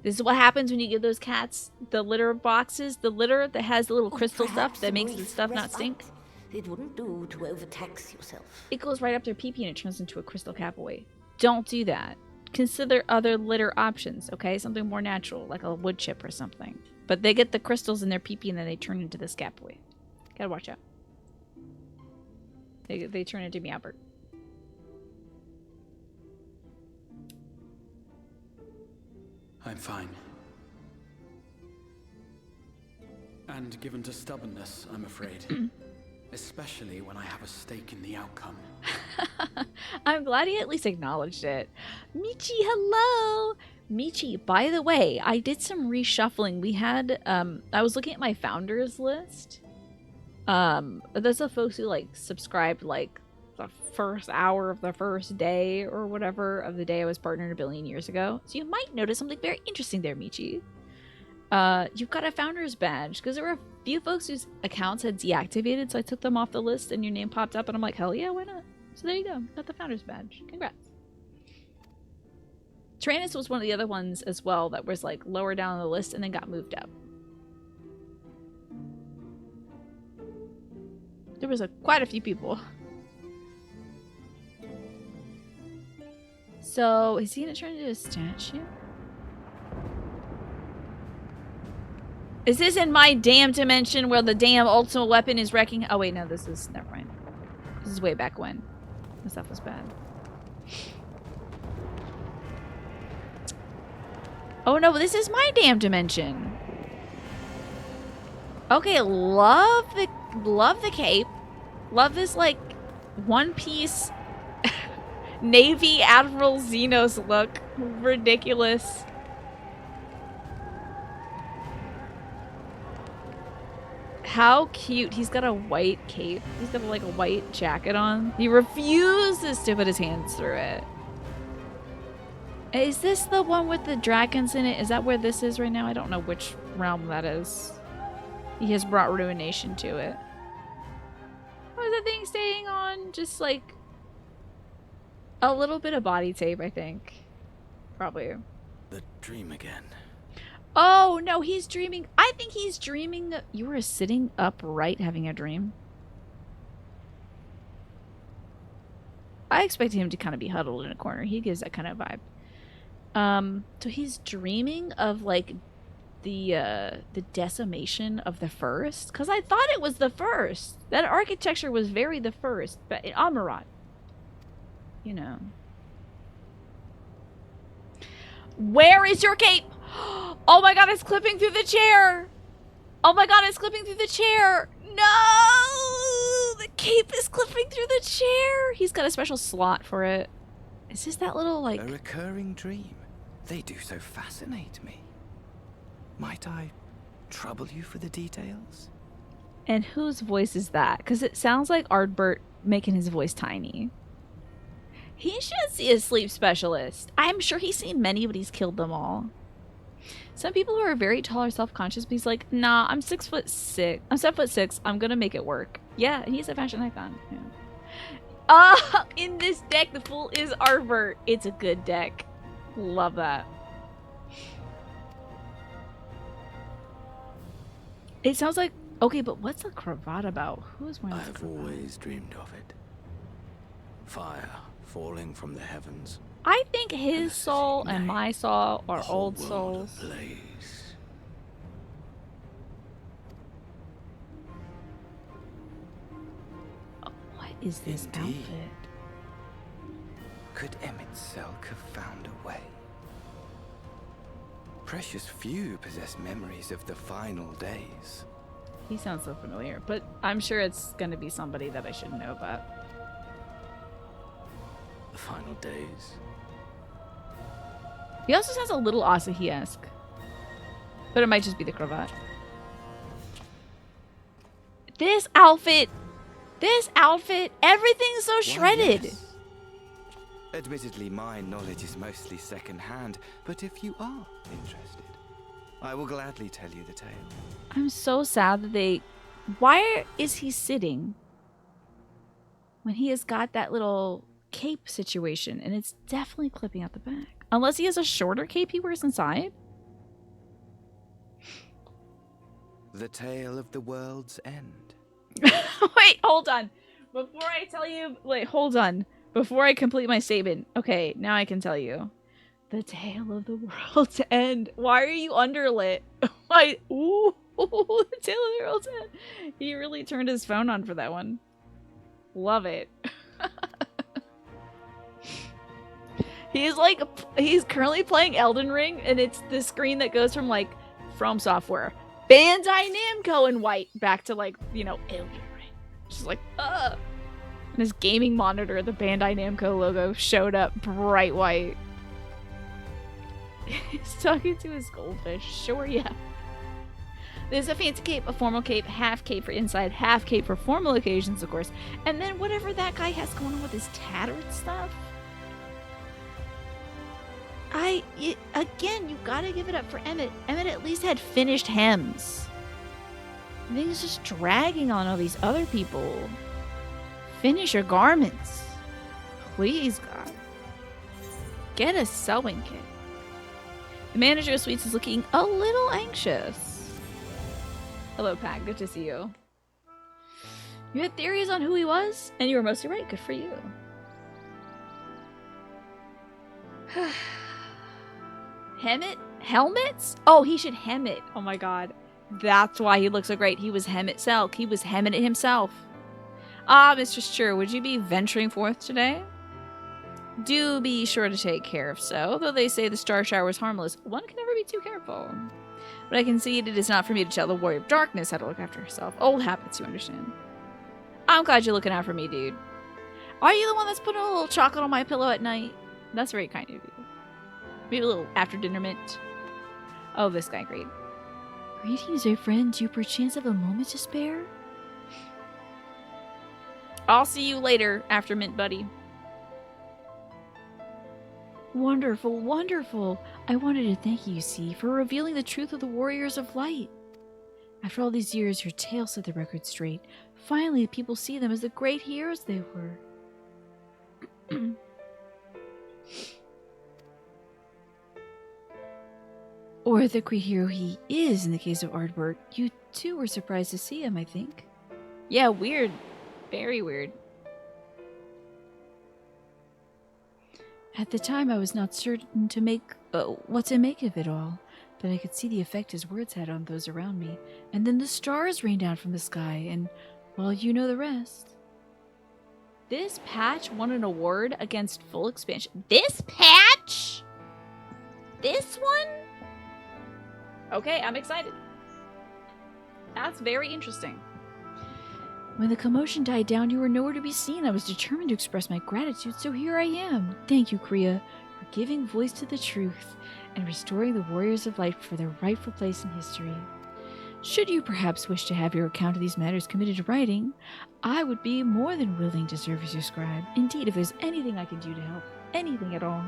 This is what happens when you give those cats the litter boxes. The litter that has the little crystal stuff that makes the stuff not stink. It wouldn't do to overtax yourself. It goes right up their pee-pee and it turns into a crystal Capaway. Don't do that. Consider other litter options, okay? Something more natural, like a wood chip or something. But they get the crystals in their pee-pee and then they turn into this Capaway. Gotta watch out. They turn into Meowbert. I'm fine. And given to stubbornness, I'm afraid. Especially when I have a stake in the outcome. I'm glad he at least acknowledged it. Michi, hello! Michi, by the way, I did some reshuffling. We had, I was looking at my founders list. That's the folks who, like, subscribed, like, the first hour of the first day or whatever of the day I was partnered 1 billion years ago. So you might notice something very interesting there, Michi. You've got a founder's badge, because there were a few folks whose accounts had deactivated, so I took them off the list and your name popped up and I'm like, hell yeah, why not? So there you go, got the founder's badge. Congrats. Tyrannus was one of the other ones as well that was like lower down on the list and then got moved up. There was quite a few people. So is he gonna turn into a statue? Is this in my damn dimension where the damn ultimate weapon is wrecking? Oh wait, no, this is, never mind. This is way back when. This stuff was bad. Oh no, this is my damn dimension. Okay, love the cape. Love this like One Piece Navy Admiral Xenos look. Ridiculous. How cute. He's got a white cape. He's got like a white jacket on. He refuses to put his hands through it. Is this the one with the dragons in it? Is that where this is right now? I don't know which realm that is. He has brought ruination to it. thing staying on? Just like a little bit of body tape, I think. Probably. The dream again. Oh, no, he's dreaming. I think he's dreaming. You were sitting upright having a dream. I expected him to kind of be huddled in a corner. He gives that kind of vibe. So he's dreaming of like the decimation of the first, because I thought it was the first. That architecture was very the first, but in Amarat, you know. Where is your cape? Oh my god, it's clipping through the chair. Oh my god, it's clipping through the chair. No, the cape is clipping through the chair. He's got a special slot for it. Is this that little like A recurring dream. They do so fascinate me. Might I trouble you for the details? And whose voice is that? Because it sounds like Ardbert making his voice tiny. He should see a sleep specialist. I'm sure he's seen many, but he's killed them all. Some people who are very tall are self-conscious, but he's like, nah, I'm 6'6". I'm 7'6". I'm gonna make it work. Yeah, and he's a fashion icon. Yeah. In this deck, the fool is Ardbert. It's a good deck. Love that. It sounds like, okay, but what's the cravat about? Who's wearing this I've cravat? always dreamed of it. Fire falling from the heavens. I think his soul and my soul are The whole old world souls. ablaze. What is this Indeed. outfit? Could Emmett Selk have found a way? Precious few possess memories of the final days. He sounds so familiar, but I'm sure it's going to be somebody that I should know about. The final days. He also sounds a little Asahi-esque, but it might just be the cravat. This outfit, everything's so Why, shredded. yes. Admittedly, my knowledge is mostly second-hand, but if you are interested, I will gladly tell you the tale. I'm so sad that they... Why is he sitting when he has got that little cape situation, and it's definitely clipping out the back? Unless he has a shorter cape he wears inside? The tale of the world's end. Wait, hold on. Before I tell you... Wait, hold on. Before I complete my statement. Okay, now I can tell you. The tale of the world's end. Why are you underlit? Why? Ooh, the tale of the world's end. He really turned his phone on for that one. Love it. He's currently playing Elden Ring, and it's the screen that goes from like From Software, Bandai Namco in white, back to like, you know, Elden Ring. Just like, And his gaming monitor, the Bandai Namco logo, showed up bright white. He's talking to his goldfish. Sure, yeah. There's a fancy cape, a formal cape, half cape for inside, half cape for formal occasions, of course. And then whatever that guy has going on with his tattered stuff. Again, you gotta give it up for Emmett. Emmett at least had finished hems. I think he's just dragging on all these other people. Finish your garments. Please, God. Get a sewing kit. The manager of Sweets is looking a little anxious. Hello, Pat. Good to see you. You had theories on who he was, and you were mostly right. Good for you. Hemmit? Helmets? Oh, he should hem it. Oh my god. That's why he looks so great. He was Hemmit Selk. He was hemming it himself. Ah, Mistress Chur, would you be venturing forth today? Do be sure to take care if so. Though they say the star shower is harmless, one can never be too careful. But I concede it is not for me to tell the Warrior of Darkness how to look after herself. Old habits, you understand. I'm glad you're looking out for me, dude. Are you the one that's putting a little chocolate on my pillow at night? That's very kind of you. Maybe a little after dinner mint. Oh, this guy, great. Greetings, my friend. Do you perchance have a moment to spare? I'll see you later, after mint buddy. Wonderful, wonderful. I wanted to thank you, see, for revealing the truth of the Warriors of Light. After all these years, your tale set the record straight. Finally, people see them as the great heroes they were. Or the great hero he is in the case of Ardbert. You too were surprised to see him, I think. Yeah, weird. Very weird. At the time, I was not certain to make what to make of it all, but I could see the effect his words had on those around me. And then the stars rained down from the sky, and, well, you know the rest. This patch won an award against full expansion. This patch? This one? Okay, I'm excited. That's very interesting. When the commotion died down, you were nowhere to be seen. I was determined to express my gratitude, so here I am. Thank you, Kriya, for giving voice to the truth and restoring the Warriors of Light for their rightful place in history. Should you perhaps wish to have your account of these matters committed to writing, I would be more than willing to serve as your scribe. Indeed, if there's anything I can do to help, anything at all,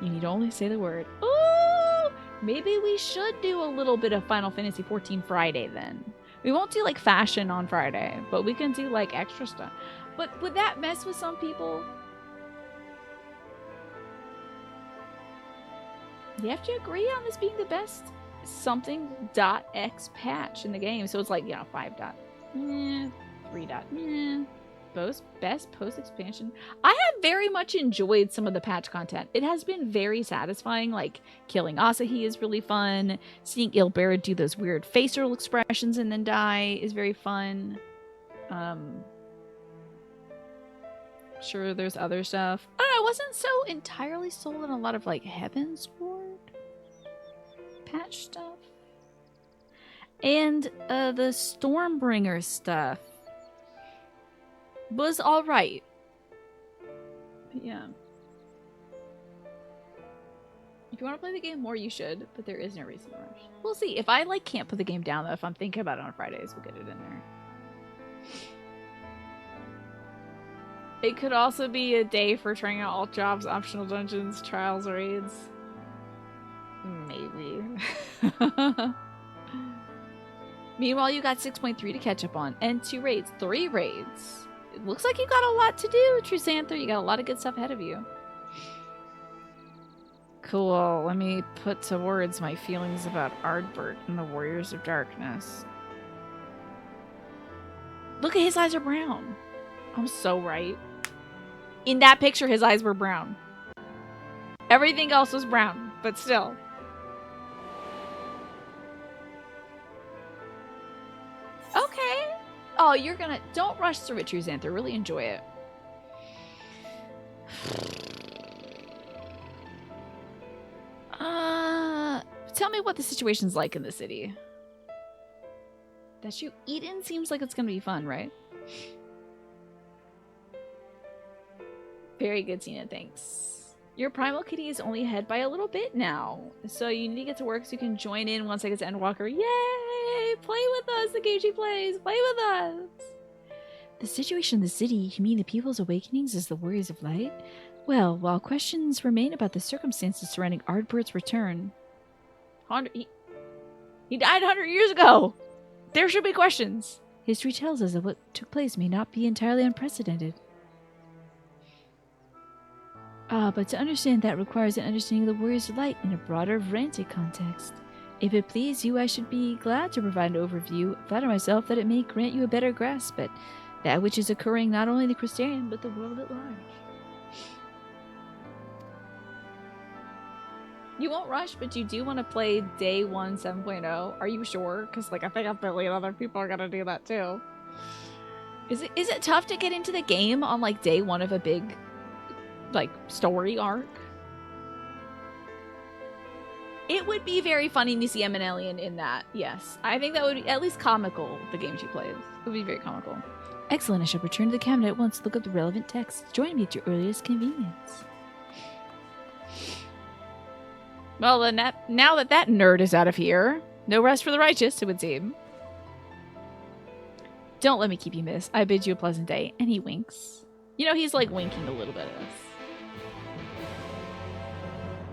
you need only say the word. Ooh! Maybe we should do a little bit of Final Fantasy XIV Friday then. We won't do like fashion on Friday, but we can do like extra stuff. But would that mess with some people? You have to agree on this being the best something.x patch in the game. So it's like, 5 dot, 3 dot, best post expansion. I have very much enjoyed some of the patch content. It has been very satisfying. Like killing Asahi is really fun. Seeing Ilbera do those weird facial expressions and then die is very fun. Sure, there's other stuff. I don't know, I wasn't so entirely sold on a lot of like Heaven's Ward patch stuff. And the Stormbringer stuff was alright. Yeah. If you want to play the game more, you should, but there is no reason to rush. We'll see. If I can't put the game down though, if I'm thinking about it on Fridays, we'll get it in there. It could also be a day for trying out all jobs, optional dungeons, trials, raids. Maybe. Meanwhile, you got 6.3 to catch up on, and 2 raids, 3 raids. It looks like you got a lot to do, Trusanther. You got a lot of good stuff ahead of you. Cool. Let me put to words my feelings about Ardbert and the Warriors of Darkness. Look at his eyes are brown. I'm so right. In that picture, his eyes were brown. Everything else was brown, but still. Okay. Oh, you're gonna... Don't rush through it, Trusanther. Really enjoy it. Tell me what the situation's like in the city. That you eat in seems like it's gonna be fun, right? Very good, Tina. Thanks. Your primal kitty is only ahead by a little bit now, so you need to get to work so you can join in once I get to Endwalker. Yay! Play with us, the game she plays. Play with us. The situation in the city, you mean the people's awakenings as the Warriors of Light? Well, while questions remain about the circumstances surrounding Ardbert's return... He died 100 years ago! There should be questions. History tells us that what took place may not be entirely unprecedented. But to understand that requires an understanding of the Warriors of Light in a broader Vrente context. If it please you, I should be glad to provide an overview. I flatter myself that it may grant you a better grasp at that which is occurring not only in the Crystarian, but the world at large. You won't rush, but you do want to play Day 1 7.0. Are you sure? Because like I think a billion other people are gonna do that too. Is it tough to get into the game on like day 1 of a big like story arc? It would be very funny to see Eminelian in that. Yes, I think that would be at least comical. The game she plays it would be very comical. Excellent. I shall return to the cabinet at once to look up the relevant text. Join me at your earliest convenience. Well, then now that nerd is out of here, no rest for the righteous, it would seem. Don't let me keep you, miss. I bid you a pleasant day. And he winks. You know, he's like winking a little bit at us.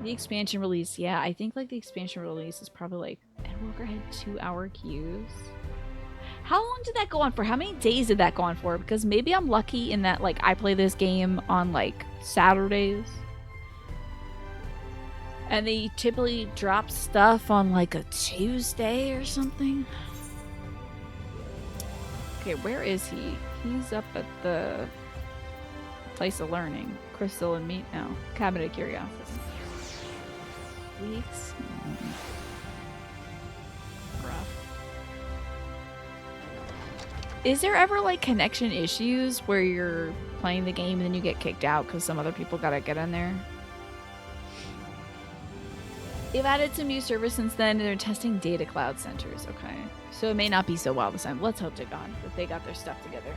The expansion release. Yeah, I think like the expansion release is probably like... Endwalker had 2-hour queues. How long did that go on for? How many days did that go on for? Because maybe I'm lucky in that, like, I play this game on, like, Saturdays. And they typically drop stuff on, like, a Tuesday or something. Okay, where is he? He's up at the place of learning. Crystal and meat now. Cabinet of Curiosity. Weeks. Rough. Is there ever like connection issues where you're playing the game and then you get kicked out because some other people gotta get in there? They've added some new service since then and they're testing data cloud centers. Okay. So it may not be so well this time. Let's hope to God that they got their stuff together.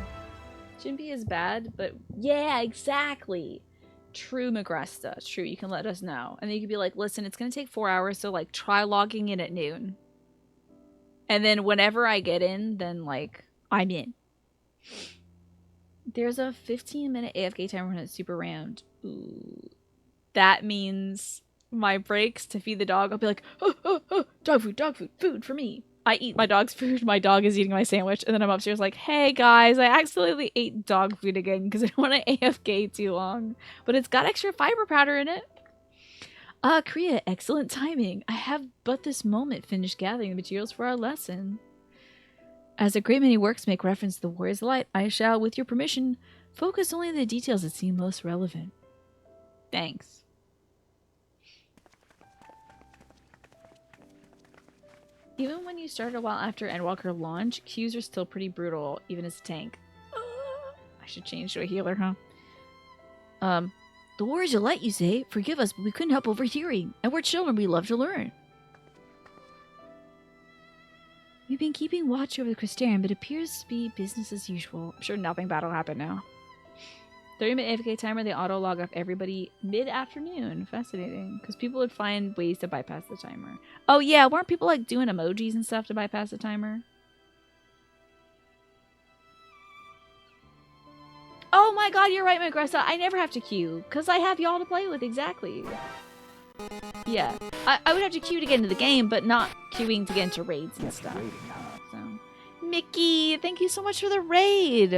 Shouldn't be as bad, but yeah, exactly. True, Magresta. True, you can let us know. And then you can be like, listen, it's going to take 4 hours, so, like, try logging in at noon. And then whenever I get in, then, like, I'm in. There's a 15-minute AFK timer when it's super round. Ooh. That means my breaks to feed the dog, I'll be like, oh, oh, oh, dog food, food for me. I eat my dog's food, my dog is eating my sandwich, and then I'm upstairs like, hey guys, I accidentally ate dog food again because I don't want to AFK too long. But it's got extra fiber powder in it. Kriya, excellent timing. I have but this moment finished gathering the materials for our lesson. As a great many works make reference to the Warriors of Light, I shall, with your permission, focus only on the details that seem most relevant. Thanks. Even when you start a while after Endwalker launch, queues are still pretty brutal, even as a tank. I should change to a healer, huh? The Warriors of Light, you say? Forgive us, but we couldn't help overhearing. And we're children, we love to learn. We've been keeping watch over the Crystarium, but it appears to be business as usual. I'm sure nothing bad will happen now. 30-minute AFK timer, they auto-log off everybody mid-afternoon. Fascinating. Because people would find ways to bypass the timer. Oh yeah, weren't people like doing emojis and stuff to bypass the timer? Oh my god, you're right, Magressa. I never have to queue. Because I have y'all to play with, exactly. Yeah. I would have to queue to get into the game, but not queuing to get into raids and stuff. So, Mickey, thank you so much for the raid.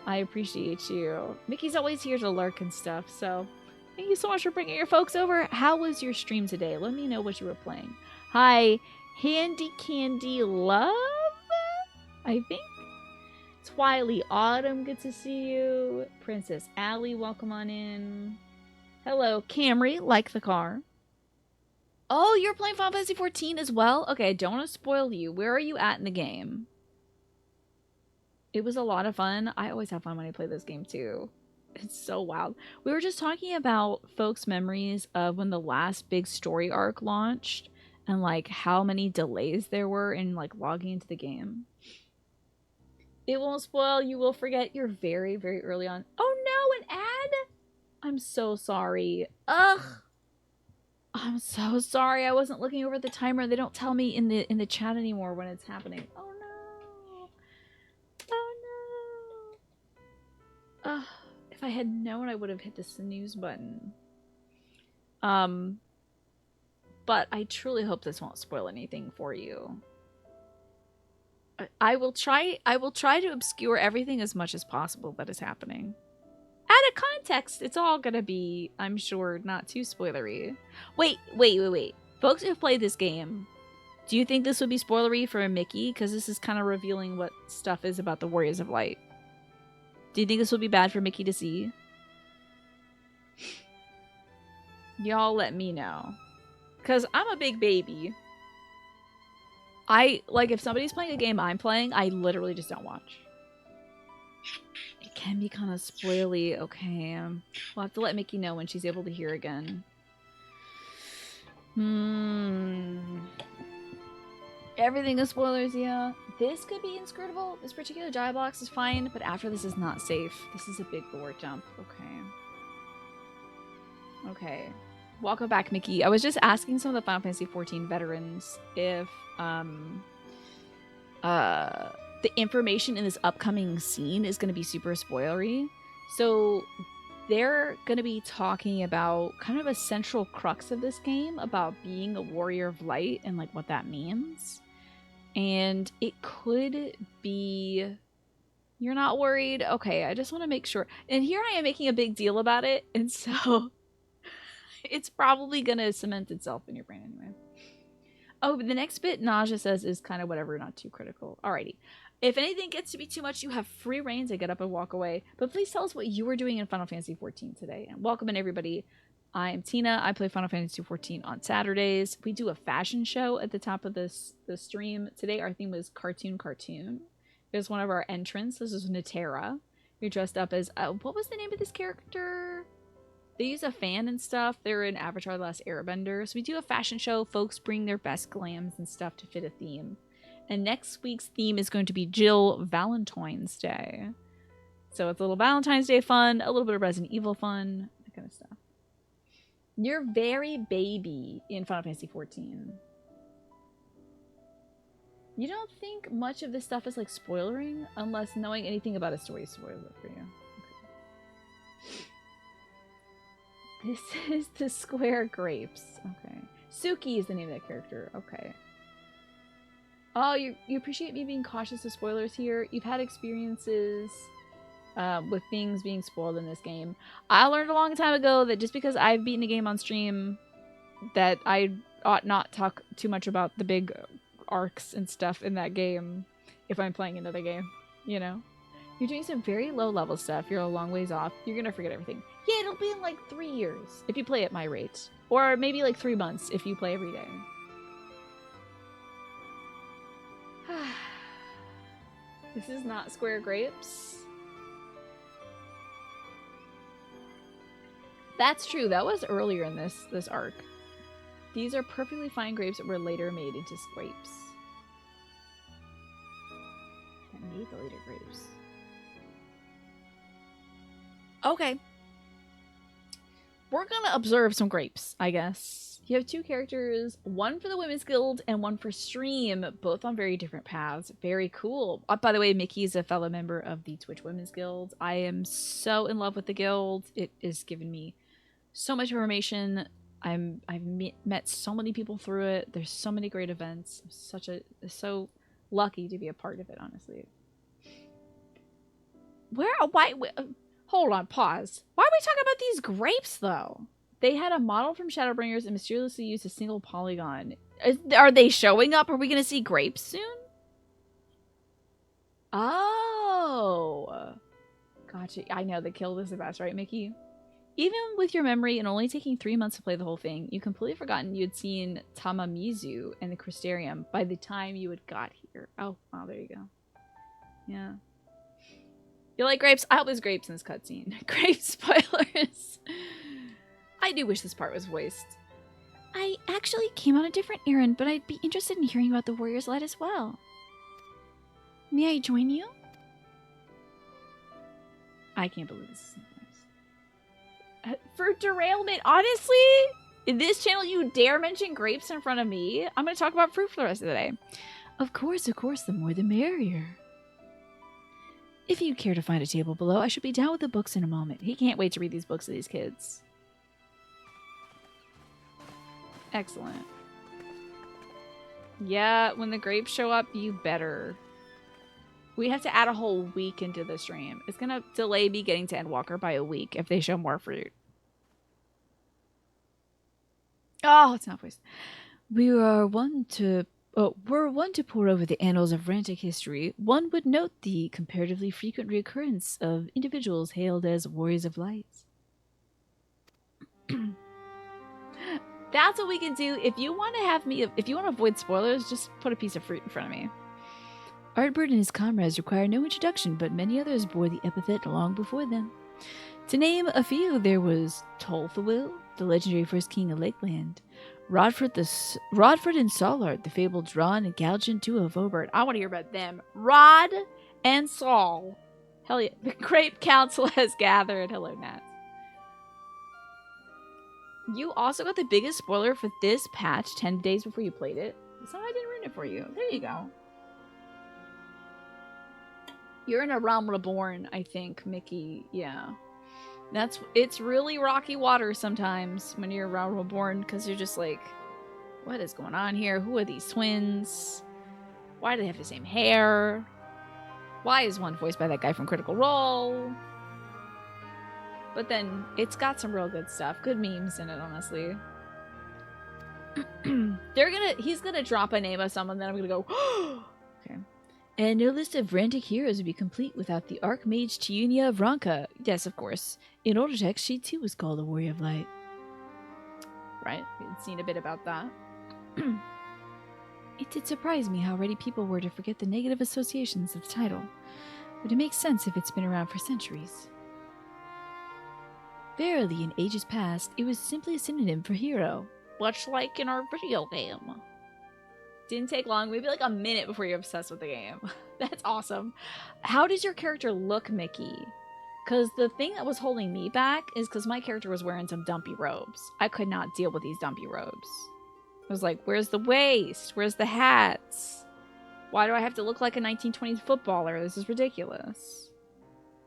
I appreciate you. Mickey's always here to lurk and stuff, so thank you so much for bringing your folks over. How was your stream today? Let me know what you were playing. Hi, Handy Candy Love, I think. Twily Autumn, good to see you. Princess Allie, welcome on in. Hello, Camry, like the car. Oh, you're playing Final Fantasy XIV as well? Okay, I don't want to spoil you. Where are you at in the game? It was a lot of fun. I always have fun when I play this game too. It's so wild. We were just talking about folks' memories of when the last big story arc launched and like how many delays there were in like logging into the game. It won't spoil. You will forget. You're very, very early on. Oh no, an ad? I'm so sorry. Ugh. I'm so sorry. I wasn't looking over the timer. They don't tell me in the chat anymore when it's happening. Oh no. Oh no. If I had known, I would have hit the snooze button. But I truly hope this won't spoil anything for you. I will try to obscure everything as much as possible that is happening. Add a context. It's all gonna be, I'm sure, not too spoilery. Wait. Folks who've played this game, do you think this would be spoilery for Mickey? Because this is kind of revealing what stuff is about the Warriors of Light. Do you think this would be bad for Mickey to see? Y'all let me know. Because I'm a big baby. If somebody's playing a game I'm playing, I literally just don't watch. It can be kind of spoily. Okay, we'll have to let Mickey know when she's able to hear again. Everything is spoilers, yeah. This could be inscrutable. This particular dialogue is fine, but after this is not safe. This is a big lore jump. Okay. Welcome back, Mickey. I was just asking some of the Final Fantasy XIV veterans if the information in this upcoming scene is going to be super spoilery. So they're going to be talking about kind of a central crux of this game about being a warrior of light and like what that means. And it could be... You're not worried? Okay, I just want to make sure. And here I am making a big deal about it, and so it's probably going to cement itself in your brain anyway. Oh, but the next bit Naja says is kind of whatever, not too critical. Alrighty. If anything gets to be too much, you have free reign to get up and walk away. But please tell us what you were doing in Final Fantasy XIV today. And welcome in, everybody. I am Tina. I play Final Fantasy XIV on Saturdays. We do a fashion show at the top of the stream. Today our theme was Cartoon. Here's one of our entrants. This is Natera. You're dressed up as... what was the name of this character? They use a fan and stuff. They're in Avatar: The Last Airbender. So we do a fashion show. Folks bring their best glams and stuff to fit a theme. And next week's theme is going to be Jill Valentine's Day. So it's a little Valentine's Day fun, a little bit of Resident Evil fun, that kind of stuff. You're very baby in Final Fantasy XIV. You don't think much of this stuff is like spoilering, unless knowing anything about a story spoils it for you. Okay. This is the Square Grapes. Okay. Suki is the name of that character. Okay. Oh, you appreciate me being cautious of spoilers here? You've had experiences with things being spoiled in this game. I learned a long time ago that just because I've beaten a game on stream, that I ought not talk too much about the big arcs and stuff in that game if I'm playing another game, you know? You're doing some very low level stuff. You're a long ways off. You're gonna forget everything. Yeah, it'll be in like 3 years if you play at my rate. Or maybe like 3 months if you play every day. This is not Square Grapes. That's true. That was earlier in this arc. These are perfectly fine grapes that were later made into grapes. That made the later grapes. Okay. We're gonna observe some grapes, I guess. You have 2 characters, one for the Women's Guild and one for stream, both on very different paths. Very cool. By the way, Mickey's a fellow member of the Twitch Women's Guild. I am so in love with the guild. It has given me so much information. I've met so many people through it. There's so many great events. I'm so lucky to be a part of it, honestly. Why hold on, pause. Why are we talking about these grapes, though? They had a model from Shadowbringers and mysteriously used a single polygon. Are they showing up? Are we going to see grapes soon? Oh. Gotcha. I know the kill is the best, right, Mickey? Even with your memory and only taking 3 months to play the whole thing, you completely forgotten you had seen Tamamizu and the Crystarium by the time you had got here. Oh, wow, there you go. Yeah. You like grapes? I hope there's grapes in this cutscene. Grape spoilers. I do wish this part was voiced. I actually came on a different errand, but I'd be interested in hearing about the Warrior's Light as well. May I join you? I can't believe this is nice. For derailment, honestly, in this channel you dare mention grapes in front of me? I'm going to talk about fruit for the rest of the day. Of course, the more the merrier. If you care to find a table below, I should be down with the books in a moment. He can't wait to read these books to these kids. Excellent. Yeah, when the grapes show up, you better. We have to add a whole week into the stream. It's going to delay me getting to Endwalker by a week if they show more fruit. Oh, it's not voiced. We're one to pore over the annals of Rantic history. One would note the comparatively frequent reoccurrence of individuals hailed as Warriors of Light. That's what we can do. If you want to avoid spoilers, just put a piece of fruit in front of me. Artbird and his comrades require no introduction, but many others bore the epithet long before them. To name a few, there was Tolthawil, the legendary first king of Lakeland, Rodford and Solard, the fabled Dron and Galgant duo of Obert. I want to hear about them. Rod and Sol. Hell yeah. The Grape Council has gathered. Hello, Nat. You also got the biggest spoiler for this patch 10 days before you played it. So I didn't ruin it for you. There you go. You're in a realm reborn, I think, Mickey. Yeah. It's really rocky water sometimes when you're a realm reborn, because you're just like, what is going on here? Who are these twins? Why do they have the same hair? Why is one voiced by that guy from Critical Role? But then it's got some real good stuff. Good memes in it, honestly. He's gonna drop a name of someone, then I'm gonna go, okay. And no list of frantic heroes would be complete without the Archmage Tiunia of Ranka. Yes, of course. In older text, she too was called a Warrior of Light. Right, we've seen a bit about that. It did surprise me how ready people were to forget the negative associations of the title. But it makes sense if it's been around for centuries. Verily, in ages past, it was simply a synonym for hero. Much like in our video game. Didn't take long, maybe like a minute before you're obsessed with the game. That's awesome. How does your character look, Mickey? Because the thing that was holding me back is because my character was wearing some dumpy robes. I could not deal with these dumpy robes. I was like, where's the waist? Where's the hats? Why do I have to look like a 1920s footballer? This is ridiculous.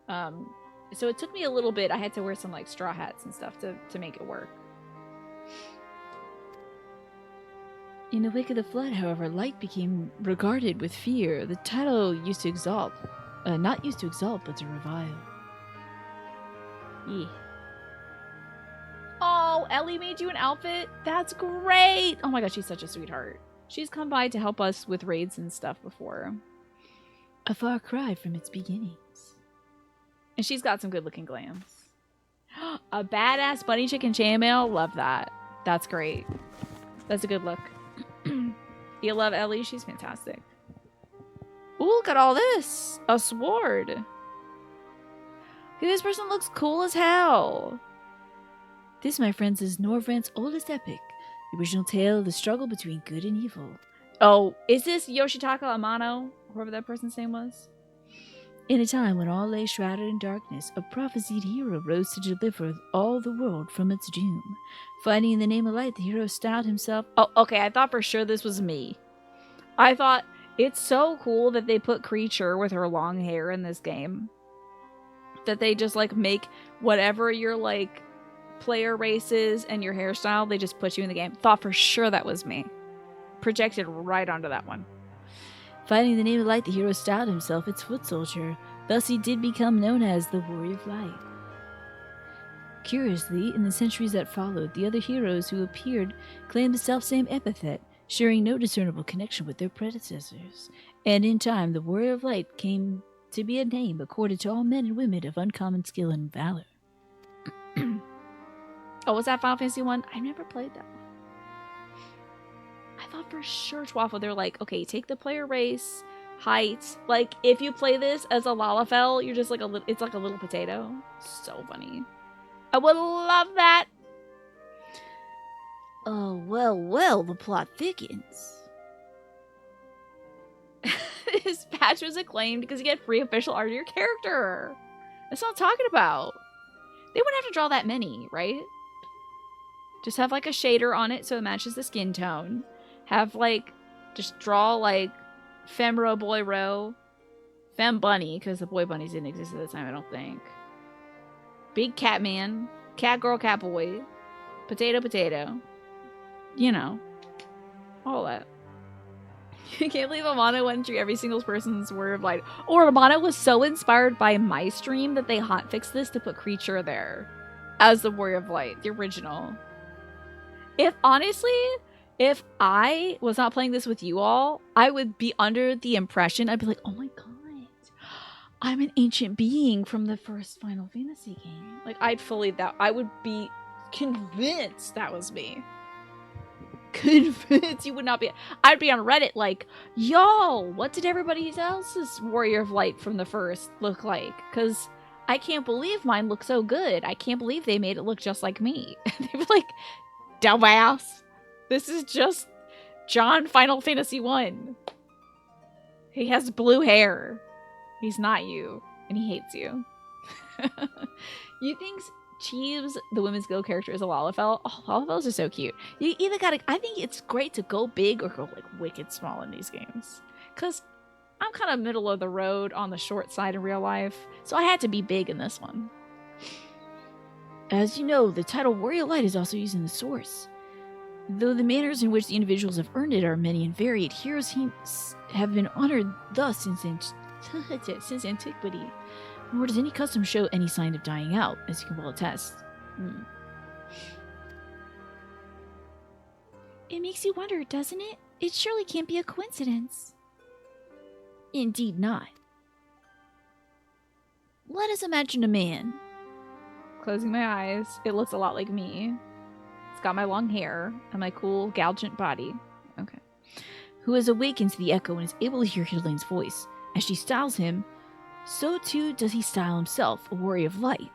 So it took me a little bit. I had to wear some like straw hats and stuff to make it work. In the wake of the flood, however, light became regarded with fear. The title used to exalt. Not used to exalt, but to revile. Yeah. Oh, Ellie made you an outfit? That's great! Oh my gosh, she's such a sweetheart. She's come by to help us with raids and stuff before. A far cry from its beginnings. And she's got some good looking glams. A badass bunny chicken chainmail? Love that. That's great. That's a good look. You love Ellie? She's fantastic. Ooh, look at all this. A sword. Okay, this person looks cool as hell. This, my friends, is Norvrant's oldest epic. The original tale of the struggle between good and evil. Oh, is this Yoshitaka Amano? Whoever that person's name was? In a time when all lay shrouded in darkness, a prophesied hero rose to deliver all the world from its doom. Fighting in the name of light, the hero styled himself... Oh, okay, I thought for sure this was me. I thought, it's so cool that they put Creature with her long hair in this game. That they just, like, make whatever your, like, player races and your hairstyle, they just put you in the game. Thought for sure that was me. Projected right onto that one. Fighting in the name of light, the hero styled himself its foot soldier. Thus he did become known as the Warrior of Light. Curiously, in the centuries that followed, the other heroes who appeared claimed the selfsame epithet, sharing no discernible connection with their predecessors. And in time, the Warrior of Light came to be a name accorded to all men and women of uncommon skill and valor. Oh, was that Final Fantasy 1? I never played that one. I thought for sure Waffle, they're like, okay, take the player race, height. Like, if you play this as a Lalafell, you're just like it's like a little potato. So funny. I would love that. Oh, well, the plot thickens. His patch was acclaimed because you get free official art of your character. That's what I'm talking about. They wouldn't have to draw that many, right? Just have like a shader on it so it matches the skin tone. Have like, just draw like Femro Boy Row. Fem Bunny, because the boy bunnies didn't exist at the time, I don't think. Big Cat Man. Cat Girl, Cat Boy. Potato, Potato. You know. All that. I can't believe Amano went through every single person's word of light. Or Amano was so inspired by my stream that they hotfixed this to put Creature there. As the Warrior of Light. The original. If I was not playing this with you all, I would be under the impression, I'd be like, oh my god, I'm an ancient being from the first Final Fantasy game. Like, I would be convinced that was me. Convinced you would not be. I'd be on Reddit like, yo, what did everybody else's Warrior of Light from the first look like? Because I can't believe mine looks so good. I can't believe they made it look just like me. They'd be like, dumbass. This is just John Final Fantasy 1. He has blue hair. He's not you. And he hates you. You think Cheeves, the women's guild character, is a Lalafell? Oh, Lalafells are so cute. You either gotta... I think it's great to go big or go, like, wicked small in these games. Because I'm kind of middle of the road on the short side in real life. So I had to be big in this one. As you know, the title Warrior Light is also used in the source. Though the manners in which the individuals have earned it are many and varied, heroes have been honored thus since antiquity. Nor does any custom show any sign of dying out, as you can well attest. It makes you wonder, doesn't it? It surely can't be a coincidence. Indeed not. Let us imagine a man. Closing my eyes, it looks a lot like me. It's got my long hair and my cool, galgant body. Okay. Who has awakened to the echo and is able to hear Hidlane's voice. As she styles him, so too does he style himself, a warrior of light.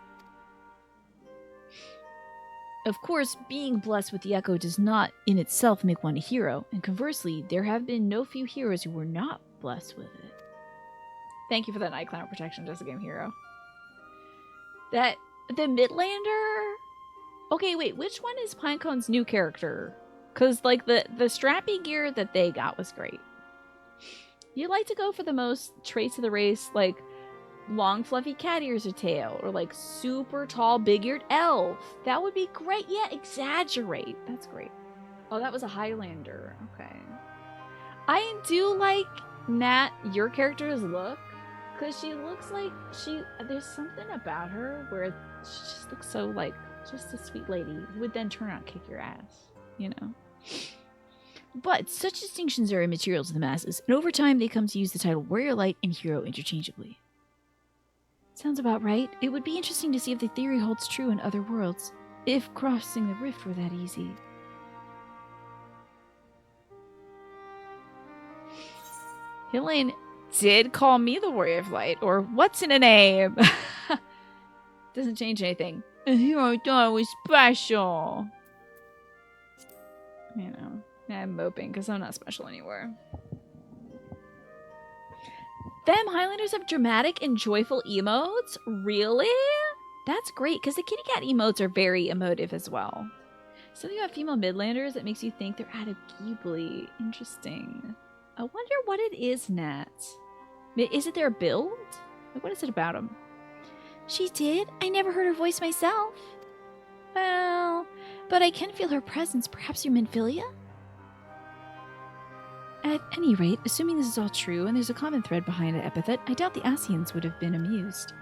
Of course, being blessed with the echo does not in itself make one a hero, and conversely, there have been no few heroes who were not blessed with it. Thank you for that Night Clown protection, just a game hero. The Midlander? Okay, wait, which one is Pinecone's new character? Because, like, the strappy gear that they got was great. You like to go for the most traits of the race, like long fluffy cat ears or tail, or like super tall big-eared elf. That would be great. Yeah, exaggerate. That's great. Oh, that was a Highlander. Okay. I do like Nat, your character's look, because she looks like there's something about her where she just looks so like just a sweet lady who would then turn out and kick your ass, you know? But such distinctions are immaterial to the masses, and over time they come to use the title Warrior Light and Hero interchangeably. Sounds about right. It would be interesting to see if the theory holds true in other worlds, if crossing the rift were that easy. Hidlane did call me the Warrior of Light, or what's in a name? Doesn't change anything. A hero I thought was special. You know, I'm moping because I'm not special anywhere. Them Highlanders have dramatic and joyful emotes? Really? That's great, because the kitty cat emotes are very emotive as well. Something about female Midlanders that makes you think they're out of Ghibli. Interesting. I wonder what it is, Nat. Is it their build? Like, what is it about them? She did? I never heard her voice myself. Well, but I can feel her presence. Perhaps you're Minfilia? At any rate, assuming this is all true and there's a common thread behind the epithet, I doubt the Asians would have been amused.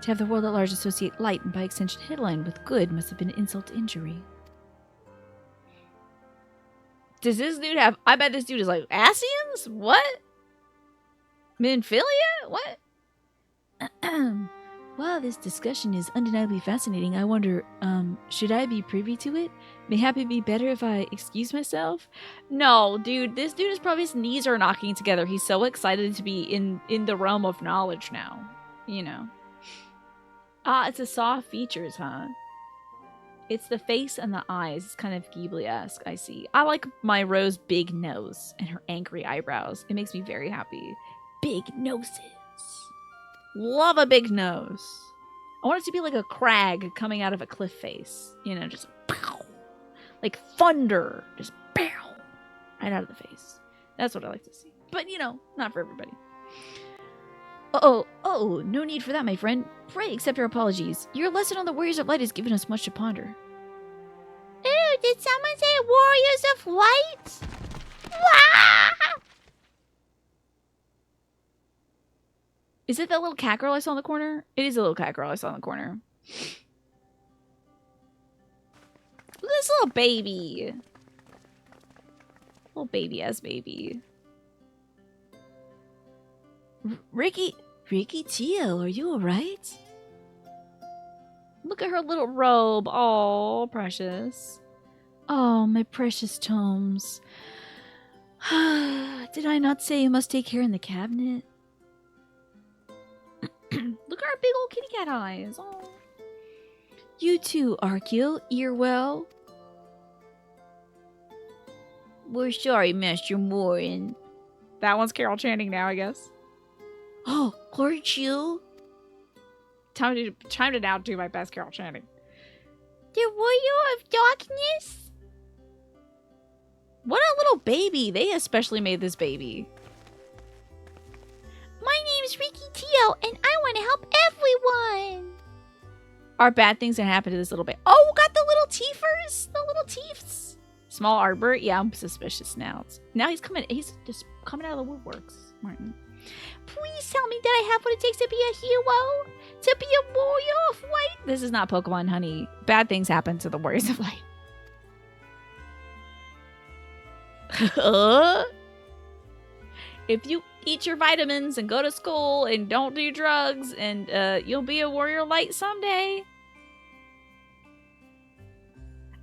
To have the world at large associate light and by extension Hidlane with good must have been insult to injury. Does this dude have... I bet this dude is like, Asians? What? Minfilia? What? While this discussion is undeniably fascinating, I wonder, should I be privy to it? Mayhap it'd be better if I excuse myself? No, dude, this dude is probably his knees are knocking together. He's so excited to be in the realm of knowledge now. You know. Ah, it's a soft features, huh? It's the face and the eyes. It's kind of Ghibli-esque, I see. I like my Rose big nose and her angry eyebrows. It makes me very happy. Big noses. Love a big nose. I want it to be like a crag coming out of a cliff face. You know, just pow. Like thunder. Just pow. Right out of the face. That's what I like to see. But, you know, not for everybody. Oh, no need for that, my friend. Pray accept our apologies. Your lesson on the Warriors of Light has given us much to ponder. Ew, did someone say Warriors of Light? Wah! Is it that little cat girl I saw in the corner? It is a little cat girl I saw in the corner. Look at this little baby. Little baby-ass baby. Ricky Tio, are you alright? Look at her little robe. Oh, precious. Oh, my precious tomes. Did I not say you must take care in the cabinet? Look at her big old kitty cat eyes. Oh. You too, Arkil. Earwell. We're sorry, Master Morin. That one's Carol Channing now, I guess. Oh, aren't you? Time to now do my best Carol Channing. The Warrior of Darkness? What a little baby. They especially made this baby. My name's Ricky Tio, and I want to help everyone. Are bad things that happen to this little baby? Oh, got the little teethers? The little teeths? Small arbor? Yeah, I'm suspicious now. Now he's just coming out of the woodworks, Martin. Please tell me that I have what it takes to be a hero, to be a warrior of light. This is not Pokemon, honey. Bad things happen to the warriors of light. If you eat your vitamins and go to school and don't do drugs, and you'll be a warrior of light someday.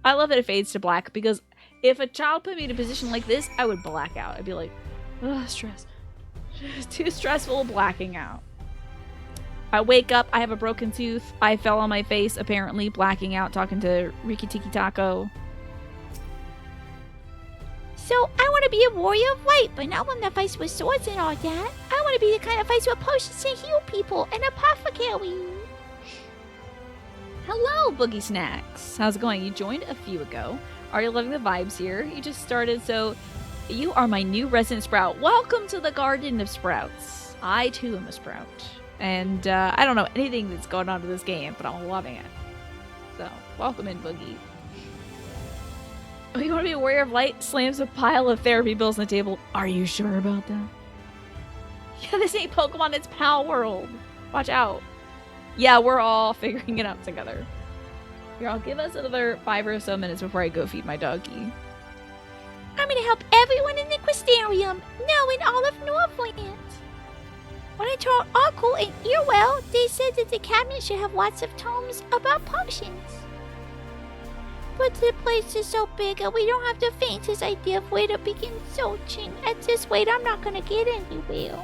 I love that it fades to black, because if a child put me in a position like this, I would black out. I'd be like, ugh, stress. Too stressful, blacking out. I wake up, I have a broken tooth, I fell on my face, apparently, blacking out, talking to Riki Tiki Taco. So, I want to be a warrior of light, but not one that fights with swords and all that. I want to be the kind that fights with potions to heal people, an apothecary. Hello, Boogie Snacks. How's it going? You joined a few ago. Are you loving the vibes here? You just started, so you are my new resident Sprout. Welcome to the Garden of Sprouts. I, too, am a Sprout. And I don't know anything that's going on in this game, but I'm loving it. So, welcome in, Boogie. Oh, you want to be a warrior of light? Slams a pile of therapy bills on the table. Are you sure about that? Yeah, this ain't Pokemon, it's Pal World. Watch out. Yeah, we're all figuring it out together. Here, I'll give us another 5 or so minutes before I go feed my doggy. I'm gonna help everyone in the Questarium, now in all of Northland. When I told Uncle and Earwell, they said that the cabinet should have lots of tomes about potions. But the place is so big and we don't have the faintest idea of where to begin searching. At this rate, I'm not gonna get anywhere.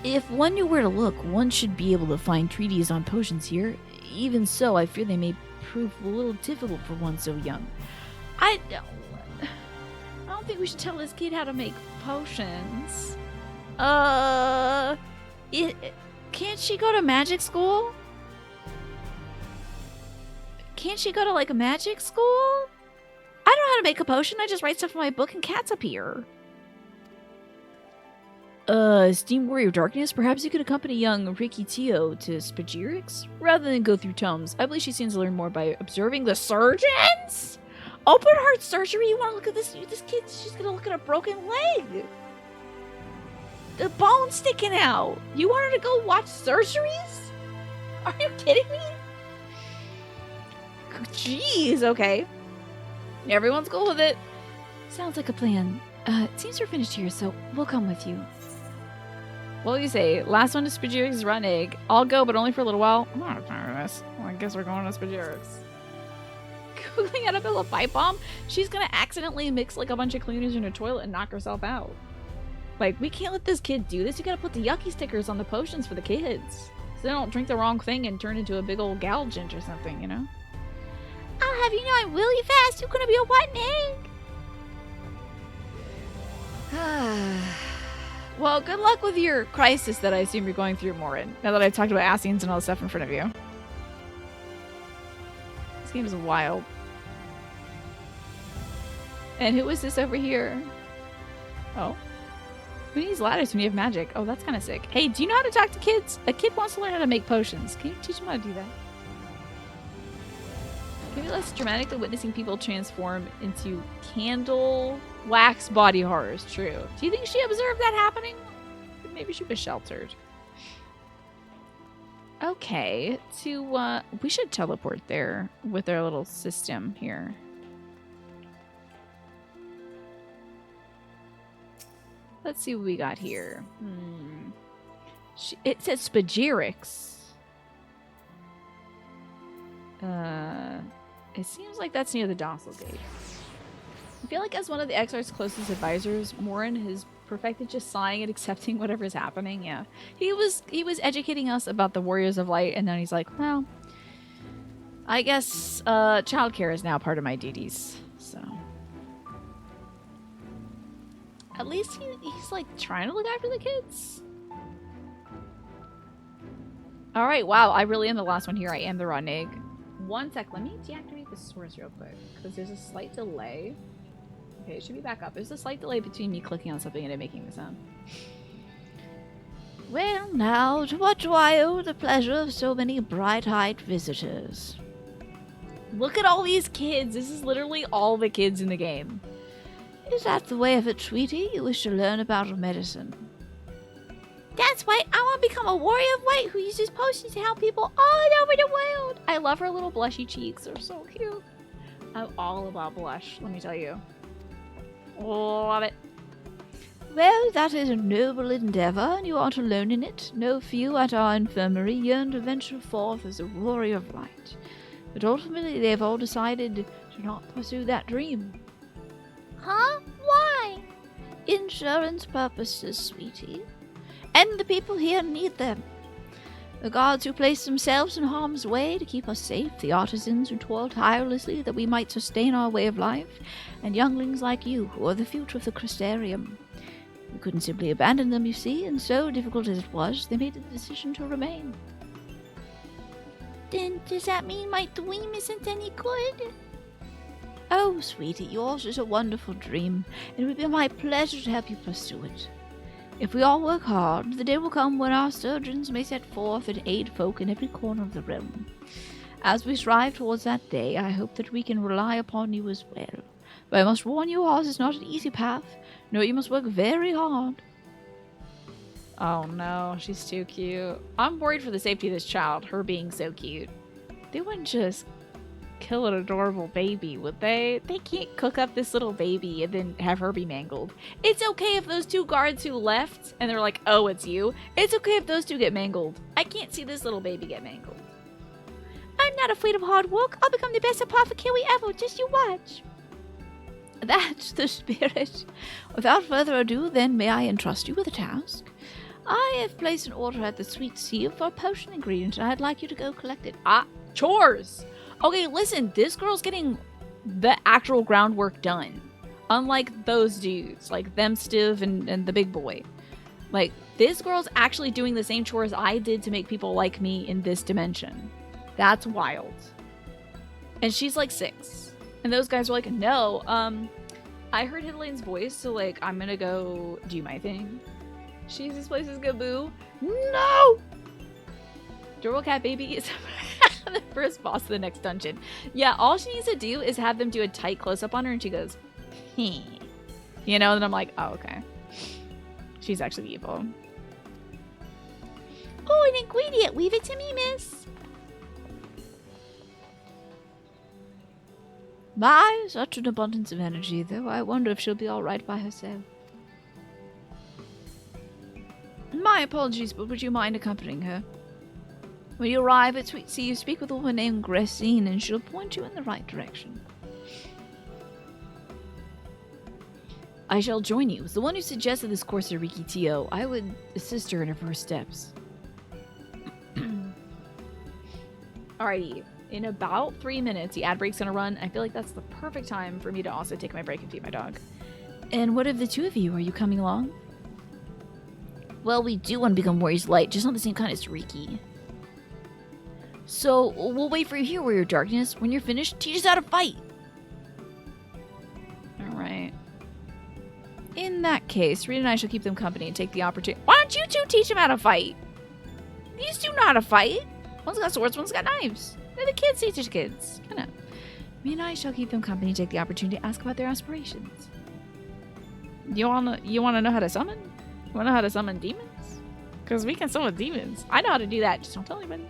If one knew where to look, one should be able to find treatises on potions here. Even so, I fear they may prove a little difficult for one so young. I don't think we should tell this kid how to make potions. Can't she go to magic school? Can't she go to, like, a magic school? I don't know how to make a potion. I just write stuff in my book and cats appear. Esteemed Warrior of Darkness, perhaps you could accompany young Riki Tio to Spagirix? Rather than go through tomes, I believe she stands to learn more by observing the Surgeons? Open heart surgery? You want to look at this? This kid, she's going to look at a broken leg. The bone sticking out. You want her to go watch surgeries? Are you kidding me? Jeez, okay. Everyone's cool with it. Sounds like a plan. It seems we're finished here, so we'll come with you. What do you say? Last one to Spagirix Run Egg. I'll go, but only for a little while. I'm not tired of this. Well, I guess we're going to Spagirix. Googling out a bill of pipe bomb? She's gonna accidentally mix like a bunch of cleaners in her toilet and knock herself out. Like, we can't let this kid do this. You gotta put the yucky stickers on the potions for the kids, so they don't drink the wrong thing and turn into a big old Galgent or something, you know? I'll have you know I'm really fast. You're gonna be a rotten egg. Well, good luck with your crisis that I assume you're going through, Morin, now that I've talked about Ascians and all the stuff in front of you. This game is wild. And who is this over here? Oh. Who needs ladders when you have magic? Oh, that's kind of sick. Hey, do you know how to talk to kids? A kid wants to learn how to make potions. Can you teach them how to do that? Can you be less dramatic than witnessing people transform into candle wax body horrors? True. Do you think she observed that happening? Maybe she was sheltered. Okay, we should teleport there with our little system here. Let's see what we got here. It says Spagirix. It seems like that's near the docile gate. I feel like as one of the Exarch's closest advisors, Morin has perfected just sighing and accepting whatever's happening. Yeah, he was educating us about the Warriors of Light, and then he's like, well, I guess childcare is now part of my duties. So at least he's like trying to look after the kids. All right, wow, I really am the last one here. I am the rotten egg. One sec, let me deactivate the source real quick, because there's a slight delay. Okay, it should be back up. There's a slight delay between me clicking on something and it making the sound. Well, now, to what do I owe the pleasure of so many bright-eyed visitors? Look at all these kids. This is literally all the kids in the game. Is that the way of it, sweetie? You wish to learn about medicine? That's why I want to become a warrior of light who uses potions to help people all over the world. I love her little blushy cheeks. They're so cute. I'm all about blush, let me tell you. Love it. Well, that is a noble endeavor, and you aren't alone in it. No few at our infirmary yearn to venture forth as a warrior of light. But ultimately, they've all decided to not pursue that dream. Huh? Why? Insurance purposes, sweetie. And the people here need them. The gods who place themselves in harm's way to keep us safe, the artisans who toil tirelessly that we might sustain our way of life, and younglings like you who are the future of the Crystarium. We couldn't simply abandon them, you see, and so difficult as it was, they made the decision to remain. Then does that mean my dream isn't any good? Oh, sweetie, yours is a wonderful dream, and it would be my pleasure to help you pursue it. If we all work hard, the day will come when our surgeons may set forth and aid folk in every corner of the realm. As we strive towards that day, I hope that we can rely upon you as well. But I must warn you, ours is not an easy path. No, you must work very hard. Oh no, she's too cute. I'm worried for the safety of this child, her being so cute. They wouldn't just kill an adorable baby, would they? They can't cook up this little baby and then have her be mangled. It's okay if those two guards who left and they're like, oh, it's you. It's okay if those two get mangled. I can't see this little baby get mangled. I'm not afraid of hard work. I'll become the best apothecary ever. Just you watch. That's the spirit. Without further ado, then, may I entrust you with a task? I have placed an order at the Sweet Seal for a potion ingredient, and I'd like you to go collect it. Ah, chores! Okay, listen, this girl's getting the actual groundwork done. Unlike those dudes, like them Stiv and the big boy. Like, this girl's actually doing the same chores I did to make people like me in this dimension. That's wild. And she's like 6. And those guys were like, no, I heard Hidlane's voice, so like, I'm gonna go do my thing. Jesus, place is Gaboo. No! Durable Cat Baby is the first boss of the next dungeon. Yeah, all she needs to do is have them do a tight close-up on her, and she goes, "Heh." You know, and I'm like, oh, okay. She's actually evil. Oh, an ingredient. Leave it to me, miss. My, such an abundance of energy, though. I wonder if she'll be alright by herself. My apologies, but would you mind accompanying her? When you arrive at Sweet Sea, you speak with a woman named Gracine, and she'll point you in the right direction. I shall join you. As the one who suggested this course to Riki Tio, I would assist her in her first steps. Alrighty. In about 3 minutes, the ad break's gonna run. I feel like that's the perfect time for me to also take my break and feed my dog. And what of the two of you? Are you coming along? Well, we do want to become Warriors Light, just not the same kind as Riki. So, we'll wait for you here, Warrior Darkness. When you're finished, teach us how to fight. Alright. In that case, Reed and I shall keep them company and take the opportunity. Why don't you two teach them how to fight? These two know how to fight. One's got swords, one's got knives. They're the kids, teach the kids. I know. Me and I shall keep them company and take the opportunity to ask about their aspirations. You wanna know how to summon? You wanna know how to summon demons? Because we can summon demons. I know how to do that, just don't tell anybody.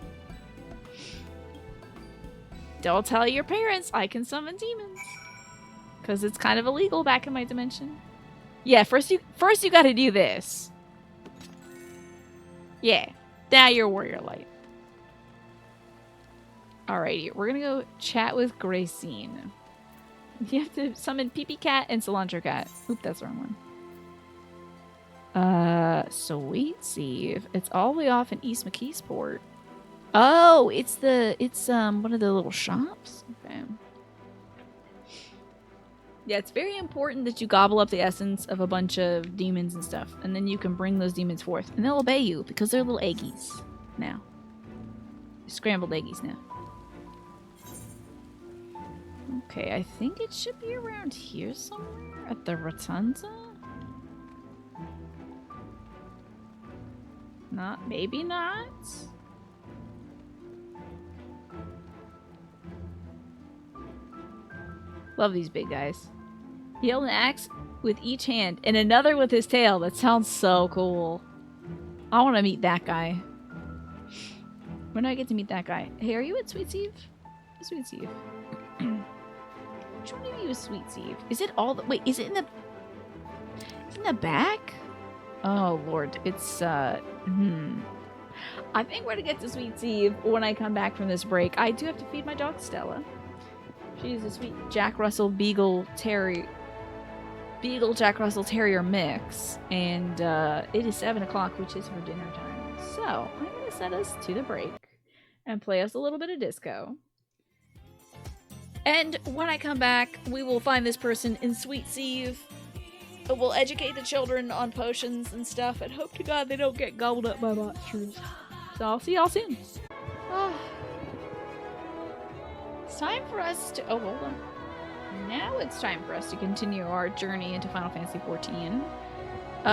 Don't tell your parents I can summon demons. Because it's kind of illegal back in my dimension. Yeah, first you gotta do this. Yeah. Now you're Warrior Light. Alrighty, we're gonna go chat with Gracine. You have to summon Pee-Pee Cat and Cilantro Cat. Oop, that's the wrong one. Sweet Sea. It's all the way off in East McKeesport. Oh, it's one of the little shops? Okay. Yeah, it's very important that you gobble up the essence of a bunch of demons and stuff, and then you can bring those demons forth, and they'll obey you because they're little eggies now. Scrambled eggies now. Okay, I think it should be around here somewhere at the Rotunda. Maybe not. Love these big guys. He held an axe with each hand and another with his tail. That sounds so cool. I want to meet that guy. When do I get to meet that guy? Hey, are you at Sweet Eve? Sweet Eve. Which one of you is Sweet Eve? Is it all the... Wait, is it in the... It's in the back? Oh, Lord. It's, I think we're gonna get to Sweet Eve when I come back from this break. I do have to feed my dog, Stella. She's a sweet Jack Russell Beagle Jack Russell Terrier mix. And, it is 7 o'clock, which is her dinner time. So, I'm gonna set us to the break and play us a little bit of disco. And when I come back, we will find this person in Sweet Eve. We'll educate the children on potions and stuff, and hope to God they don't get gobbled up by monsters. So I'll see y'all soon. It's time for us to... Oh, hold on. Now it's time for us to continue our journey into Final Fantasy XIV.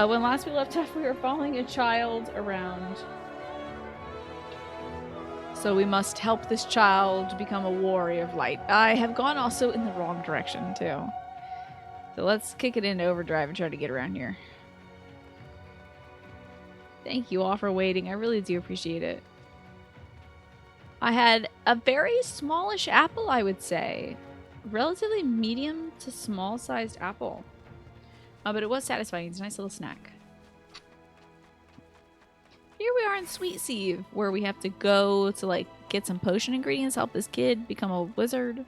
When last we left off, we were following a child around. So we must help this child become a warrior of light. I have gone also in the wrong direction, too. So let's kick it into overdrive and try to get around here. Thank you all for waiting. I really do appreciate it. I had a very smallish apple, I would say. Relatively medium to small-sized apple. But it was satisfying. It's a nice little snack. Here we are in Sweet Eve, where we have to go to, like, get some potion ingredients, help this kid become a wizard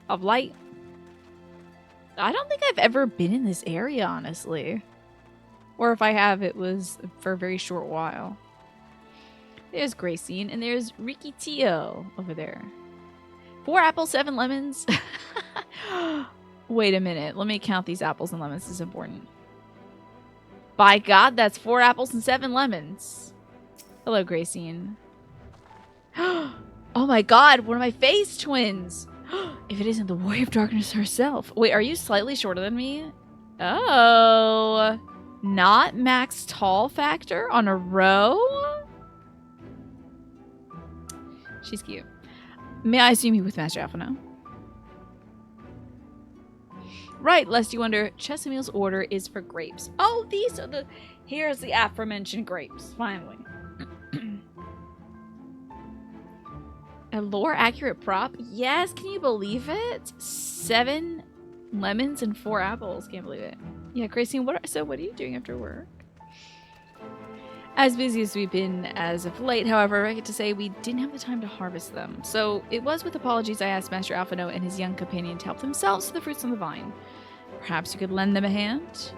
of light. I don't think I've ever been in this area, honestly. Or if I have, it was for a very short while. There's Gracine, and there's Rikitio over there. 4 apples, 7 lemons. Wait a minute. Let me count these apples and lemons. This is important. By God, that's 4 apples and 7 lemons. Hello, Gracine. Oh my God, one of my face twins. If it isn't the Warrior of Darkness herself. Wait, are you slightly shorter than me? Oh. Not max tall factor on a row? She's cute. May I see me with Master Alphino? Right, lest you wonder, Chesameel's order is for grapes. Oh, these are the... Here's the aforementioned grapes, finally. A lore-accurate prop? Yes, can you believe it? 7 lemons and 4 apples. Can't believe it. Yeah, Gracine, what are you doing after work? As busy as we've been as of late, however, I get to say we didn't have the time to harvest them. So it was with apologies I asked Master Alphino and his young companion to help themselves to the fruits on the vine. Perhaps you could lend them a hand?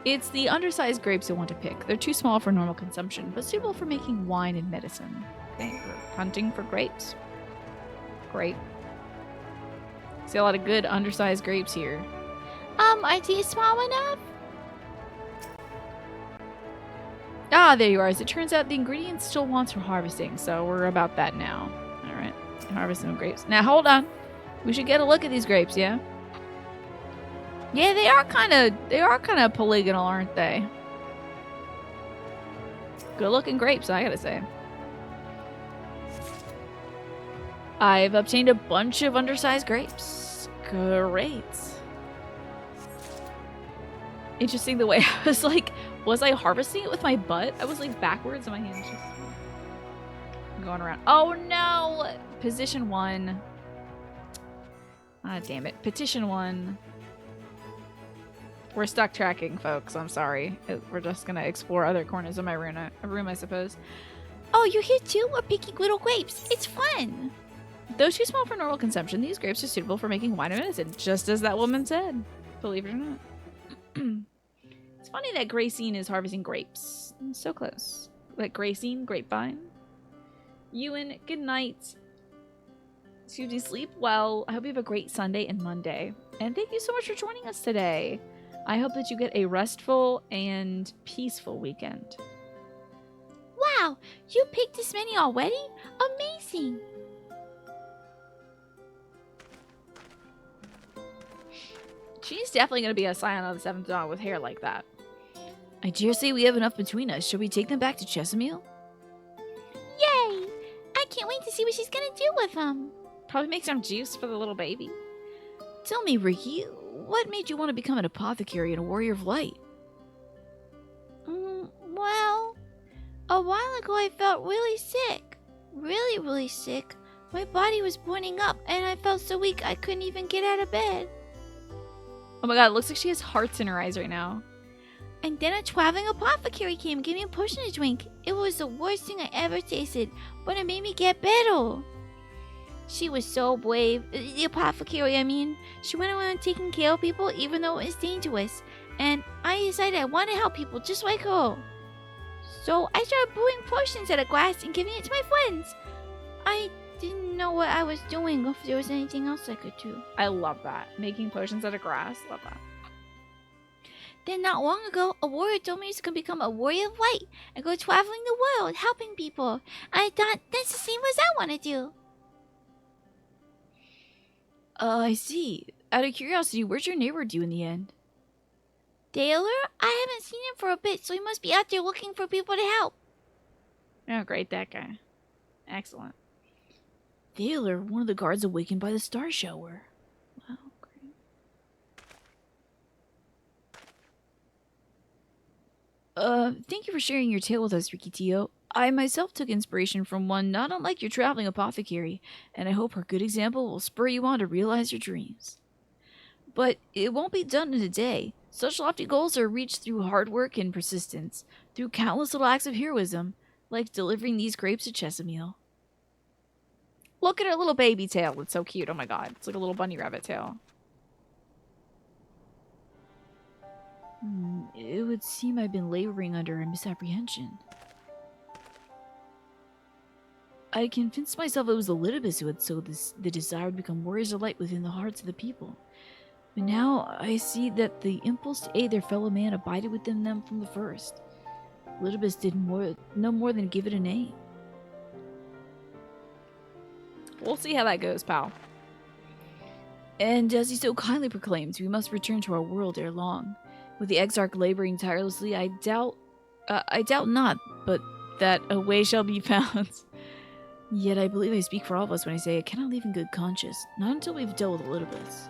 It's the undersized grapes you'll want to pick. They're too small for normal consumption, but suitable for making wine and medicine. Okay, we're hunting for grapes. Great. See a lot of good undersized grapes here. Are these small enough? Ah, there you are. As it turns out, the ingredient still wants for harvesting, so we're about that now. Alright, harvest some grapes. Now, hold on. We should get a look at these grapes, yeah? Yeah, they are kind of polygonal, aren't they? Good looking grapes, I gotta say. I've obtained a bunch of undersized grapes. Great. Interesting the way I was like, was I harvesting it with my butt? I was like backwards and my hands just going around. Oh no! Position 1. Ah, damn it. Petition 1. We're stuck tracking, folks. I'm sorry. We're just gonna explore other corners of my room, I suppose. Oh, you're here too? We're picking little grapes. It's fun. Though too small for normal consumption, these grapes are suitable for making wine and medicine, just as that woman said. Believe it or not. It's funny that Gracine is harvesting grapes. So close. Like Gracine, grapevine. Ewan, good night. Excuse me, sleep well. I hope you have a great Sunday and Monday. And thank you so much for joining us today. I hope that you get a restful and peaceful weekend. Wow, you picked this many already? Amazing. She's definitely going to be a Scion of the 7th Dawn with hair like that. I dare say we have enough between us. Shall we take them back to Chesameel? Yay! I can't wait to see what she's going to do with them. Probably make some juice for the little baby. Tell me, Ricky, what made you want to become an apothecary and a warrior of light? Well, a while ago I felt really sick. Really, really sick. My body was burning up, and I felt so weak I couldn't even get out of bed. Oh my god, it looks like she has hearts in her eyes right now. And then a traveling apothecary came, gave me a potion to drink. It was the worst thing I ever tasted, but it made me get better. She was so brave. The apothecary, I mean. She went around taking care of people even though it was dangerous. And I decided I want to help people just like her. So I started brewing potions out of glass and giving it to my friends. I didn't know what I was doing, or if there was anything else I could do. I love that. Making potions out of grass. Love that. Then not long ago, a warrior told me I could become a warrior of light and go traveling the world, helping people. I thought that's the same as I want to do. I see. Out of curiosity, where'd your neighbor do in the end? Taylor? I haven't seen him for a bit, so he must be out there looking for people to help. Oh, great, that guy. Excellent. Taylor, one of the guards awakened by the star shower. Wow, great. Thank you for sharing your tale with us, Ricky Tio. I myself took inspiration from one not unlike your traveling apothecary, and I hope her good example will spur you on to realize your dreams. But it won't be done in a day. Such lofty goals are reached through hard work and persistence, through countless little acts of heroism, like delivering these grapes to Chesamil. Look at her little baby tail. It's so cute. Oh my god. It's like a little bunny rabbit tail. It would seem I've been laboring under a misapprehension. I convinced myself it was the Litibus who had sowed the desire to become warriors of light within the hearts of the people. But now I see that the impulse to aid their fellow man abided within them from the first. Litibus did no more than give it a name. We'll see how that goes, pal. And as he so kindly proclaims, we must return to our world ere long. With the Exarch laboring tirelessly, I doubt not, but that a way shall be found. Yet I believe I speak for all of us when I say I cannot leave in good conscience, not until we've dealt with Litibus.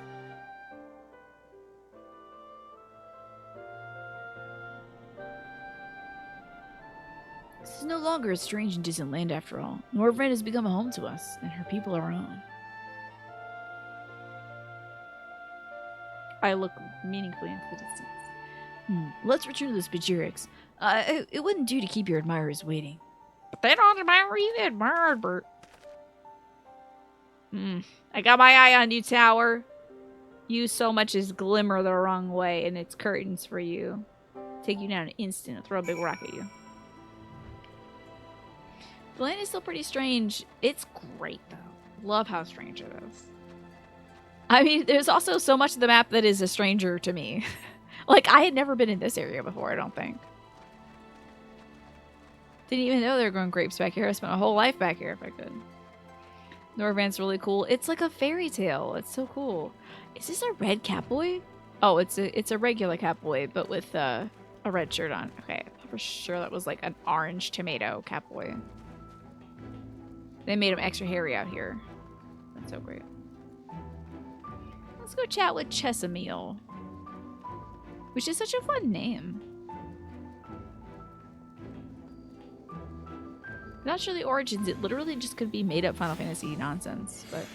This is no longer a strange and distant land after all. Norvrend has become a home to us, and her people our own. I look meaningfully into the distance. Let's return to the Spagirics. It wouldn't do to keep your admirers waiting. But they don't admire you, they admire Bert. I got my eye on you, Tower. You so much as glimmer the wrong way, and it's curtains for you. Take you down in an instant and throw a big rock at you. The land is still pretty strange. It's great, though. Love how strange it is. I mean, there's also so much of the map that is a stranger to me. Like, I had never been in this area before, I don't think. Didn't even know they were growing grapes back here. I spent a whole life back here if I could. Norvrend's really cool. It's like a fairy tale. It's so cool. Is this a red Catboy? Oh, it's a regular Catboy, but with a red shirt on. Okay, I thought for sure that was like an orange tomato Catboy. They made him extra hairy out here. That's so great. Let's go chat with Chesamil, which is such a fun name. Not sure the origins. It literally just could be made up Final Fantasy nonsense, but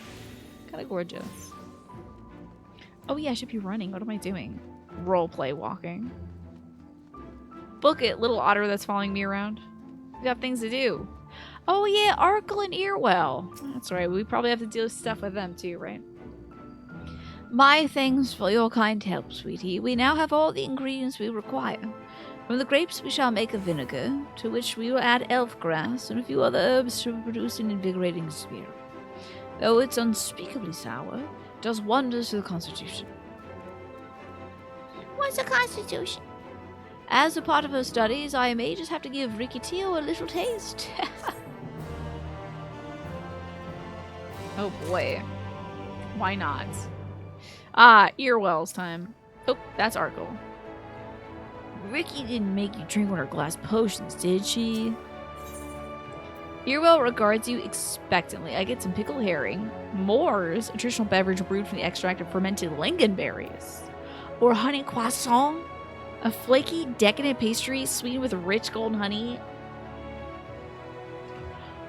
kind of gorgeous. Oh yeah, I should be running. What am I doing? Roleplay walking. Book it, little otter that's following me around. We got things to do. Oh yeah, Arkle and Earwell. That's right. We probably have to deal with stuff with them too, right? My thanks for your kind help, sweetie. We now have all the ingredients we require. From the grapes we shall make a vinegar, to which we will add elf grass and a few other herbs to produce an invigorating spirit. Though it's unspeakably sour, it does wonders for the constitution. What's a constitution? As a part of her studies, I may just have to give Ricky Tio a little taste. Oh boy. Why not? Ah, Earwell's time. Oh, that's Arkle. Ricky didn't make you drink one of her glass potions, did she? Earwell regards you expectantly. I get some pickled herring, Moors, a traditional beverage brewed from the extract of fermented lingonberries, or honey croissant, a flaky, decadent pastry sweetened with rich golden honey.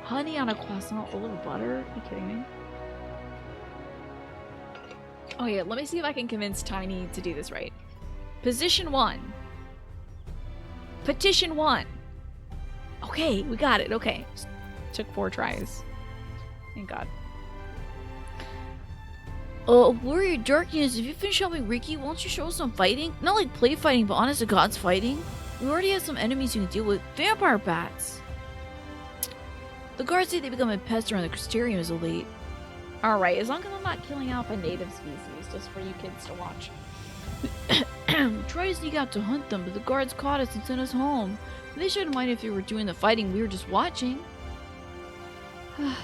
Honey on a croissant, a little butter? Are you kidding me? Oh yeah, let me see if I can convince Tiny to do this right. Position 1. Petition 1. Okay, we got it. Okay. Took 4 tries. Thank God. Warrior Darkness, if you finish helping Ricky, won't you show us some fighting? Not like play fighting, but honest to God's fighting. We already have some enemies you can deal with. Vampire bats. The guards say they become a pest around the Crystarium as of late. Alright, as long as I'm not killing off a native species, just for you kids to watch. We tried to sneak out to hunt them, but the guards caught us and sent us home. They shouldn't mind if we were doing the fighting, we were just watching.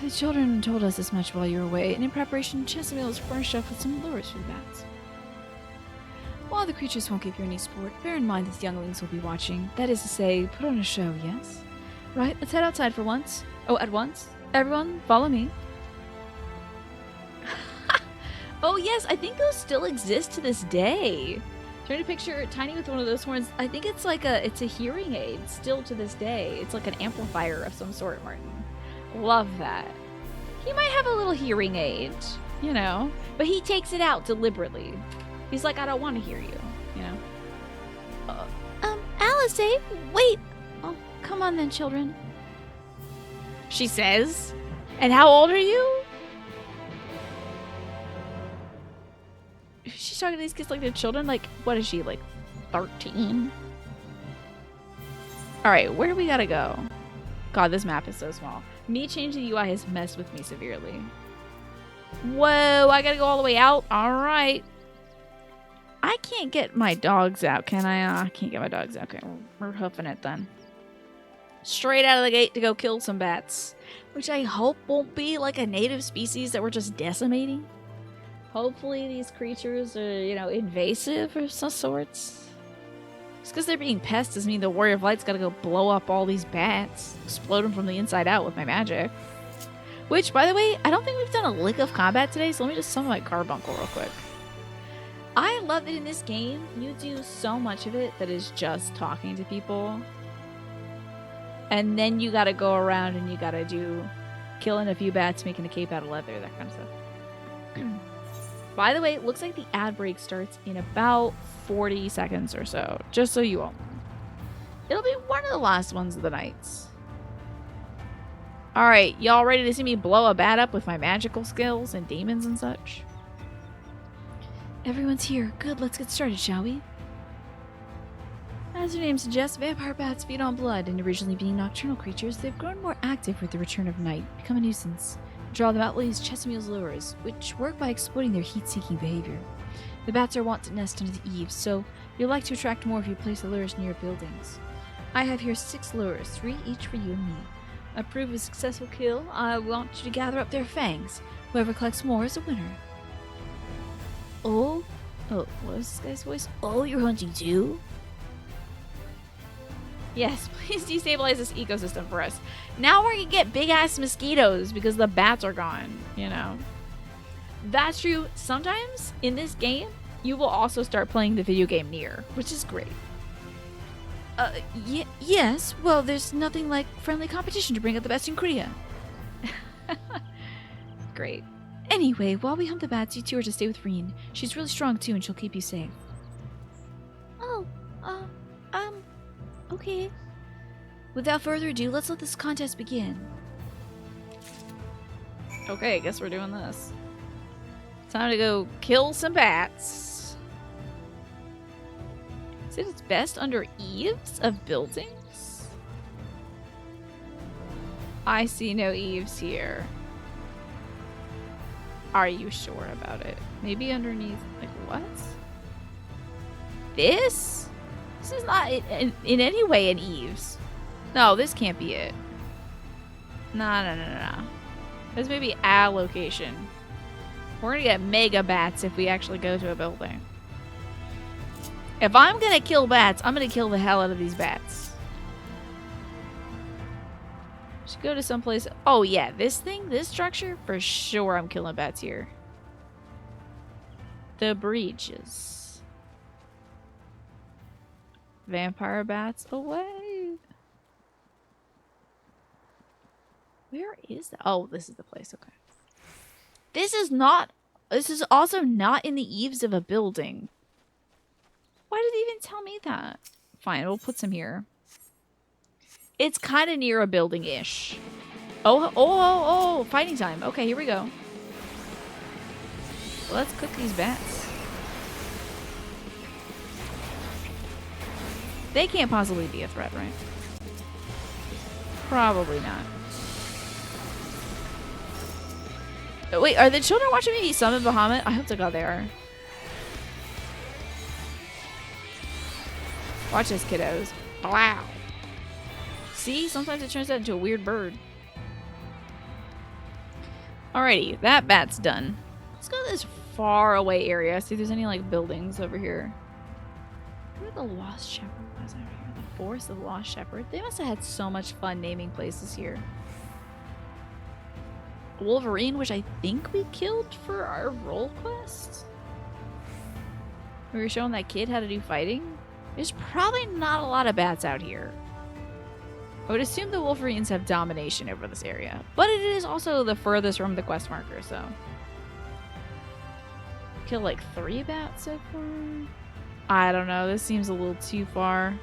The children told us as much while you were away, and in preparation, Chesapeake was furnished up with some lures for the bats. While the creatures won't give you any sport, bear in mind that the younglings will be watching. That is to say, put on a show, yes? Right, let's head outside for once. Oh, at once? Everyone, follow me. Oh yes, I think those still exist to this day. Trying to picture Tiny with one of those horns. I think it's like it's a hearing aid still to this day. It's like an amplifier of some sort, Martin. Love that. He might have a little hearing aid, you know, but he takes it out deliberately. He's like, I don't want to hear you, you know. Alice, wait. Oh, come on then, children. She says. And how old are you? She's talking to these kids like they're children. Like, what is she, like 13? Alright, where do we gotta go? God, this map is so small. Me changing the UI has messed with me severely. Whoa, I gotta go all the way out? Alright. I can't get my dogs out, can I? I can't get my dogs out. Okay, we're hoofing it then. Straight out of the gate to go kill some bats. Which I hope won't be like a native species that we're just decimating. Hopefully these creatures are, you know, invasive of some sorts. Just because they're being pests doesn't mean the Warrior of Light's gotta go blow up all these bats. Explode them from the inside out with my magic. Which, by the way, I don't think we've done a lick of combat today, so let me just summon my carbuncle real quick. I love that in this game, you do so much of it that is just talking to people. And then you gotta go around and you gotta do killing a few bats, making a cape out of leather, that kind of stuff. By the way, it looks like the ad break starts in about 40 seconds or so, just so you all know. It'll be one of the last ones of the nights. Alright, y'all ready to see me blow a bat up with my magical skills and demons and such? Everyone's here. Good, let's get started, shall we? As their name suggests, vampire bats feed on blood, and originally being nocturnal creatures, they've grown more active with the return of night, become a nuisance. Draw them out will use Chesapeake's lures, which work by exploiting their heat-seeking behavior. The bats are wont to nest under the eaves, so you'll like to attract more if you place the lures near buildings. I have here 6 lures, 3 each for you and me. To prove a successful kill, I want you to gather up their fangs. Whoever collects more is a winner. Oh, what was this guy's voice? oh, you're hunting too? Yes, please destabilize this ecosystem for us. Now we're gonna get big ass mosquitoes because the bats are gone, you know. That's true. Sometimes in this game, you will also start playing the video game Nier, which is great. Yes. Well, there's nothing like friendly competition to bring out the best in Korea. Great. Anyway, while we hunt the bats, you two are to stay with Reen. She's really strong too, and she'll keep you safe. Oh, okay. Without further ado, let's let this contest begin. Okay, I guess we're doing this. Time to go kill some bats. Is it best under eaves of buildings? I see no eaves here. Are you sure about it? Maybe underneath, like what? This? This is not in any way an eaves. No, this can't be it. No. This may be a location. We're gonna get mega bats if we actually go to a building. If I'm gonna kill bats, I'm gonna kill the hell out of these bats. Should go to someplace. Oh yeah, this thing, this structure, for sure I'm killing bats here. The breaches. Vampire bats away. Where is that? Oh, this is the place. Okay. This is also not in the eaves of a building. Why did they even tell me that? Fine, we'll put some here. It's kind of near a building-ish. Oh, fighting time. Okay, here we go. Let's cook these bats. They can't possibly be a threat, right? Probably not. Oh, wait, are the children watching me summon Bahamut? I hope to God they are. Watch this, kiddos. Wow. See? Sometimes it turns out into a weird bird. Alrighty, that bat's done. Let's go to this far away area. See if there's any, like, buildings over here. Where the Lost Shepherd was over here? The Forest of the Lost Shepherd. They must have had so much fun naming places here. Wolverine, which I think we killed for our role quest. We were showing that kid how to do fighting. There's probably not a lot of bats out here. I would assume the Wolverines have domination over this area, but it is also the furthest from the quest marker, so. Killed like 3 bats so far? I don't know, this seems a little too far.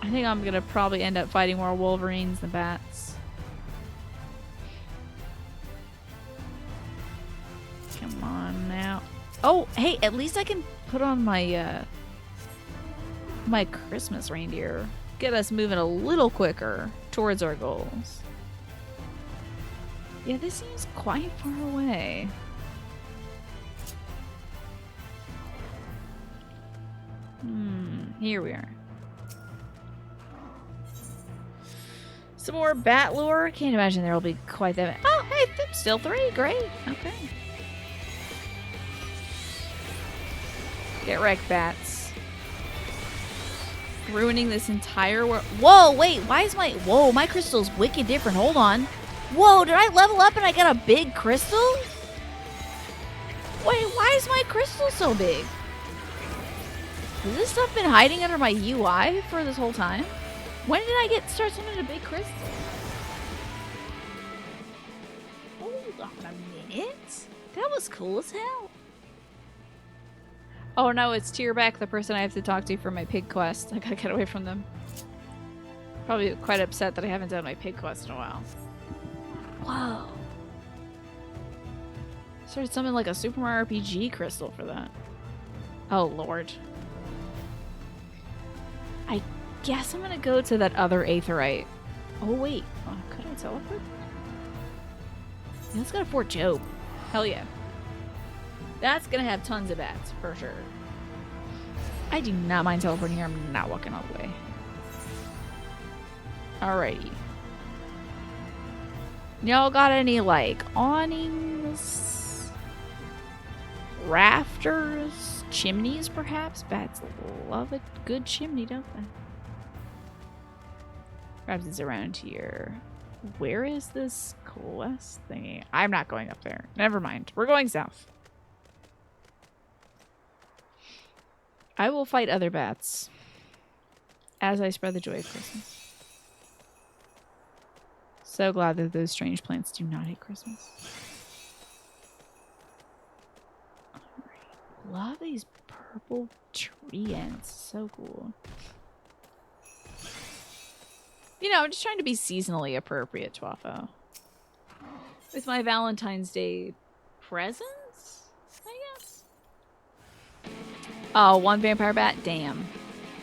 I think I'm gonna probably end up fighting more Wolverines than bats. Come on now. Oh, hey, at least I can put on my my Christmas reindeer. Get us moving a little quicker towards our goals. Yeah, this seems quite far away. Here we are. Some more bat lore. Can't imagine there will be quite that many. Oh, hey, still 3. Great. Okay. Get wrecked, bats. Ruining this entire world. Whoa, wait, why is my... Whoa, my crystal's wicked different. Hold on. Whoa, did I level up and I got a big crystal? Wait, why is my crystal so big? Has this stuff been hiding under my UI for this whole time? When did I start summoning a big crystal? Hold on a minute. That was cool as hell. Oh no, it's Tierback, the person I have to talk to for my pig quest. I gotta get away from them. Probably quite upset that I haven't done my pig quest in a while. Whoa. Started summoning like a Super Mario RPG crystal for that. Oh lord. I guess I'm gonna go to that other Aetheryte. Oh wait, could I teleport? Yeah, let's go to Fort Job. Hell yeah. That's gonna have tons of bats, for sure. I do not mind teleporting here. I'm not walking all the way. Alrighty. Y'all got any, like, awnings? Rafters? Chimneys, perhaps? Bats love a good chimney, don't they? Perhaps it's around here. Where is this quest thingy? I'm not going up there. Never mind. We're going south. I will fight other bats as I spread the joy of Christmas. So glad that those strange plants do not hate Christmas. Alright. Love these purple tree ends. So cool. You know, I'm just trying to be seasonally appropriate, Twaffo. With my Valentine's Day presents, I guess. Oh, 1 vampire bat? Damn.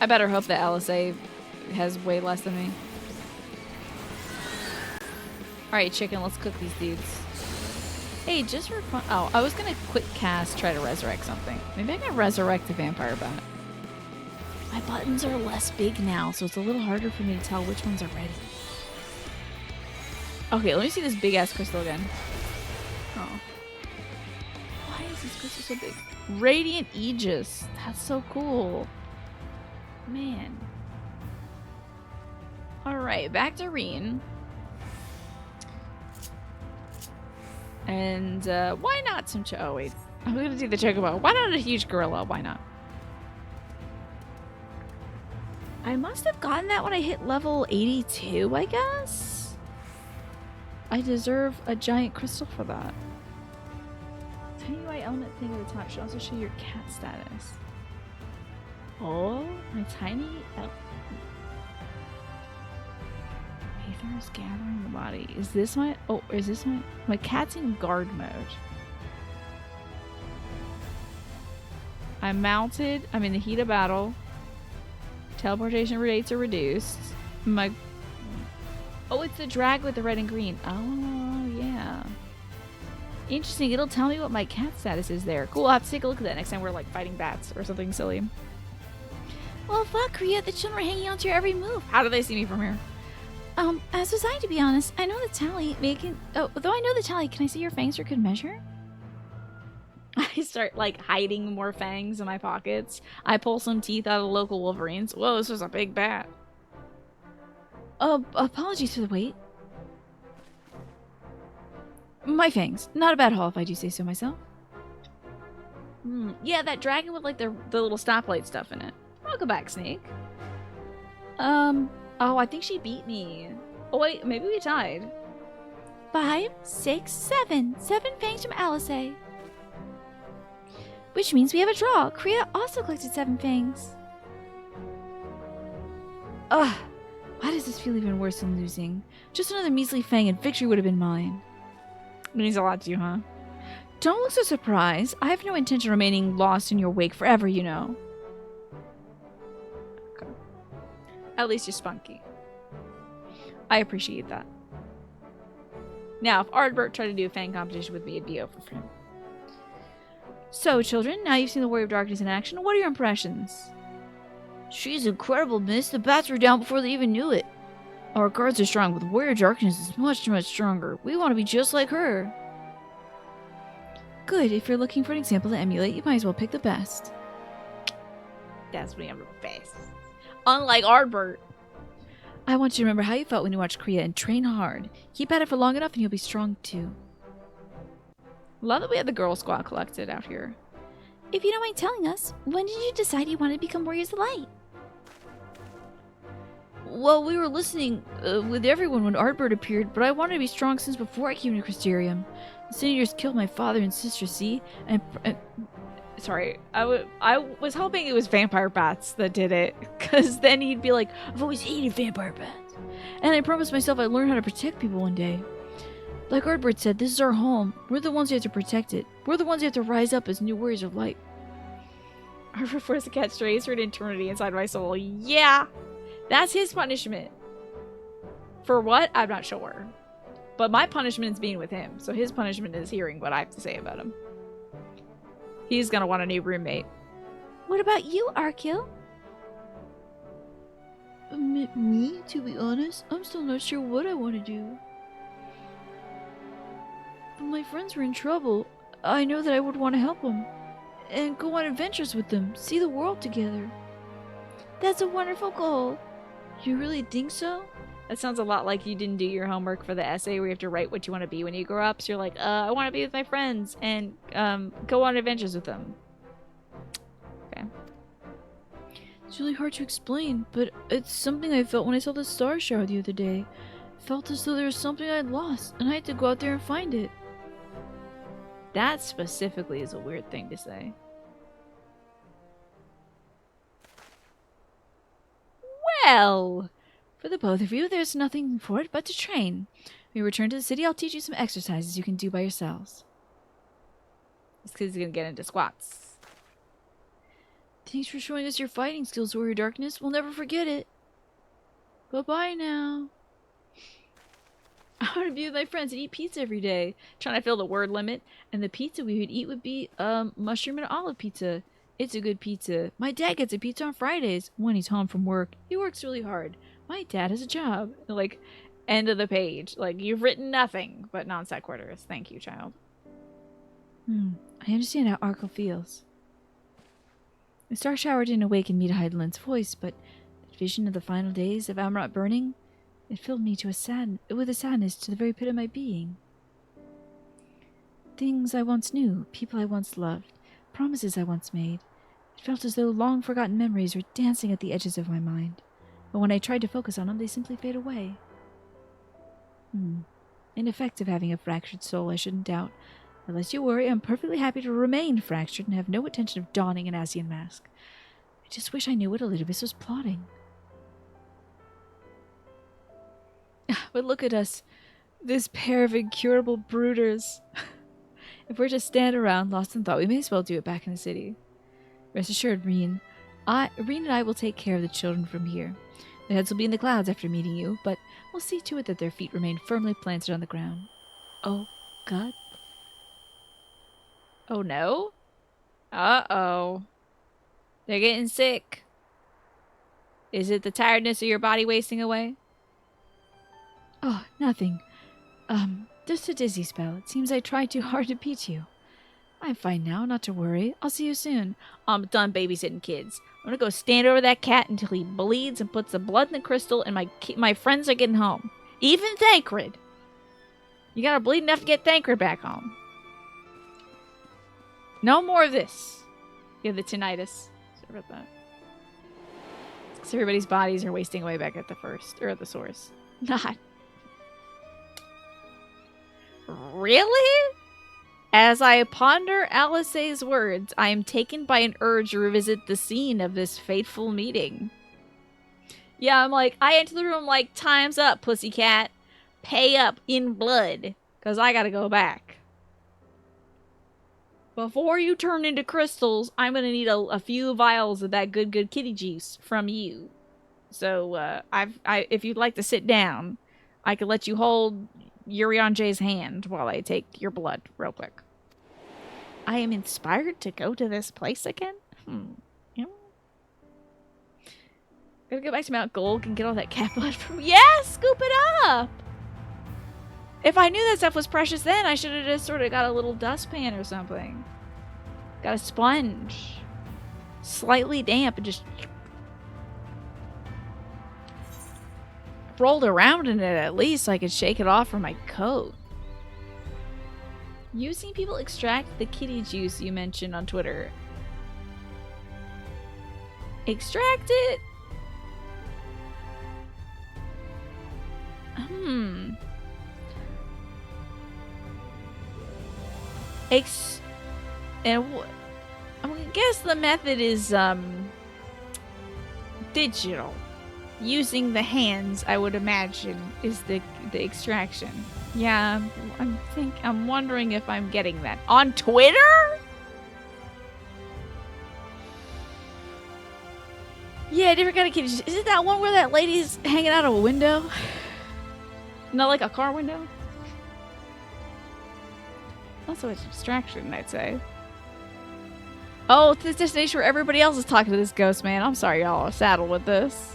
I better hope that LSA has way less than me. Alright, chicken, let's cook these dudes. Hey, just for fun. Oh, I was gonna quick cast, try to resurrect something. Maybe I can resurrect the vampire bat. My buttons are less big now, so it's a little harder for me to tell which ones are ready. Okay, let me see this big ass crystal again. Oh. Why is this crystal so big? Radiant Aegis. That's so cool. Man. Alright. Alright, back to Reen. And, why not some oh wait. I'm gonna do the chocobo. Why not a huge gorilla? Why not? I must have gotten that when I hit level 82, I guess? I deserve a giant crystal for that. Tiny white element thing at the top should also show your cat status. Oh, my tiny Aether is gathering the body. Is this my... Oh, is this my cat's in guard mode. I'm mounted. I'm in the heat of battle. Teleportation rates are reduced. My... Oh, it's the drag with the red and green. Oh, yeah. Interesting. It'll tell me what my cat status is there. Cool, I'll have to take a look at that next time we're, like, fighting bats or something silly. Well, fuck, Kriya, the children are hanging on to your every move. How do they see me from here? As was I, to be honest. I know the tally. Though I know the tally, can I see your fangs for good measure? I start, like, hiding more fangs in my pockets. I pull some teeth out of the local wolverines. Whoa, this was a big bat. Apologies for the wait. My fangs. Not a bad haul, if I do say so myself. Yeah, that dragon with, like, the little stoplight stuff in it. Welcome back, Snake. Oh, I think she beat me. Oh, wait, maybe we tied. 5, 6, 7. 7 fangs from Alice. Which means we have a draw. Kriya also collected 7 fangs. Ugh. Why does this feel even worse than losing? Just another measly fang and victory would have been mine. It means a lot to you, huh? Don't look so surprised. I have no intention of remaining lost in your wake forever, you know. Okay. At least you're spunky. I appreciate that. Now, if Ardbert tried to do a fang competition with me, it'd be over for him. So, children, now you've seen the Warrior of Darkness in action. What are your impressions? She's incredible, miss. The bats were down before they even knew it. Our guards are strong, but the Warrior of Darkness is much, much stronger. We want to be just like her. Good. If you're looking for an example to emulate, you might as well pick the best. That's me, I'm the best. Unlike Ardbert. I want you to remember how you felt when you watched Kriya and train hard. Keep at it for long enough and you'll be strong too. Love that we had the girl squad collected out here. If you don't mind telling us, when did you decide you wanted to become Warriors of Light? Well, we were listening with everyone when Ardbert appeared, but I wanted to be strong since before I came to Crystarium. The Sin Eaters killed my father and sister, see? And sorry, I was hoping it was vampire bats that did it, because then he'd be like, I've always hated vampire bats. And I promised myself I'd learn how to protect people one day. Like Ardbert said, this is our home. We're the ones who have to protect it. We're the ones who have to rise up as new Warriors of Light. Ardbert forced to catch strays for an eternity inside my soul. Yeah! That's his punishment. For what? I'm not sure. But my punishment is being with him, so his punishment is hearing what I have to say about him. He's gonna want a new roommate. What about you, Arkil? Me? To be honest, I'm still not sure what I want to do. But my friends were in trouble. I know that I would want to help them. And go on adventures with them. See the world together. That's a wonderful goal. You really think so? That sounds a lot like you didn't do your homework for the essay where you have to write what you want to be when you grow up. So you're like, I want to be with my friends and go on adventures with them. Okay. It's really hard to explain, but it's something I felt when I saw the star shower the other day. Felt as though there was something I'd lost, and I had to go out there and find it. That specifically is a weird thing to say. Well, for the both of you, there's nothing for it but to train. When you return to the city, I'll teach you some exercises you can do by yourselves. This kid's gonna get into squats. Thanks for showing us your fighting skills, Warrior Darkness. We'll never forget it. Bye-bye now. I want to be with my friends and eat pizza every day. Trying to fill the word limit. And the pizza we would eat would be mushroom and olive pizza. It's a good pizza. My dad gets a pizza on Fridays when he's home from work. He works really hard. My dad has a job. Like, end of the page. Like, you've written nothing but non sequiturs. Thank you, child. I understand how Arkle feels. The star shower didn't awaken me to Heidelin's voice, but the vision of the final days of Amrot burning, It filled me with a sadness to the very pit of my being. Things I once knew, people I once loved, promises I once made. It felt as though long-forgotten memories were dancing at the edges of my mind. But when I tried to focus on them, they simply fade away. Ineffective having a fractured soul, I shouldn't doubt. But lest you worry, I'm perfectly happy to remain fractured and have no intention of donning an Asian mask. I just wish I knew what Elidibus was plotting. But look at us, this pair of incurable brooders. If we're to stand around lost in thought, we may as well do it back in the city. Rest assured, Reen and I will take care of the children from here. Their heads will be in the clouds after meeting you, but we'll see to it that their feet remain firmly planted on the ground. Oh, God. Oh, no? Uh-oh. They're getting sick. Is it the tiredness of your body wasting away? Oh, nothing. Just a dizzy spell. It seems I tried too hard to beat you. I'm fine now, not to worry. I'll see you soon. I'm done babysitting kids. I'm gonna go stand over that cat until he bleeds and puts the blood in the crystal, and my friends are getting home. Even Thancred. You gotta bleed enough to get Thancred back home. No more of this. You have the tinnitus. Sorry about that. Because everybody's bodies are wasting away back at the source. Not. Really? As I ponder Alice's words, I am taken by an urge to revisit the scene of this fateful meeting. Yeah, I'm like, I enter the room like, time's up, pussycat. Pay up in blood, because I gotta go back. Before you turn into crystals, I'm gonna need a few vials of that good kitty juice from you. So, if you'd like to sit down, I could let you hold Urion J's hand while I take your blood real quick. I am inspired to go to this place again? Yeah. Gotta go back to Mount Gold and get all that cat blood from... Yeah, scoop it up! If I knew that stuff was precious then, I should have just sort of got a little dustpan or something. Got a sponge. Slightly damp and just... rolled around in it at least so I could shake it off from my coat. You've seen people extract the kitty juice you mentioned on Twitter. Extract it? I guess the method is digital. Using the hands, I would imagine, is the extraction. Yeah, I'm wondering if I'm getting that on Twitter. Yeah, different kind of kitty. Is it that one where that lady's hanging out of a window? Not like a car window? Not so much abstraction, I'd say. Oh, it's this destination where everybody else is talking to this ghost man. I'm sorry y'all are saddled with this.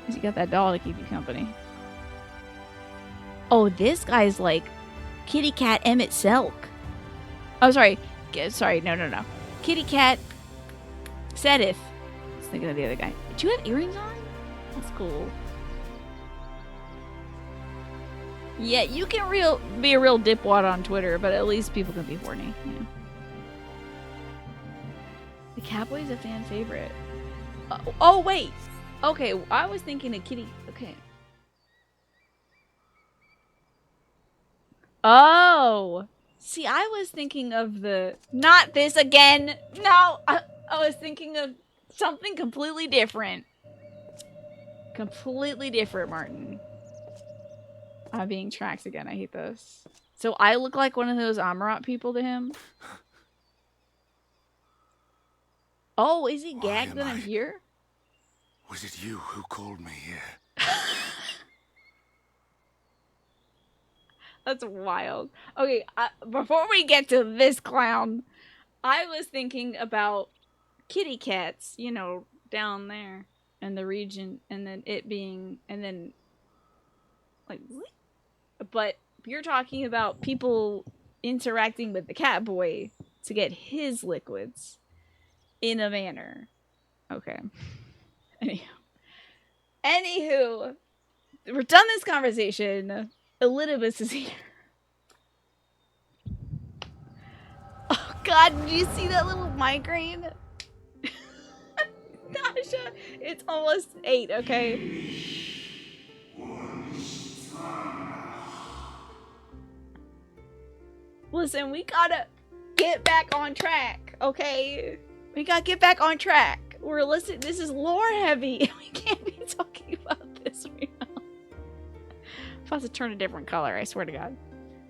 Because you got that doll to keep you company. Oh, this guy's like Kitty Cat Emmett Selk. Oh, sorry. Sorry, no. Kitty Cat Sedith. I was thinking of the other guy. Do you have earrings on? That's cool. Yeah, you can be a real dipwad on Twitter, but at least people can be horny. Yeah. The Catboy's a fan favorite. Oh, wait. Okay, I was thinking of Kitty... Okay. Oh! See, I was thinking of the... Not this again! No! I was thinking of something completely different. Completely different, Martin. I'm being tracked again. I hate this. So I look like one of those Amarat people to him? Oh, is he gagged that I'm here? Was it you who called me here? That's wild. Okay, before we get to this clown, I was thinking about kitty cats, you know, down there in the region, and then it being, and then, like, but you're talking about people interacting with the cat boy to get his liquids in a manner. Okay. Anywho, we're done this conversation. Elidibus is here. Oh God, did you see that little migraine? Nasha, it's almost 8, okay? Listen, we gotta get back on track, okay? We gotta get back on track. We're listening. This is lore heavy. We can't be talking about this right now. I'm supposed to turn a different color, I swear to God.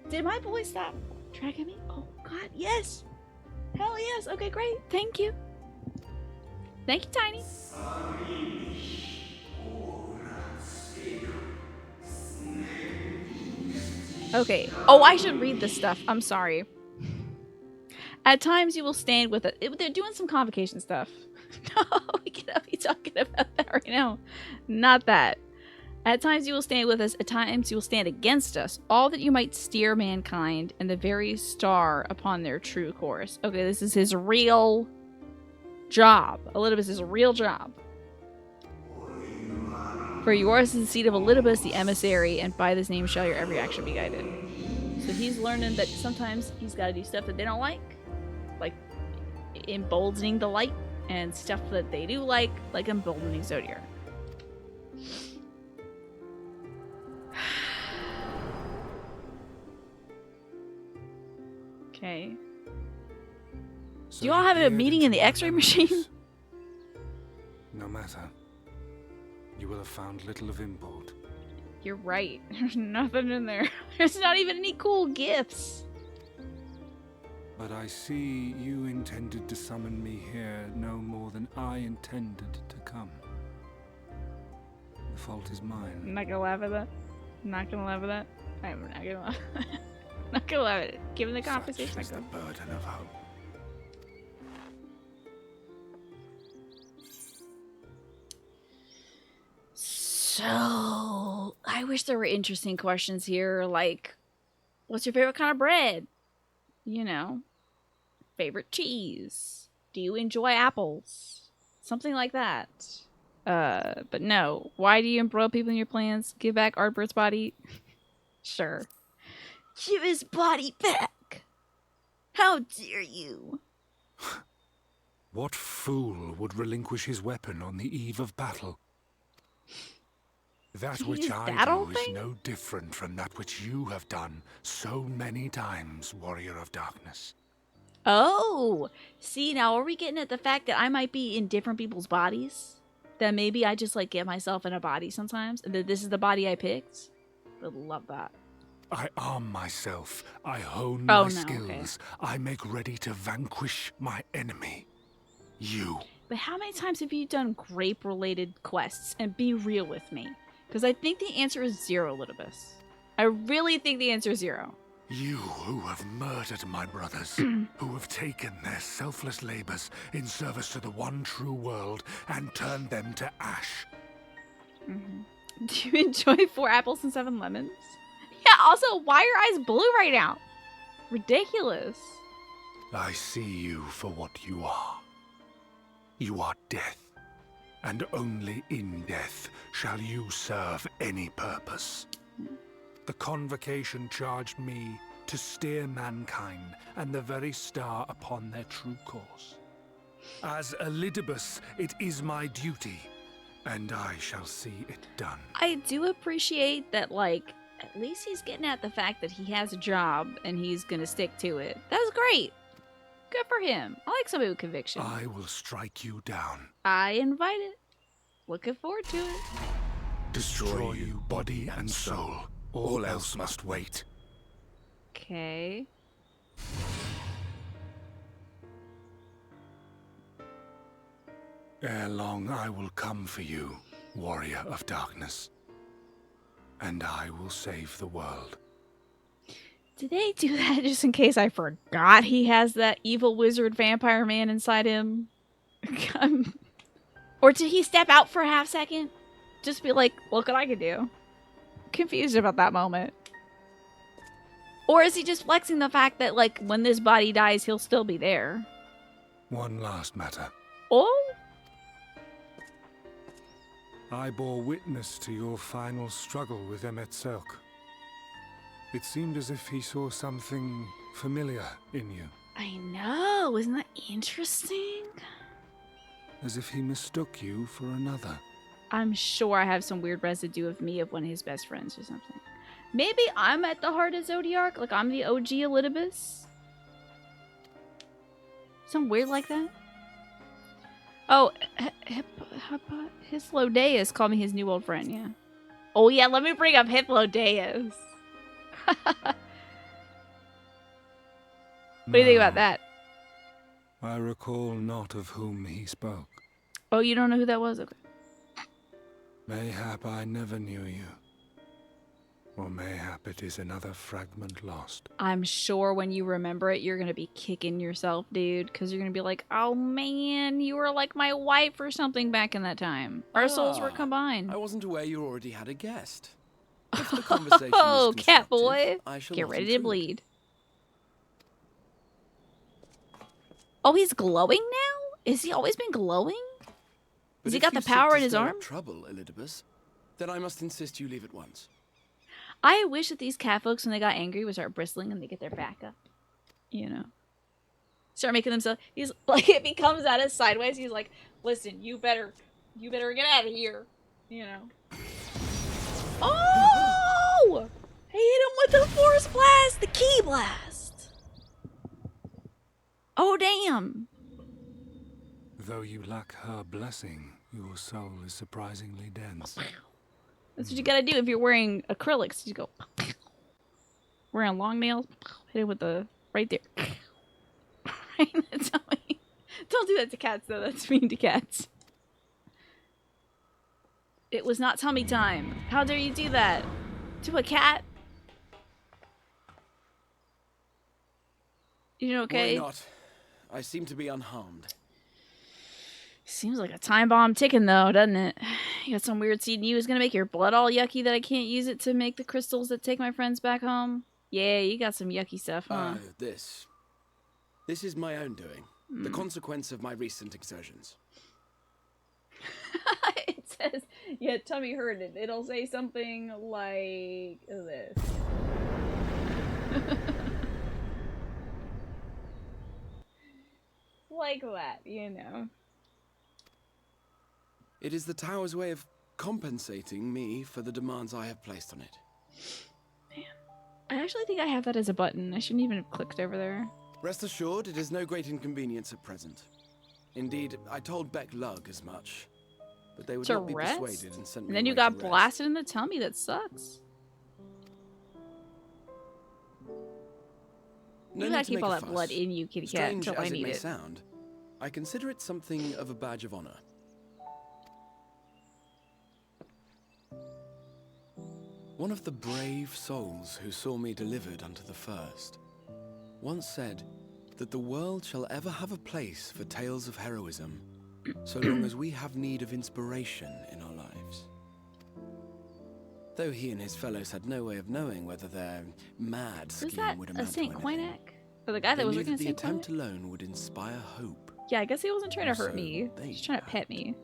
Did my boy stop tracking me? Oh God, yes. Hell yes. Okay, great. Thank you. Thank you, Tiny. Okay. Oh, I should read this stuff. I'm sorry. At times you will stand with it. They're doing some convocation stuff. No, we cannot be talking about that right now. Not that. At times you will stand with us. At times you will stand against us. All that you might steer mankind and the very star upon their true course. Okay, this is his real job. Elidibus is a real job. For yours is the seat of Elidibus, the emissary, and by this name shall your every action be guided. So he's learning that sometimes he's got to do stuff that they don't like emboldening the light, and stuff that they do like emboldening Zodiac. Okay. So Do you all have a meeting in the X-ray machine? No matter. You will have found little of import. You're right. There's nothing in there. There's not even any cool gifts. But I see you intended to summon me here no more than I intended to come. The fault is mine. I'm not gonna laugh at that. I'm not gonna laugh at that. I'm not gonna laugh. Not gonna laugh at it. Given the conversation, Such is the burden of hope. So, I wish there were interesting questions here, like, what's your favorite kind of bread? You know, favorite cheese? Do you enjoy apples? Something like that. But no. Why do you embroil people in your plans? Give back Artbird's body? Sure. Give his body back! How dare you? What fool would relinquish his weapon on the eve of battle? That which I do is no different from that which you have done so many times, Warrior of Darkness. Oh! See, now are we getting at the fact that I might be in different people's bodies? That maybe I just, like, get myself in a body sometimes, and that this is the body I picked? I would love that. I arm myself, I hone my skills, okay. I make ready to vanquish my enemy. You. But how many times have you done grape-related quests? And be real with me. Because I think the answer is 0, Elidibus. I really think the answer is 0. You who have murdered my brothers, who have taken their selfless labors in service to the one true world and turned them to ash. Mm-hmm. Do you enjoy 4 apples and 7 lemons? Yeah, also, why are your eyes blue right now? Ridiculous. I see you for what you are. You are death, and only in death shall you serve any purpose. The convocation charged me to steer mankind and the very star upon their true course. As Elidibus, it is my duty, and I shall see it done. I do appreciate that, like, at least he's getting at the fact that he has a job and he's gonna stick to it. That's great. Good for him. I like somebody with conviction. I will strike you down. I invite it. Looking forward to it. Destroy you body and soul. All else must wait. Okay. Ere long I will come for you, Warrior of Darkness. And I will save the world. Did they do that just in case I forgot he has that evil wizard vampire man inside him? Or did he step out for a half second? Just be like, look what I can do. Confused about that moment. Or is he just flexing the fact that, like, when this body dies, he'll still be there? One last matter. Oh? I bore witness to your final struggle with Emetselk. It seemed as if he saw something familiar in you. I know, isn't that interesting? As if he mistook you for another. I'm sure I have some weird residue of me of one of his best friends or something. Maybe I'm at the heart of Zodiark, like I'm the OG Elidibus. Something weird like that. Oh, Hyplodeus called me his new old friend, yeah. Oh yeah, let me bring up Hyplodeus. What do you think about that? I recall not of whom he spoke. Oh, you don't know who that was? Okay. Mayhap I never knew you. Or mayhap it is another fragment lost. I'm sure when you remember it, you're going to be kicking yourself, dude. Because you're going to be like, oh man, you were like my wife or something back in that time. Our souls were combined. I wasn't aware you already had a guest. If the conversation Oh, is cat boy. I shall Get not ready to intrude. bleed. Oh, he's glowing now? Has he always been glowing? But Has he if got you the seek power to in his stir up arm? trouble, Elidibus, then I must insist you leave at once. I wish that these cat folks, when they got angry, would start bristling and they get their back up. You know? Start making themselves... He's like, if he comes at us sideways, he's like, listen, you better get out of here. You know? Oh! He hit him with the force blast! The key blast! Oh, damn! Though you lack her blessing, your soul is surprisingly dense. That's what you gotta do if you're wearing acrylics. You go... Wearing long nails, hit it with the... Right there. Right in the tummy. Don't do that to cats, though. That's mean to cats. It was not tummy time. How dare you do that? To a cat? You doing okay? Why not? I seem to be unharmed. Seems like a time bomb ticking, though, doesn't it? You got some weird seed in you is gonna make your blood all yucky that I can't use it to make the crystals that take my friends back home? Yeah, you got some yucky stuff, huh? This is my own doing. The consequence of my recent exertions. It says, yeah, tummy hurted. It'll say something like this. Like that, you know. It is the tower's way of compensating me for the demands I have placed on it. Man. I actually think I have that as a button. I shouldn't even have clicked over there. Rest assured, it is no great inconvenience at present. Indeed, I told Beck Lug as much, but they would To not be rest? persuaded and sent me And then you away got to rest. blasted in the tummy. That sucks. No You need gotta to keep make all a that fuss. blood in you, kitty cat, Strange until I as it need may it. sound, I consider it something of a badge of honor. One of the brave souls who saw me delivered unto the first once said that the world shall ever have a place for tales of heroism so long as we have need of inspiration in our lives. Though he and his fellows had no way of knowing whether their mad Was scheme that would a amount to Saint anything. Coinac? Or the guy that They was knew looking that at the Saint attempt Coinac? alone would inspire hope. Yeah, I guess he wasn't trying to hurt So me. they He's trying to pet me.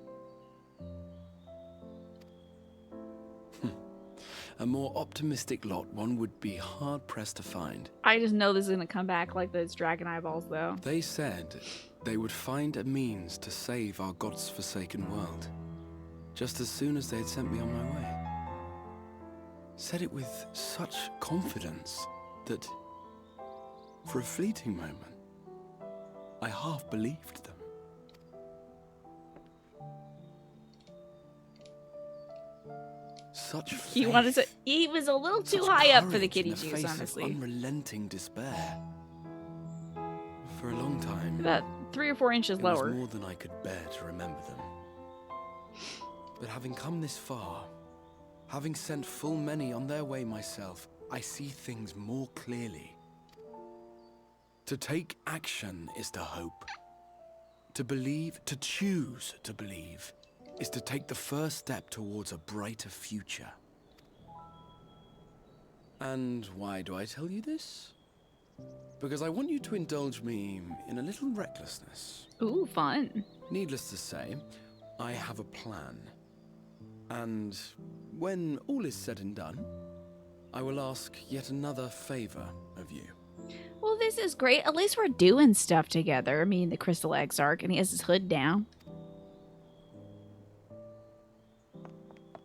A more optimistic lot one would be hard-pressed to find. I just know this is gonna come back like those dragon eyeballs, though. They said they would find a means to save our God's forsaken world, just as soon as they had sent me on my way. Said it with such confidence that, for a fleeting moment, I half believed them. Such He wanted to. He was a little too high up for the kitty juice, juice, honestly. Unrelenting despair. For a long time, About 3 or 4 inches it lower. was more than I could bear to remember them. But having come this far, having sent full many on their way myself, I see things more clearly. To take action is to hope. To believe, to choose to believe, is to take the first step towards a brighter future. And why do I tell you this? Because I want you to indulge me in a little recklessness. Ooh, fun. Needless to say, I have a plan. And when all is said and done, I will ask yet another favor of you. Well, this is great. At least we're doing stuff together. I mean, the Crystal Exarch, and he has his hood down.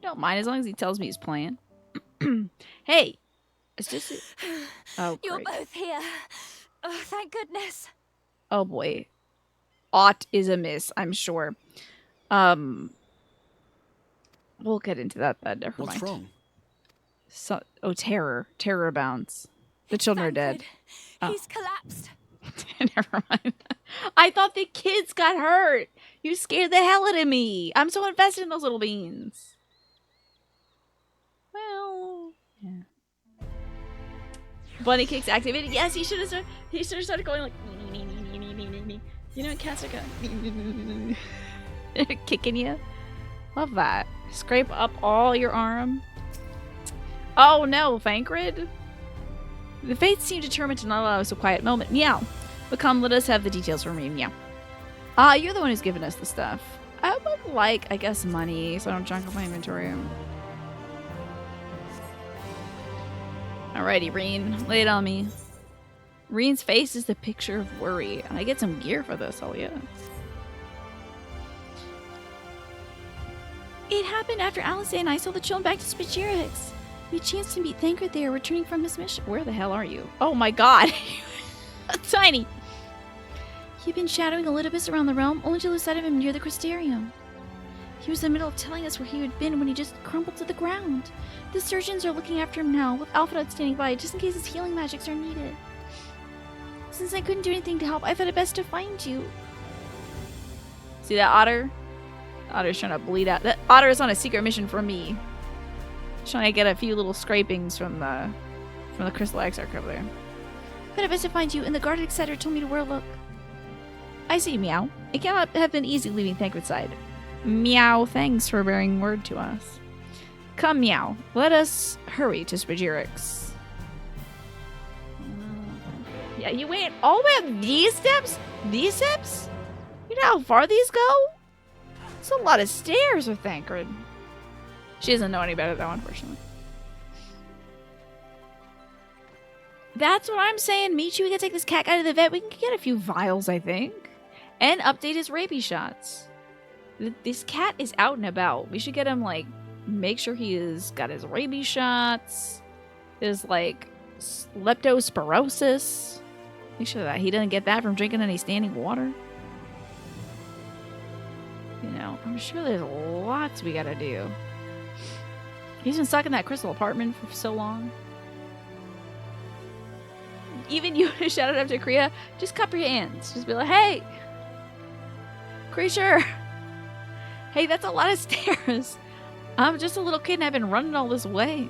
Don't mind as long as he tells me his plan. Hey, it's just. Oh, You're great. both here. Oh, thank goodness. Oh boy, aught is amiss. I'm sure. We'll get into that. Then never What's mind. wrong? So, terror abounds. The children are dead. He's collapsed. Never mind. I thought the kids got hurt. You scared the hell out of me. I'm so invested in those little beans. Well, yeah. Bunny kicks activated. Yes, he should have started. He should have started going like, you know, cats are going kicking you. Love that. Scrape up all your arm. Oh no, Thancred. The fates seem determined to not allow us a quiet moment. Meow. But come, let us have the details from you. Meow. You're the one who's given us the stuff. I would like, I guess, money, so I don't junk up my inventory. Alrighty, Reen. Lay it on me. Reen's face is the picture of worry. And I get some gear for this, oh yeah. It happened after Alice and I sold the children back to Spagirix. We chanced to meet Thancred there, returning from his mission. Where the hell are you? Oh my god. Tiny. He'd been shadowing Elidibus around the realm, only to lose sight of him near the Crystarium. He was in the middle of telling us where he had been when he just crumbled to the ground. The surgeons are looking after him now, with Alfred standing by, just in case his healing magics are needed. Since I couldn't do anything to help, I thought it best to find you. See that otter? The otter's trying to bleed out. That otter is on a secret mission for me. Trying to get a few little scrapings from the Crystal Exarch over there. But I best to find you, and the guard etc. told me to where to look. I see, Meow. It cannot have been easy leaving Thancred's side. Meow, thanks for bearing word to us. Come, Meow. Let us hurry to Spagirix. Yeah, you went all the way up these steps? These steps? You know how far these go? It's a lot of stairs with Thancred. She doesn't know any better though, unfortunately. That's what I'm saying, Michi. We can take this cat guy to the vet. We can get a few vials, I think. And update his rabies shots. This cat is out and about. We should get him, like, make sure he has got his rabies shots. His, like, leptospirosis. Make sure that he doesn't get that from drinking any standing water. You know, I'm sure there's lots we gotta do. He's been stuck in that crystal apartment for so long. Even you shouted up to Kriya, just cup your hands. Just be like, hey! Creature! Hey, that's a lot of stairs. I'm just a little kid and I've been running all this way.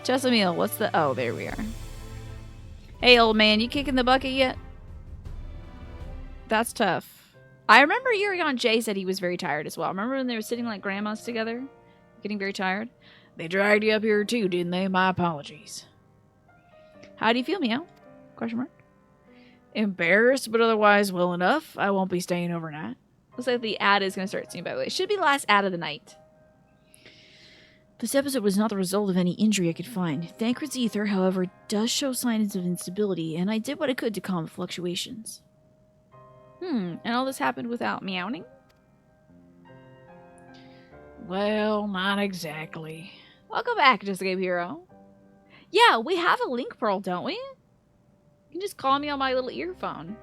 Chesamil, what's the... Oh, there we are. Hey, old man, you kicking the bucket yet? That's tough. I remember Yurion J said he was very tired as well. Remember when they were sitting like grandmas together? Getting very tired? They dragged you up here too, didn't they? My apologies. How do you feel, Meow? Question mark. Embarrassed, but otherwise well enough. I won't be staying overnight. Looks like the ad is going to start soon, by the way. Should be the last ad of the night. This episode was not the result of any injury I could find. Thancred's ether, however, does show signs of instability, and I did what I could to calm the fluctuations. And all this happened without meowing? Well, not exactly. Welcome back, Just a Game Hero. Yeah, we have a link pearl, don't we? You can just call me on my little earphone.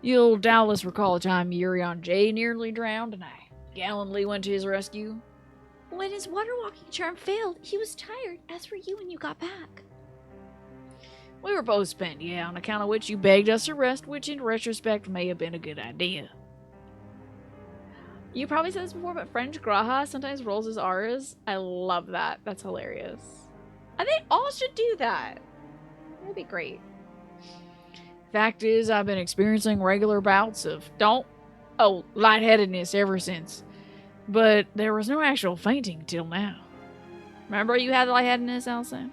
You'll doubtless recall a time Yurion J nearly drowned, and I gallantly went to his rescue. When his water walking charm failed, he was tired, as were you when you got back. We were both spent, yeah, on account of which you begged us to rest, which in retrospect may have been a good idea. You probably said this before, but French Graha sometimes rolls his R's. I love that. That's hilarious. And they all should do that. That'd be great. Fact is, I've been experiencing regular bouts of lightheadedness ever since. But there was no actual fainting till now. Remember you had lightheadedness, Elsa?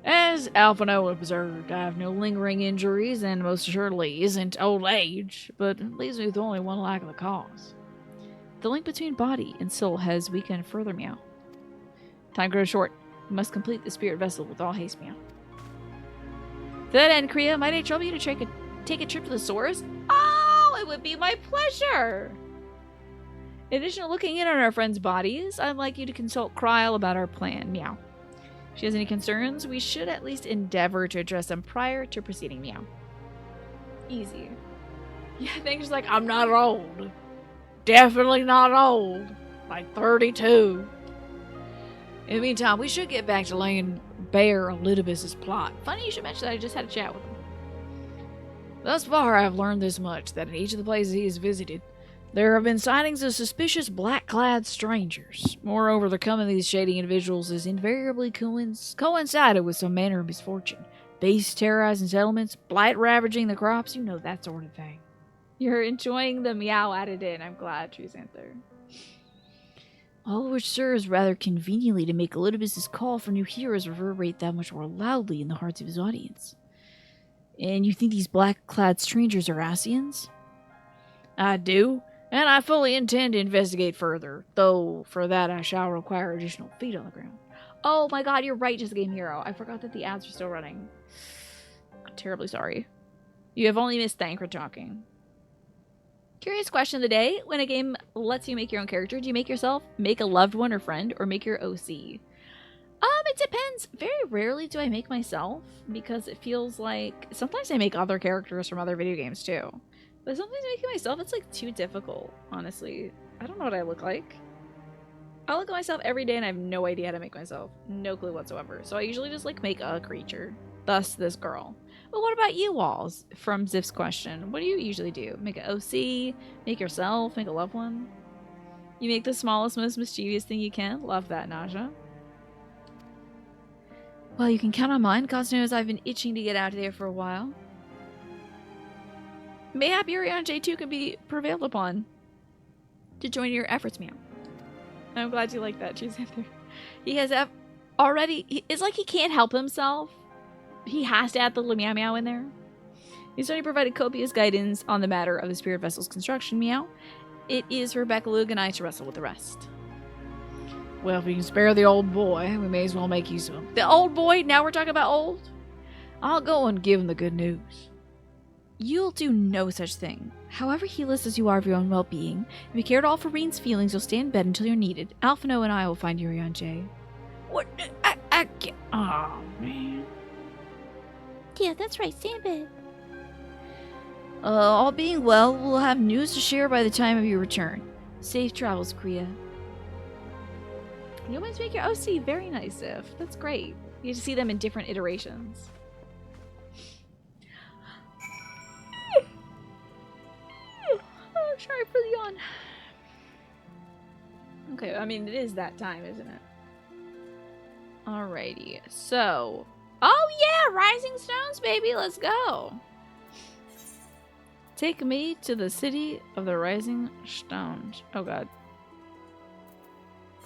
As Alphino observed, I have no lingering injuries and most assuredly isn't old age, but it leaves me with only one lack of the cause. The link between body and soul has weakened further, meow. Time grows short. You must complete the spirit vessel with all haste, meow. To that end, Kriya, might I trouble you to take a trip to the source? Oh, it would be my pleasure. In addition to looking in on our friends' bodies, I'd like you to consult Kryl about our plan, meow. If she has any concerns, we should at least endeavor to address them prior to proceeding, meow. Easy. Yeah, things like, I'm not old. Definitely not old. Like 32. In the meantime, we should get back to laying bare Elidibus's plot. Funny you should mention that. I just had a chat with him. Thus far, I have learned this much, that in each of the places he has visited, there have been sightings of suspicious black-clad strangers. Moreover, the coming of these shady individuals has invariably coincided with some manner of misfortune. Beasts terrorizing settlements, blight ravaging the crops, you know, that sort of thing. You're enjoying the meow added in. I'm glad, Trusanther. All of which serves rather conveniently to make Elidibus's call for new heroes reverberate that much more loudly in the hearts of his audience. And you think these black-clad strangers are Asians? I do, and I fully intend to investigate further, though for that I shall require additional feet on the ground. Oh my god, you're right, Just Game Hero. I forgot that the ads are still running. I'm terribly sorry. You have only missed Thancred talking. Curious question of the day. When a game lets you make your own character, do you make yourself, make a loved one or friend, or make your OC? It depends. Very rarely do I make myself, because it feels like... Sometimes I make other characters from other video games, too. But sometimes making myself, it's like too difficult, honestly. I don't know what I look like. I look at myself every day and I have no idea how to make myself. No clue whatsoever. So I usually just like make a creature. Thus this girl. But what about you, Walls? From Ziff's question. What do you usually do? Make an OC? Make yourself? Make a loved one? You make the smallest, most mischievous thing you can? Love that, Naja. Well, you can count on mine. God knows I've been itching to get out of there for a while. Mayhap Yurion J2 can be prevailed upon to join your efforts, meow. I'm glad you like that, Trusanther. He has already... It's like he can't help himself. He has to add the little meow meow in there. He's already provided copious guidance on the matter of the spirit vessel's construction, meow. It is for Beckalug and I to wrestle with the rest. Well, if we can spare the old boy, we may as well make use of him. The old boy? Now we're talking about old? I'll go and give him the good news. You'll do no such thing. However heedless as you are of your own well-being, if you care at all for Reen's feelings, you'll stay in bed until you're needed. Alphino and I will find Yurion J. What? I can't... Oh, man. Yeah, that's right. Stay in bed. All being well, we'll have news to share by the time of your return. Safe travels, Kriya. You always make your OC very nice, Ziff. That's great. You get to see them in different iterations. Oh, sorry for the yawn. Okay, I mean, it is that time, isn't it? Alrighty, so... Oh yeah, Rising Stones, baby, let's go! Take me to the city of the Rising Stones. Oh god.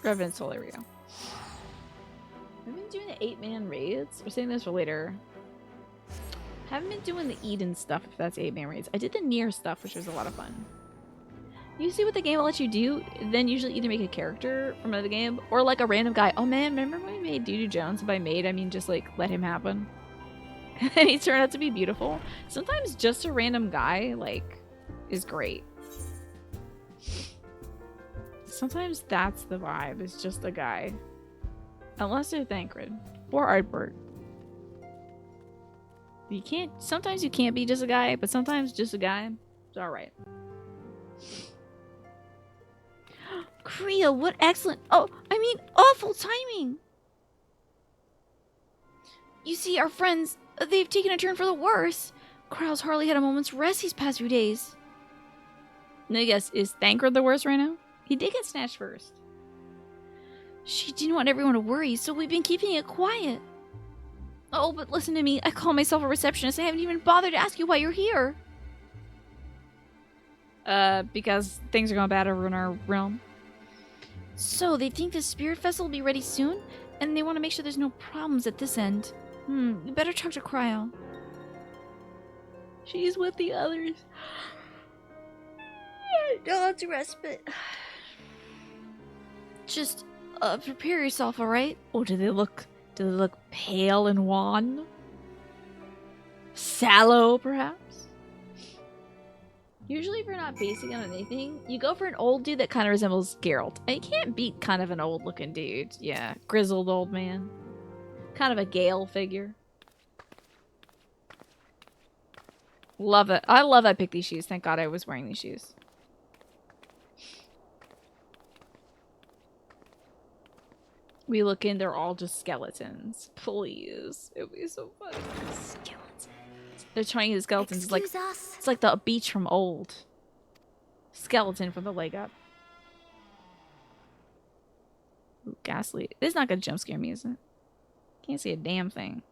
Revenant Soul, there we go. I've been doing the 8-man raids. We're saving this for later. Haven't been doing the Eden stuff, if that's 8-man raids. I did the Nier stuff, which was a lot of fun. You see what the game will let you do, then usually either make a character from another game, or like a random guy. Oh man, remember when we made Doo Doo Jones? By made, I mean just like let him happen. And he turned out to be beautiful. Sometimes just a random guy, like, is great. Sometimes that's the vibe, it's just a guy. Unless they're Thancred. Or Artbert. You can't, sometimes you can't be just a guy, but sometimes just a guy. It's alright. Kriya, what excellent... Oh, I mean, awful timing! You see, our friends, they've taken a turn for the worse. Kryl's hardly had a moment's rest these past few days. No, yes, is Thancred the worst right now? He did get snatched first. She didn't want everyone to worry, so we've been keeping it quiet. Oh, but listen to me. I call myself a receptionist. I haven't even bothered to ask you why you're here. Because things are going bad over in our realm. So, they think the spirit vessel will be ready soon, and they want to make sure there's no problems at this end. You better talk to Cryo. She's with the others. No, it's respite. Just prepare yourself, all right? Oh, do they look pale and wan? Sallow, perhaps? Usually if you're not basing on anything, you go for an old dude that kind of resembles Geralt. And you can't beat kind of an old-looking dude. Yeah, grizzled old man. Kind of a Gale figure. Love it. I love I picked these shoes. Thank God I was wearing these shoes. We look in, they're all just skeletons. Please. It would be so funny. Skeletons. They're Chinese skeletons. It's like the beach from old. Skeleton from the leg up. Ooh, ghastly. This is not gonna jump scare me, is it? Can't see a damn thing.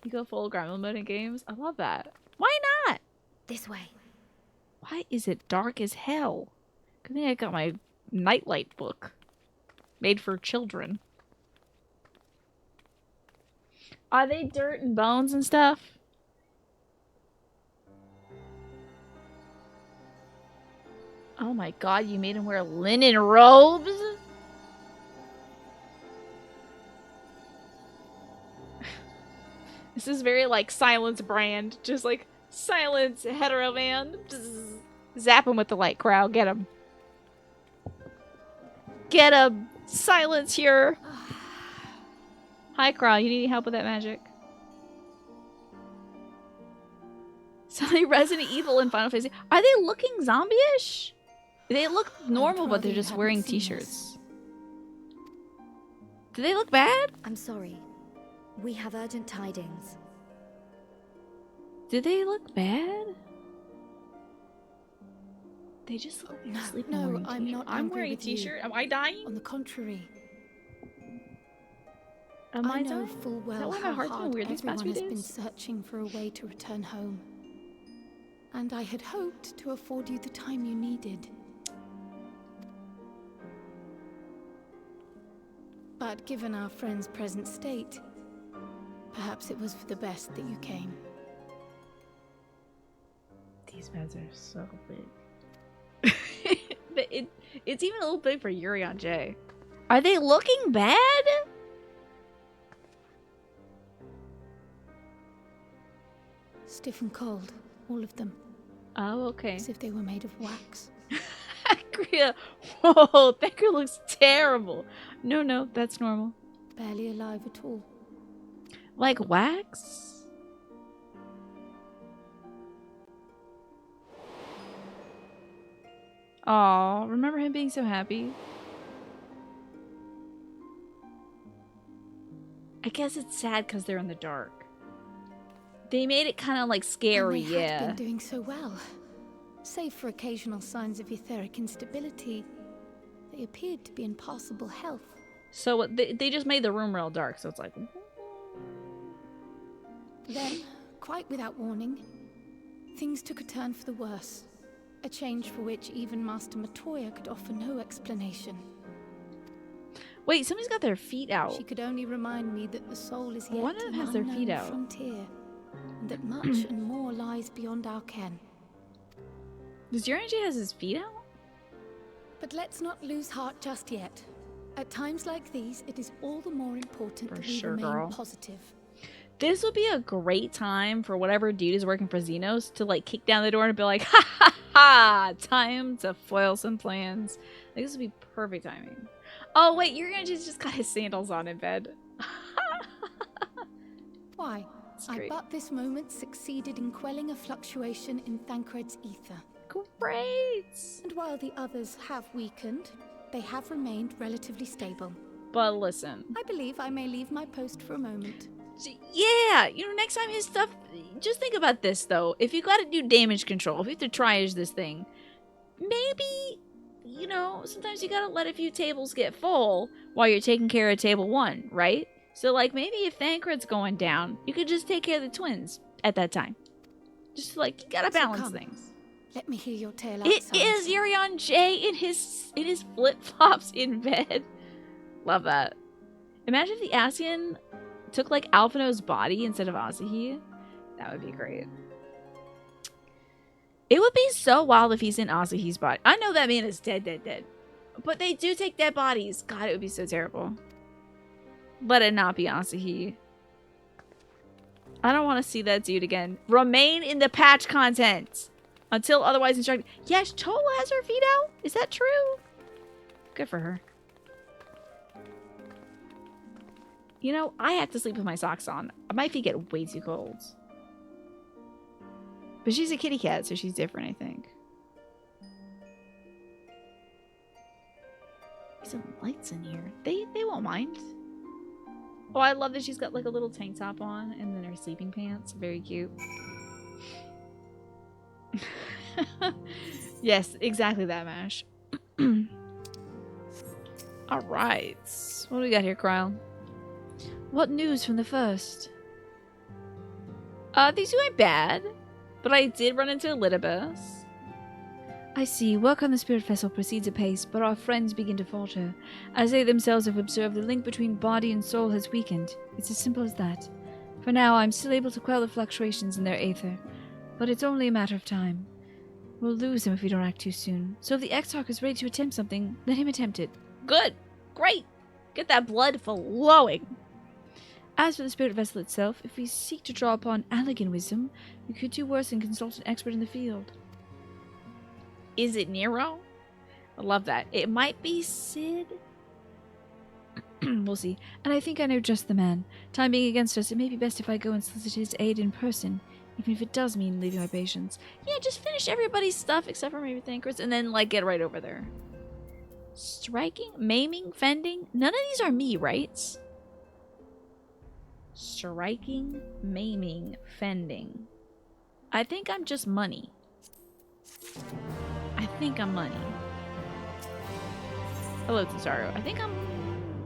You go full grapple mode in games? I love that. Why not? This way. Why is it dark as hell? Good thing I got my nightlight book. Made for children. Are they dirt and bones and stuff? Oh my god, you made him wear linen robes? This is very like Silence brand. Just like Silence hetero man. Zap him with the light, crowd. Get him. Get him. Silence here. Hi, crowd. You need any help with that magic? Sally Resident Evil and Final Fantasy. Are they looking zombie-ish? They look normal, but they're just wearing t-shirts. Do they look bad? I'm sorry. We have urgent tidings. Do they look bad? They just look like sleeping. No, I'm not. I'm wearing a t-shirt. Am I dying? On the contrary. Am I know dying? full well why my how heart's been hard weird these past everyone few has been days? searching for a way to return home. And I had hoped to afford you the time you needed. But given our friend's present state, perhaps it was for the best that you came. These beds are so big. It's even a little big for Yuri on J. Are they looking bad? Stiff and cold, all of them. Oh, okay. As if they were made of wax. Akria. Whoa, Thacker looks terrible. No, that's normal. Barely alive at all. Like wax? Aw, remember him being so happy? I guess it's sad because they're in the dark. They made it kind of like scary, and they yeah. had been doing so well. Save for occasional signs of etheric instability, they appeared to be in passable health. So they just made the room real dark, so it's like... Then, quite without warning, things took a turn for the worse. A change for which even Master Matoya could offer no explanation. Wait, somebody's got their feet out. She could only remind me that the soul is yet One of them an has their feet unknown out. frontier, and that much and more lies beyond our ken. Does Urianger has his feet out? But let's not lose heart just yet. At times like these, it is all the more important that we sure, remain girl. positive. This would be a great time for whatever dude is working for Xenos to like kick down the door and be like, ha ha ha, time to foil some plans. Like, this would be perfect timing. Oh wait, Urianger just got his sandals on in bed. Why? I but this moment succeeded in quelling a fluctuation in Thancred's ether. Great! And while the others have weakened, they have remained relatively stable. But listen. I believe I may leave my post for a moment. Yeah, next time his stuff... Just think about this, though. If you gotta do damage control, if you have to triage this thing, maybe, sometimes you gotta let a few tables get full while you're taking care of table 1, right? So, like, maybe if Thancred's going down, you could just take care of the twins at that time. Just, like, you gotta balance things. Let me hear your tale outside. It is Yuri on J in his flip-flops in bed. Love that. Imagine if the Ascian took like Alphino's body instead of Asahi. That would be great. It would be so wild if he's in Asahi's body. I know that man is dead. But they do take dead bodies. God, it would be so terrible. Let it not be Asahi. I don't want to see that dude again. Remain in the patch content. Until otherwise instructed. Yes, Tola has her feet out. Is that true? Good for her. You know, I have to sleep with my socks on. My feet get way too cold. But she's a kitty cat, so she's different, I think. There's some lights in here. They won't mind. Oh, I love that she's got like a little tank top on and then her sleeping pants. Very cute. Yes, exactly that, Mash. Alright. What do we got here, Kryle? What news from the first? These two ain't bad. But I did run into Elidibus. I see. Work on the spirit vessel proceeds apace, but our friends begin to falter, as they themselves have observed the link between body and soul has weakened. It's as simple as that. For now, I'm still able to quell the fluctuations in their aether, but it's only a matter of time. We'll lose him if we don't act too soon. So if the X-Hawk is ready to attempt something, let him attempt it. Good! Great! Get that blood flowing! As for the spirit vessel itself, if we seek to draw upon Allegan wisdom, we could do worse than consult an expert in the field. Is it Nero? I love that. It might be Sid. We'll see. And I think I know just the man. Time being against us, it may be best if I go and solicit his aid in person, even if it does mean leaving my patients. Yeah, just finish everybody's stuff except for maybe Thancred, and then, like, get right over there. Striking? Maiming? Fending? None of these are me, right? Striking, maiming, fending. I think I'm just money. I think I'm money. Hello, Tataru. I think I'm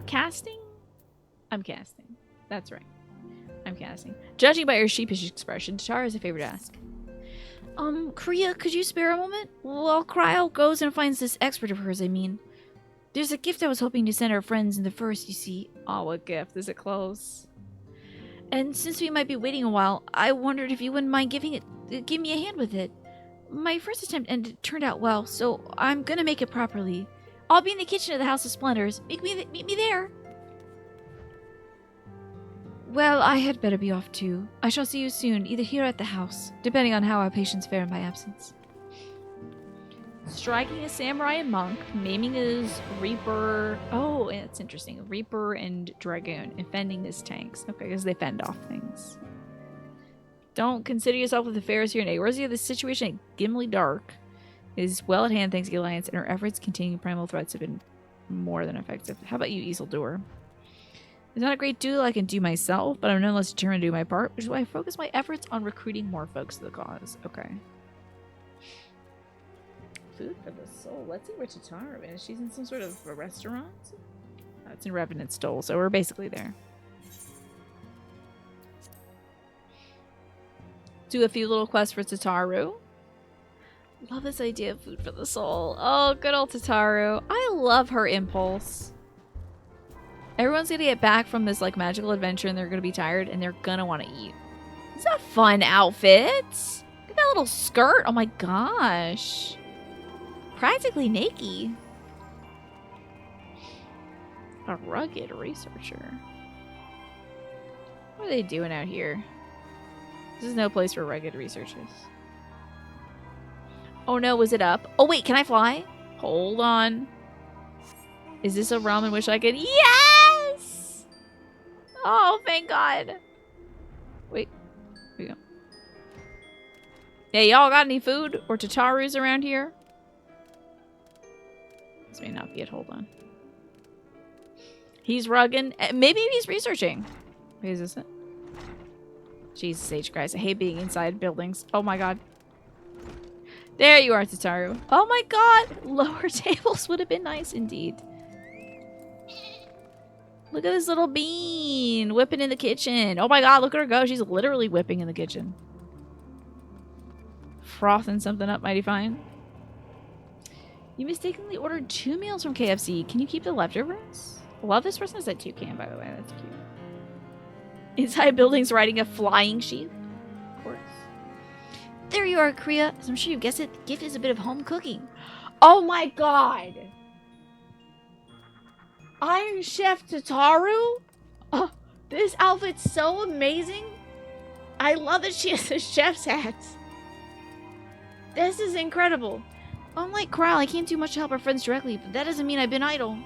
casting? I'm casting. That's right. I'm casting. Judging by your sheepish expression, Tataru is a favor to ask. Kriya, could you spare a moment? While Kryle goes and finds this expert of hers, I mean. There's a gift I was hoping to send our friends in the first, you see. Oh, what gift? Is it close? And since we might be waiting a while, I wondered if you wouldn't mind give me a hand with it. My first attempt turned out well, so I'm gonna make it properly. I'll be in the kitchen of the House of Splendors. Meet me there. Well, I had better be off too. I shall see you soon, either here or at the house, depending on how our patients fare in my absence. Striking is Samurai and Monk. Maiming is Reaper. Oh, it's interesting. Reaper and Dragoon. And fending is tanks. Okay, because they fend off things. Don't consider yourself with affairs here in Eorzea. The situation at Gimli Dark is well at hand thanks to the Alliance, and our efforts containing primal threats have been more than effective. How about you, Isildur? It's not a great duel I can do myself, but I'm nonetheless determined to do my part, which is why I focus my efforts on recruiting more folks to the cause. Okay. Food for the soul. Let's see where Tataru is. She's in some sort of a restaurant? Oh, it's in Revenant Stole, so we're basically there. Do a few little quests for Tataru. Love this idea of food for the soul. Oh, good old Tataru. I love her impulse. Everyone's gonna get back from this like magical adventure and they're gonna be tired and they're gonna want to eat. It's a fun outfit. Look at that little skirt. Oh my gosh. Practically naked. A rugged researcher. What are they doing out here? This is no place for rugged researchers. Oh no, was it up? Oh wait, can I fly? Hold on. Is this a realm in which I could... Yes! Oh, thank God. Wait. Here we go. Hey, y'all got any food or Tataru's around here? This may not be it. Hold on. He's rugging. Maybe he's researching. Wait, is this it? Jesus H. Christ. I hate being inside buildings. Oh my God. There you are, Tataru. Oh my God. Lower tables would have been nice indeed. Look at this little bean whipping in the kitchen. Oh my God, look at her go. She's literally whipping in the kitchen. Frothing something up mighty fine. You mistakenly ordered 2 meals from KFC. Can you keep the leftovers? Love this person has a toucan, by the way. That's cute. Inside buildings riding a flying sheep. Of course. There you are, Kriya. As I'm sure you guessed it, the gift is a bit of home cooking. Oh my god! Iron Chef Tataru? Oh, this outfit's so amazing. I love that she has a chef's hat. This is incredible. Unlike Kral, I can't do much to help our friends directly, but that doesn't mean I've been idle.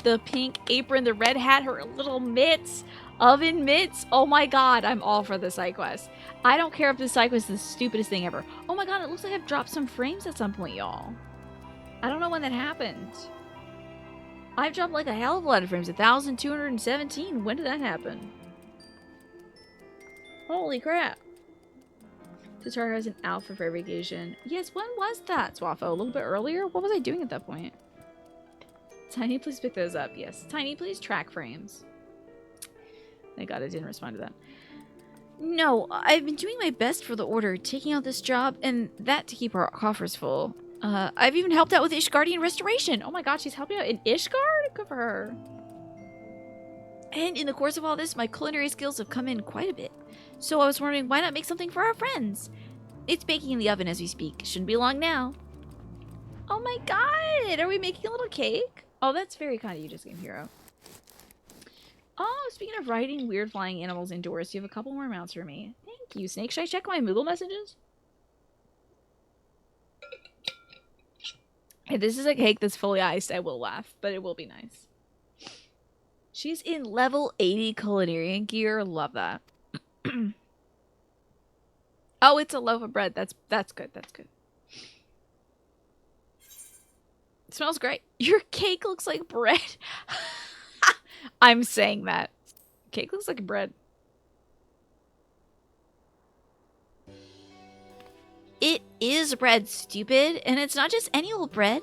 The pink apron, the red hat, her little mitts, oven mitts. Oh my god, I'm all for the side quest. I don't care if this side quest is the stupidest thing ever. Oh my god, it looks like I've dropped some frames at some point, y'all. I don't know when that happened. I've dropped like a hell of a lot of frames. 1,217. When did that happen? Holy crap. Tataru has an alpha for every occasion. Yes, when was that, Swaffo? A little bit earlier? What was I doing at that point? Tiny, please pick those up. Yes. Tiny, please track frames. Thank God I didn't respond to that. No, I've been doing my best for the Order, taking out this job and that to keep our coffers full. I've even helped out with Ishgardian restoration. Oh my god, she's helping out in Ishgard? Good for her. And in the course of all this, my culinary skills have come in quite a bit. So I was wondering, why not make something for our friends? It's baking in the oven as we speak. Shouldn't be long now. Oh my god! Are we making a little cake? Oh, that's very kind of you, Just Game Hero. Oh, speaking of riding weird flying animals indoors, you have a couple more mounts for me. Thank you, Snake. Should I check my Moogle messages? If this is a cake that's fully iced, I will laugh, but it will be nice. She's in level 80 culinary gear. Love that. Oh, it's a loaf of bread. That's good. That's good. It smells great. Your cake looks like bread. I'm saying that. Cake looks like bread. It is bread, stupid. And it's not just any old bread.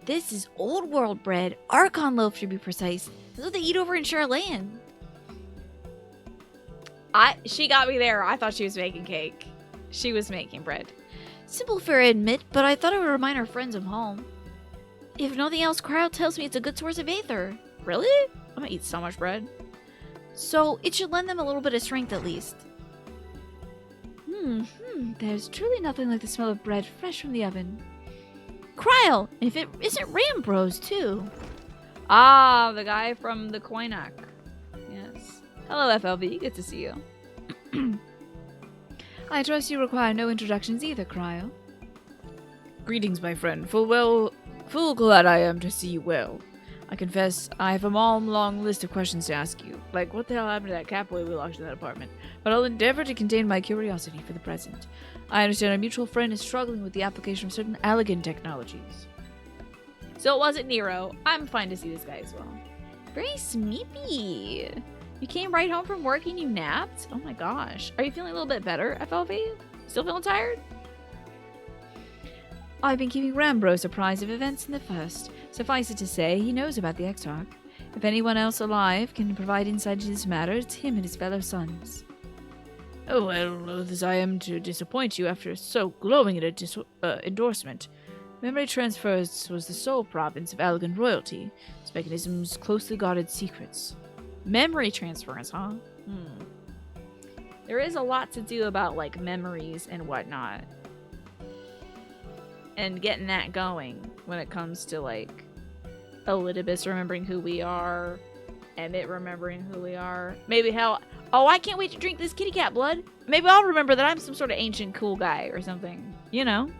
This is old world bread. Archon loaf, to be precise. That's what they eat over in Charlayan. She got me there. I thought she was making cake. She was making bread. Simple fare, I admit, but I thought it would remind our friends of home. If nothing else, Crowd tells me it's a good source of aether. Really? I'm gonna eat so much bread. So it should lend them a little bit of strength at least. There's truly nothing like the smell of bread fresh from the oven. Cryle! If it isn't Rambros, too. Ah, the guy from the Koinak. Yes. Hello, FLV. Good to see you. I trust you require no introductions either, Cryo. Greetings, my friend. Full glad I am to see you well. I confess, I have a long list of questions to ask you. Like, what the hell happened to that catboy we locked in that apartment? But I'll endeavor to contain my curiosity for the present. I understand our mutual friend is struggling with the application of certain elegant technologies. So it wasn't Nero. I'm fine to see this guy as well. Very smeepy. You came right home from work and you napped? Oh my gosh. Are you feeling a little bit better, FLV? Still feeling tired? I've been keeping Rambros apprised of events in the First. Suffice it to say, he knows about the Exarch. If anyone else alive can provide insight into this matter, it's him and his fellow sons. Oh, well, loath as I am to disappoint you after so glowing an endorsement. Memory transfers was the sole province of Allegan royalty. Its mechanisms closely guarded secrets. Memory transference, huh? There is a lot to do about, like, memories and whatnot. And getting that going when it comes to, like, Elidibus remembering who we are, Emmett remembering who we are. Maybe how... Oh, I can't wait to drink this kitty cat blood. Maybe I'll remember that I'm some sort of ancient cool guy or something. You know?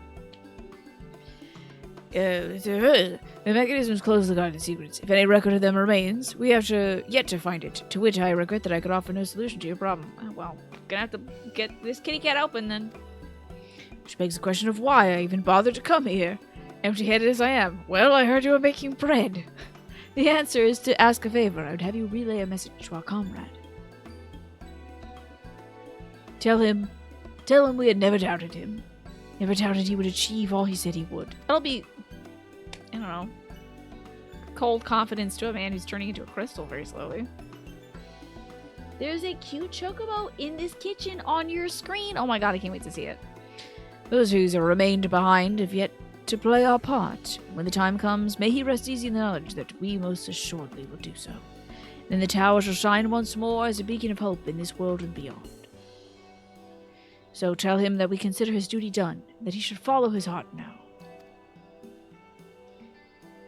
The mechanisms closely guarded secrets. If any record of them remains, we have yet to find it. To which I regret that I could offer no solution to your problem. Oh, well, gonna have to get this kitty cat open then. Which begs the question of why I even bothered to come here. Empty-headed as I am. Well, I heard you were making bread. The answer is to ask a favor. I would have you relay a message to our comrade. Tell him we had never doubted him. Never doubted he would achieve all he said he would. That'll be, I don't know, cold confidence to a man who's turning into a crystal very slowly. There's a cute chocobo in this kitchen on your screen. Oh my god, I can't wait to see it. Those who have remained behind have yet to play our part. When the time comes, may he rest easy in the knowledge that we most assuredly will do so. Then the tower shall shine once more as a beacon of hope in this world and beyond. So tell him that we consider his duty done, that he should follow his heart now.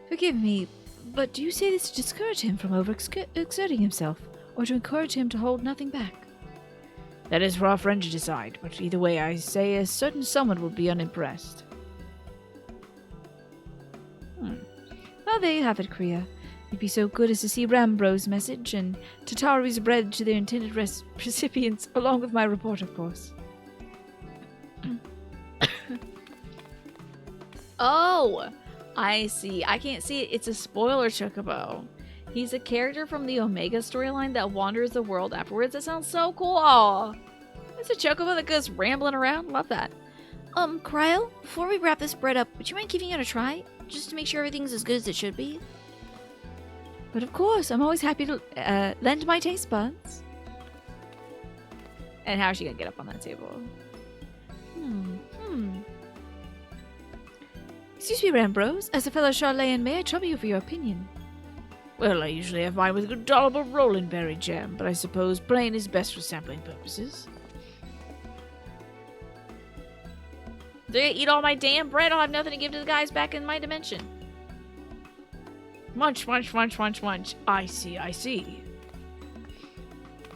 Forgive me, but do you say this to discourage him from overexerting himself, or to encourage him to hold nothing back? That is for our friend to decide, but either way I say a certain someone will be unimpressed. Well, there you have it, Kriya. You'd be so good as to see Rambro's message, and Tataru's bread to their intended recipients, along with my report, of course. Oh, I see. I can't see it. It's a spoiler, Chocobo. He's a character from the Omega storyline that wanders the world afterwards. That sounds so cool. It's a Chocobo that goes rambling around. Love that. Cryo, before we wrap this bread up, would you mind giving it a try? Just to make sure everything's as good as it should be? But of course, I'm always happy to lend my taste buds. And how is she gonna get up on that table? Excuse me, Rambros. As a fellow Charlayan, may I trouble you for your opinion? Well, I usually have mine with a good dollop of rolling berry jam, but I suppose plain is best for sampling purposes. They're gonna eat all my damn bread. I'll have nothing to give to the guys back in my dimension. Munch, munch, munch, munch, munch. I see, I see.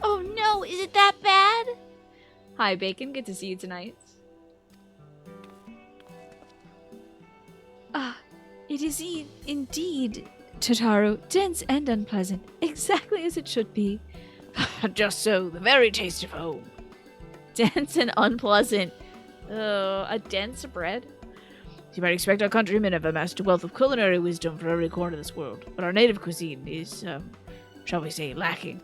Oh no, is it that bad? Hi, Bacon. Good to see you tonight. It is indeed, Tataru, dense and unpleasant, exactly as it should be. Just so, the very taste of home. Dense and unpleasant. A dense bread? You might expect our countrymen have amassed a wealth of culinary wisdom for every corner of this world, but our native cuisine is, shall we say, lacking.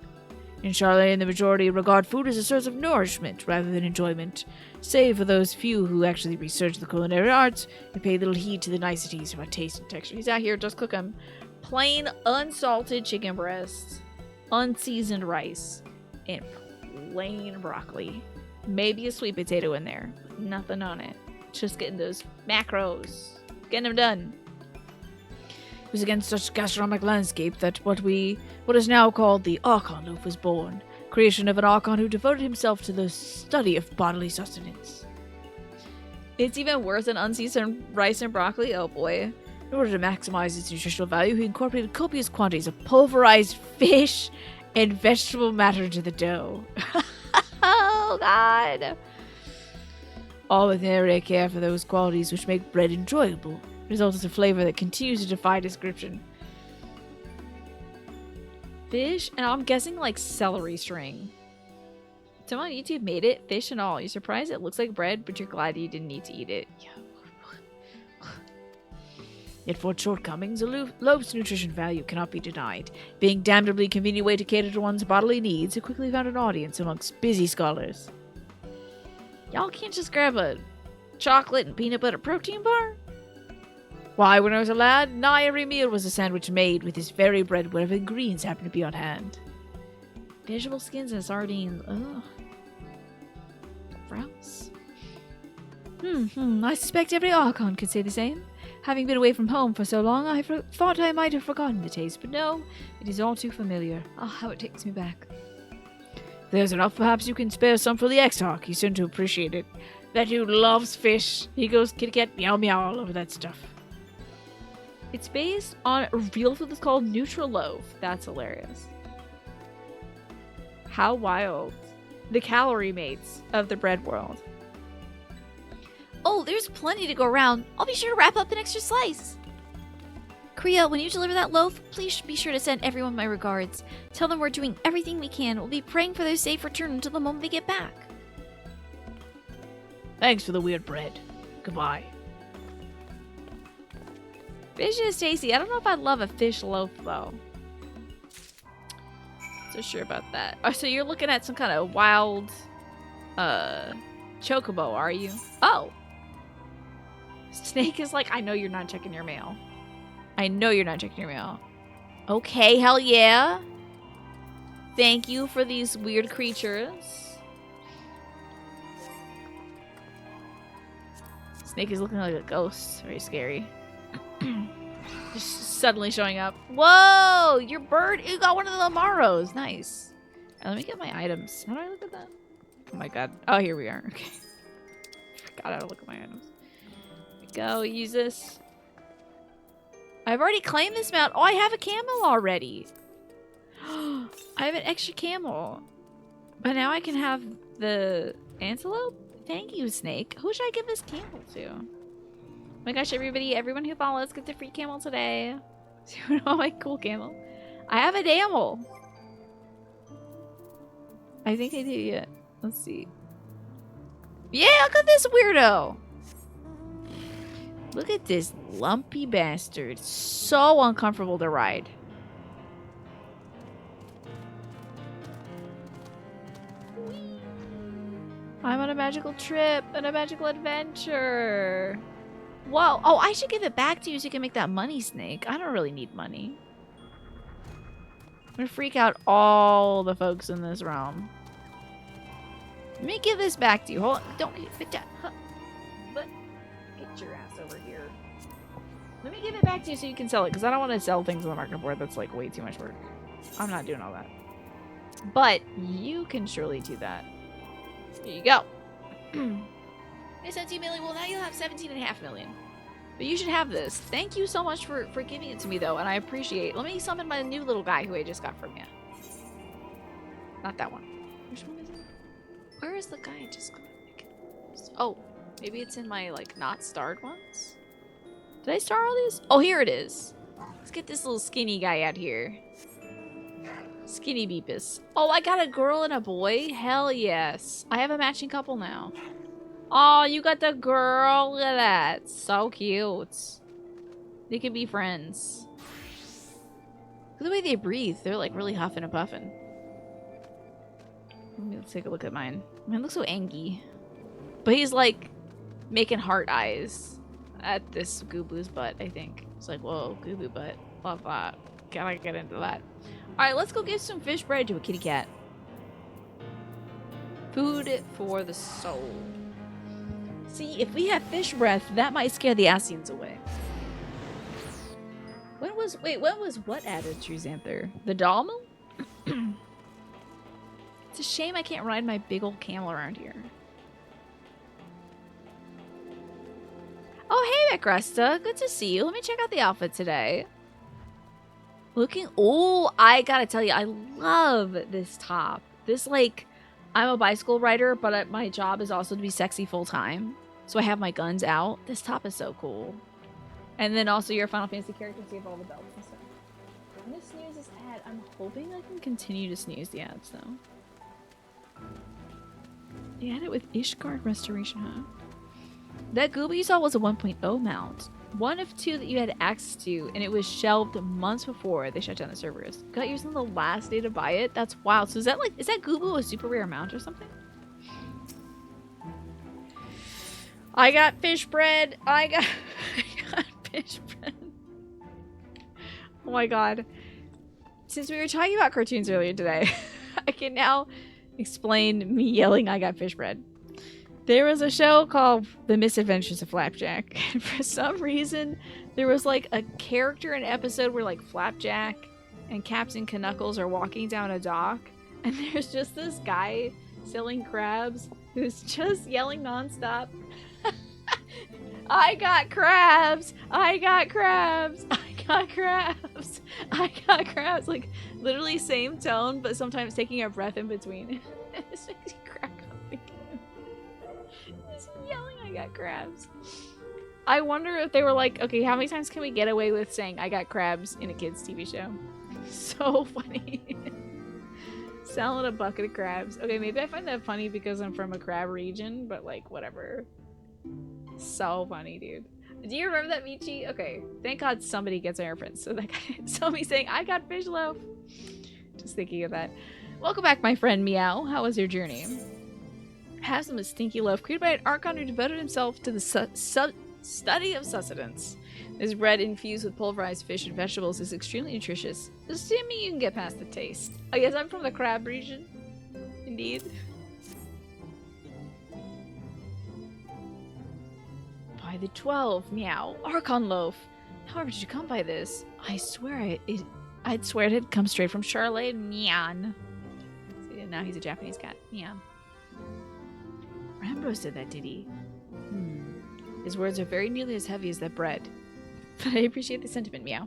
In Charlayan, the majority regard food as a source of nourishment rather than enjoyment, save for those few who actually research the culinary arts and pay little heed to the niceties of our taste and texture. He's out here just cooking plain, unsalted chicken breasts, unseasoned rice, and plain broccoli. Maybe a sweet potato in there. Nothing on it. Just getting those macros. Getting them done. It was against such gastronomic landscape that what is now called the Archon loaf was born, creation of an Archon who devoted himself to the study of bodily sustenance. It's even worse than unseasoned rice and broccoli? Oh boy. In order to maximize its nutritional value, he incorporated copious quantities of pulverized fish and vegetable matter into the dough. Oh god. All with nary care for those qualities which make bread enjoyable. Results in a flavor that continues to defy description. Fish, and I'm guessing like celery string. Someone on YouTube made it, fish and all. You're surprised it looks like bread, but you're glad you didn't need to eat it. Yet for its shortcomings, a loaf's nutrition value cannot be denied. Being damnably convenient way to cater to one's bodily needs, it quickly found an audience amongst busy scholars. Y'all can't just grab a chocolate and peanut butter protein bar? Why, when I was a lad, nigh every meal was a sandwich made with this very bread wherever the greens happened to be on hand. Vegetable skins and sardines. Ugh. Gross. I suspect every Archon could say the same. Having been away from home for so long, I thought I might have forgotten the taste, but no, it is all too familiar. Ah, how it takes me back. If there's enough, perhaps you can spare some for the Exarch. He's soon to appreciate it. That dude loves fish. He goes kitty cat meow meow all over that stuff. It's based on a real food that's called Nutriloaf. That's hilarious. How wild. The calorie mates of the bread world. Oh, there's plenty to go around. I'll be sure to wrap up an extra slice. Kriya, when you deliver that loaf, please be sure to send everyone my regards. Tell them we're doing everything we can. We'll be praying for their safe return until the moment they get back. Thanks for the weird bread. Goodbye. Fish is tasty. I don't know if I'd love a fish loaf, though. So sure about that. Oh, so you're looking at some kind of wild, chocobo, are you? Oh. Snake is like, I know you're not checking your mail. I know you're not checking your mail. Okay, hell yeah. Thank you for these weird creatures. Snake is looking like a ghost. Very scary. Just suddenly showing up. Whoa! Your bird! You got one of the Lamaros. Nice. Let me get my items. How do I look at that? Oh my god. Oh, here we are. Okay. Forgot how to look at my items. Here we go. Use this. I've already claimed this mount. Oh, I have a camel already. I have an extra camel. But now I can have the antelope? Thank you, Snake. Who should I give this camel to? Oh my gosh, everyone who follows gets a free camel today. Oh, my cool camel. I have a camel. I think I do, yeah. Let's see. Yeah, look at this weirdo. Look at this lumpy bastard. So uncomfortable to ride. I'm on a magical trip and a magical adventure. Whoa. Oh, I should give it back to you so you can make that money, Snake. I don't really need money. I'm gonna freak out all the folks in this realm. Let me give this back to you. Hold on. Don't get that. But get your ass over here. Let me give it back to you so you can sell it, because I don't want to sell things on the market board that's like way too much work. I'm not doing all that. But you can surely do that. Here you go. 17 million. Well, now you'll have 17.5 million. But you should have this. Thank you so much for giving it to me, though, and I appreciate it. Let me summon my new little guy who I just got from you. Not that one. Which one is it? Where is the guy I just got? Oh, maybe it's in my, like, not starred ones? Did I star all these? Oh, here it is. Let's get this little skinny guy out here. Skinny Beepus. Oh, I got a girl and a boy? Hell yes. I have a matching couple now. Oh, you got the girl. Look at that. So cute. They can be friends. Look at the way they breathe. They're like really huffing and puffing. Let's take a look at mine. Mine looks so angry. But he's like making heart eyes at this Gooboo's butt, I think. It's like, whoa, Gooboo butt. Love that. Gotta get into that. Alright, let's go give some fish bread to a kitty cat. Food for the soul. See, if we have fish breath, that might scare the Asians away. When was what added to Xanther? The Dalmo? It's a shame I can't ride my big old camel around here. Oh, hey, Macresta. Good to see you. Let me check out the outfit today. Oh, I gotta tell you, I love this top. This, like, I'm a bicycle rider, but my job is also to be sexy full time. So I have my guns out. This top is so cool. And then also your Final Fantasy characters, you have all the belts and stuff. I'm gonna snooze this ad. I'm hoping I can continue to snooze the ads, though. They had it with Ishgard Restoration, huh? That Gooba you saw was a 1.0 mount. One of two that you had access to, and it was shelved months before they shut down the servers. Got yours on the last day to buy it? That's wild. So is that Gooba a super rare mount or something? I got fish bread. I got fish bread. Oh my god. Since we were talking about cartoons earlier today, I can now explain me yelling I got fish bread. There was a show called The Misadventures of Flapjack. And for some reason, there was like a character in an episode where like Flapjack and Captain Knuckles are walking down a dock. And there's just this guy selling crabs who's just yelling nonstop. I got crabs! I got crabs! I got crabs! I got crabs! Like, literally same tone, but sometimes taking a breath in between. This makes me crack up again. Just yelling, I got crabs. I wonder if they were like, okay, how many times can we get away with saying I got crabs in a kid's TV show? So funny. Selling a bucket of crabs. Okay, maybe I find that funny because I'm from a crab region, but like, whatever. So funny, dude. Do you remember that, Michi? Okay, thank God somebody gets my reference. So that guy saw me saying, I got fish loaf. Just thinking of that. Welcome back, my friend Meow. How was your journey? Have some stinky loaf created by an Archon who devoted himself to the study of sustenance. This bread infused with pulverized fish and vegetables is extremely nutritious, assuming you can get past the taste. I guess I'm from the crab region. Indeed. By By the 12, meow. Archon loaf. However did you come by this? I'd swear it had come straight from Charlotte. Nyan. See, now he's a Japanese cat. Nyan. Ambrose said that, did he? His words are very nearly as heavy as that bread. But I appreciate the sentiment, meow.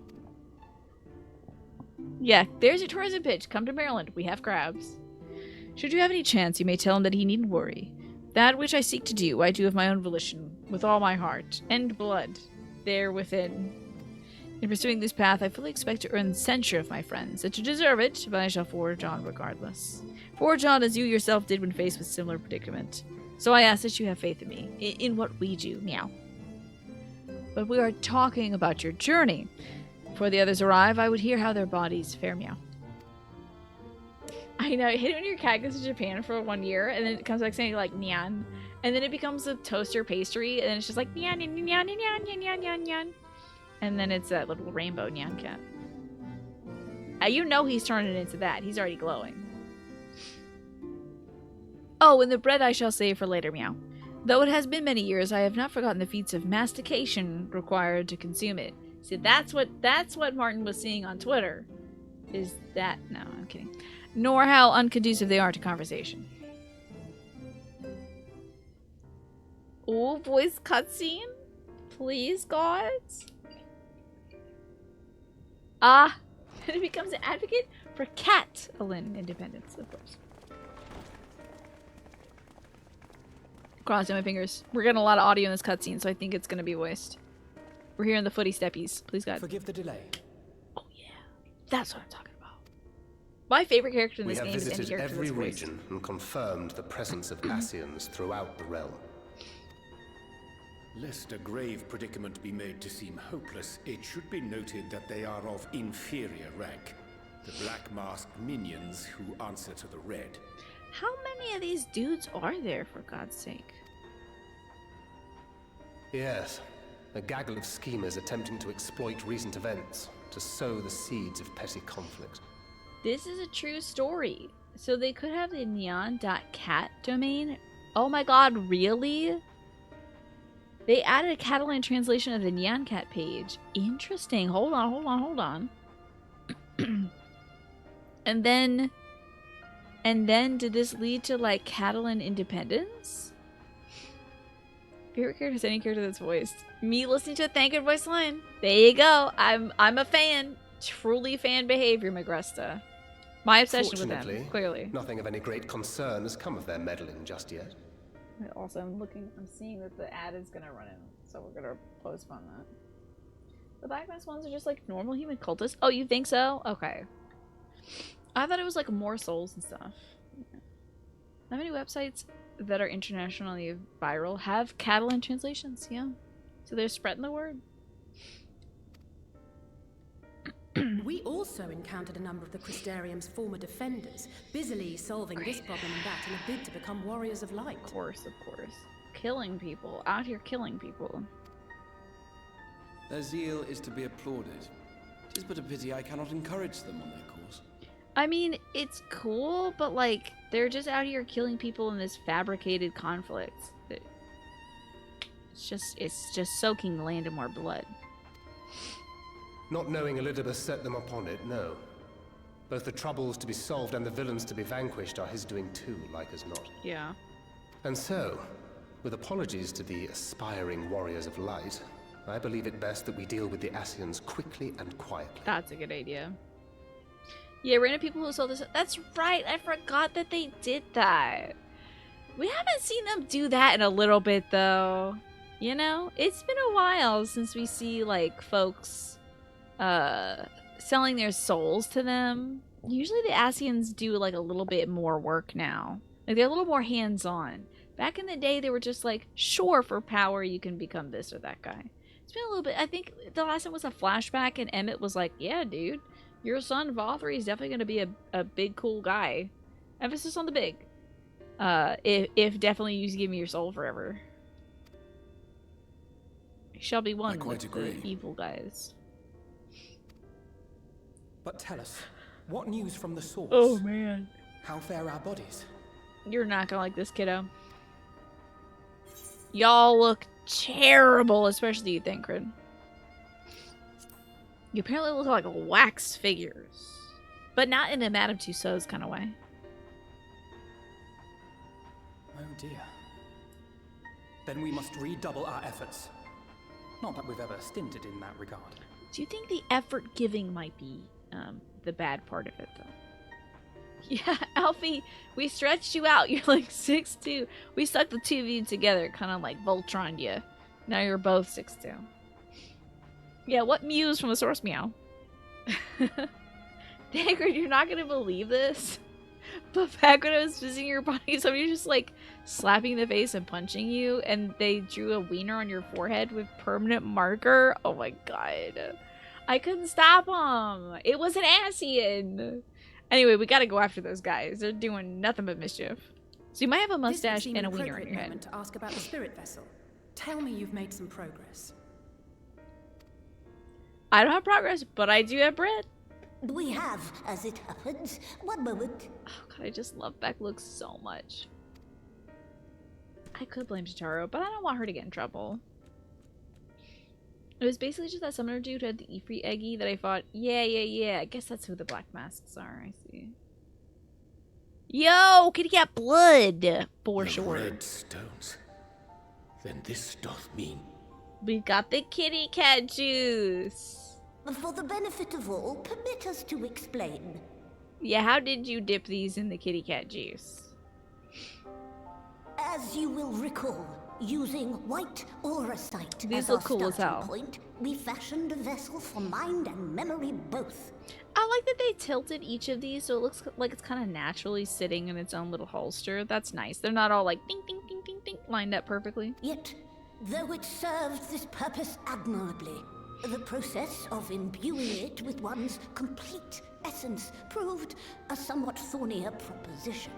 Yeah, there's your tourism pitch. Come to Maryland. We have crabs. Should you have any chance, you may tell him that he needn't worry. That which I seek to do, I do of my own volition, with all my heart and blood, there within. In pursuing this path, I fully expect to earn the censure of my friends, and to deserve it, but I shall forge on regardless. Forge on as you yourself did when faced with similar predicament. So I ask that you have faith in me, in what we do, meow. But we are talking about your journey. Before the others arrive, I would hear how their bodies fare, meow. I know, I hate it when your cat goes to Japan for 1 year, and then it comes back saying, like, nyan. And then it becomes a toaster pastry, and then it's just like, nyan, nyan, nyan, nyan, nyan, nyan, nyan, nyan. And then it's that little rainbow nyan cat. You know he's turning into that. He's already glowing. Oh, and the bread I shall save for later, meow. Though it has been many years, I have not forgotten the feats of mastication required to consume it. See, that's what Martin was seeing on Twitter. Is that... No, I'm kidding. Nor how unconducive they are to conversation. Oh, voice cutscene? Please, God? Ah, and it becomes an advocate for Catalan independence, of course. Crossing my fingers. We're getting a lot of audio in this cutscene, so I think it's going to be voiced. We're hearing the footy steppies. Please, God. Forgive the delay. Oh, yeah. That's what I'm talking about. My favorite character in this game is any We have character visited every that's voiced. region and confirmed the presence of Ascians throughout the realm. Lest a grave predicament be made to seem hopeless, it should be noted that they are of inferior rank. The black-masked minions who answer to the red. How many of these dudes are there, for God's sake? Yes, a gaggle of schemers attempting to exploit recent events, to sow the seeds of petty conflict. This is a true story. So they could have the neon.cat domain? Oh my god, really? They added a Catalan translation of the Neon Cat page. Interesting. Hold on. And then did this lead to, like, Catalan independence? Favorite character is any character that's voiced. Me listening to a Thank Good voice line. There you go. I'm a fan. Truly fan behavior, Magresta. My obsession with them, clearly. Nothing of any great concern has come of their meddling just yet. Also, I'm seeing that the ad is gonna run out, so we're gonna postpone that. The Black Mask ones are just like normal human cultists. Oh, you think so? Okay. I thought it was like more souls and stuff. Yeah. How many websites that are internationally viral have Catalan translations? Yeah. So they're spreading the word. We also encountered a number of the Crystarium's former defenders, busily solving this problem and that in a bid to become warriors of light. Of course. Killing people. Out here killing people. Their zeal is to be applauded. It is but a pity I cannot encourage them on their cause. I mean, it's cool, but like, they're just out here killing people in this fabricated conflict. It's just soaking the land in more blood. Not knowing Elizabeth set them upon it, no. Both the troubles to be solved and the villains to be vanquished are his doing too, like as not. Yeah. And so, with apologies to the aspiring warriors of light, I believe it best that we deal with the Ascians quickly and quietly. That's a good idea. Yeah, random people who sold this. That's right, I forgot that they did that. We haven't seen them do that in a little bit, though. You know? It's been a while since we see, like, folks selling their souls to them. Usually the Ascians do like a little bit more work now. Like they're a little more hands-on. Back in the day they were just like, sure, for power you can become this or that guy. It's been a little bit, I think the last one was a flashback and Emmett was like, yeah dude, your son Valtteri is definitely going to be a big cool guy. Emphasis on the big. If definitely you give me your soul forever. You shall be one with the evil guys. But tell us, what news from the source? Oh man. How fare our bodies? You're not gonna like this, kiddo. Y'all look terrible, especially you, Thancred. You apparently look like wax figures. But not in a Madame Tussauds kind of way. Oh dear. Then we must redouble our efforts. Not that we've ever stinted in that regard. Do you think the effort giving might be the bad part of it, though? Yeah, Alfie, we stretched you out. You're like 6'2". We stuck the two of you together, kind of like Voltroned you. Now you're both 6'2". Yeah, what mews from the source meow? Dagger, you're not gonna believe this, but back when I was visiting your body, somebody was just like slapping the face and punching you, and they drew a wiener on your forehead with permanent marker. Oh my god. I couldn't stop them. It was an Asian. Anyway, we gotta go after those guys. They're doing nothing but mischief. So you might have a mustache and a wiener on your head. To ask about the spirit vessel. Tell me you've made some progress. I don't have progress, but I do have bread. We have, as it happens. One moment. Oh god, I just love Beck looks so much. I could blame Chitaro, but I don't want her to get in trouble. It was basically just that summoner dude who had the Ifrit Eggy that I thought, yeah. I guess that's who the black masks are. I see. Yo, kitty cat blood for sure. Red stones. Then this doth mean we got the kitty cat juice. For the benefit of all, permit us to explain. Yeah, how did you dip these in the kitty cat juice? As you will recall, using white auracite These as look our cool as starting hell. point, we fashioned a vessel for mind and memory both. I like that they tilted each of these so it looks like it's kind of naturally sitting in its own little holster. That's nice. They're not all like ding, ding, ding, ding, ding, lined up perfectly. Yet, though it served this purpose admirably, the process of imbuing it with one's complete essence proved a somewhat thornier proposition.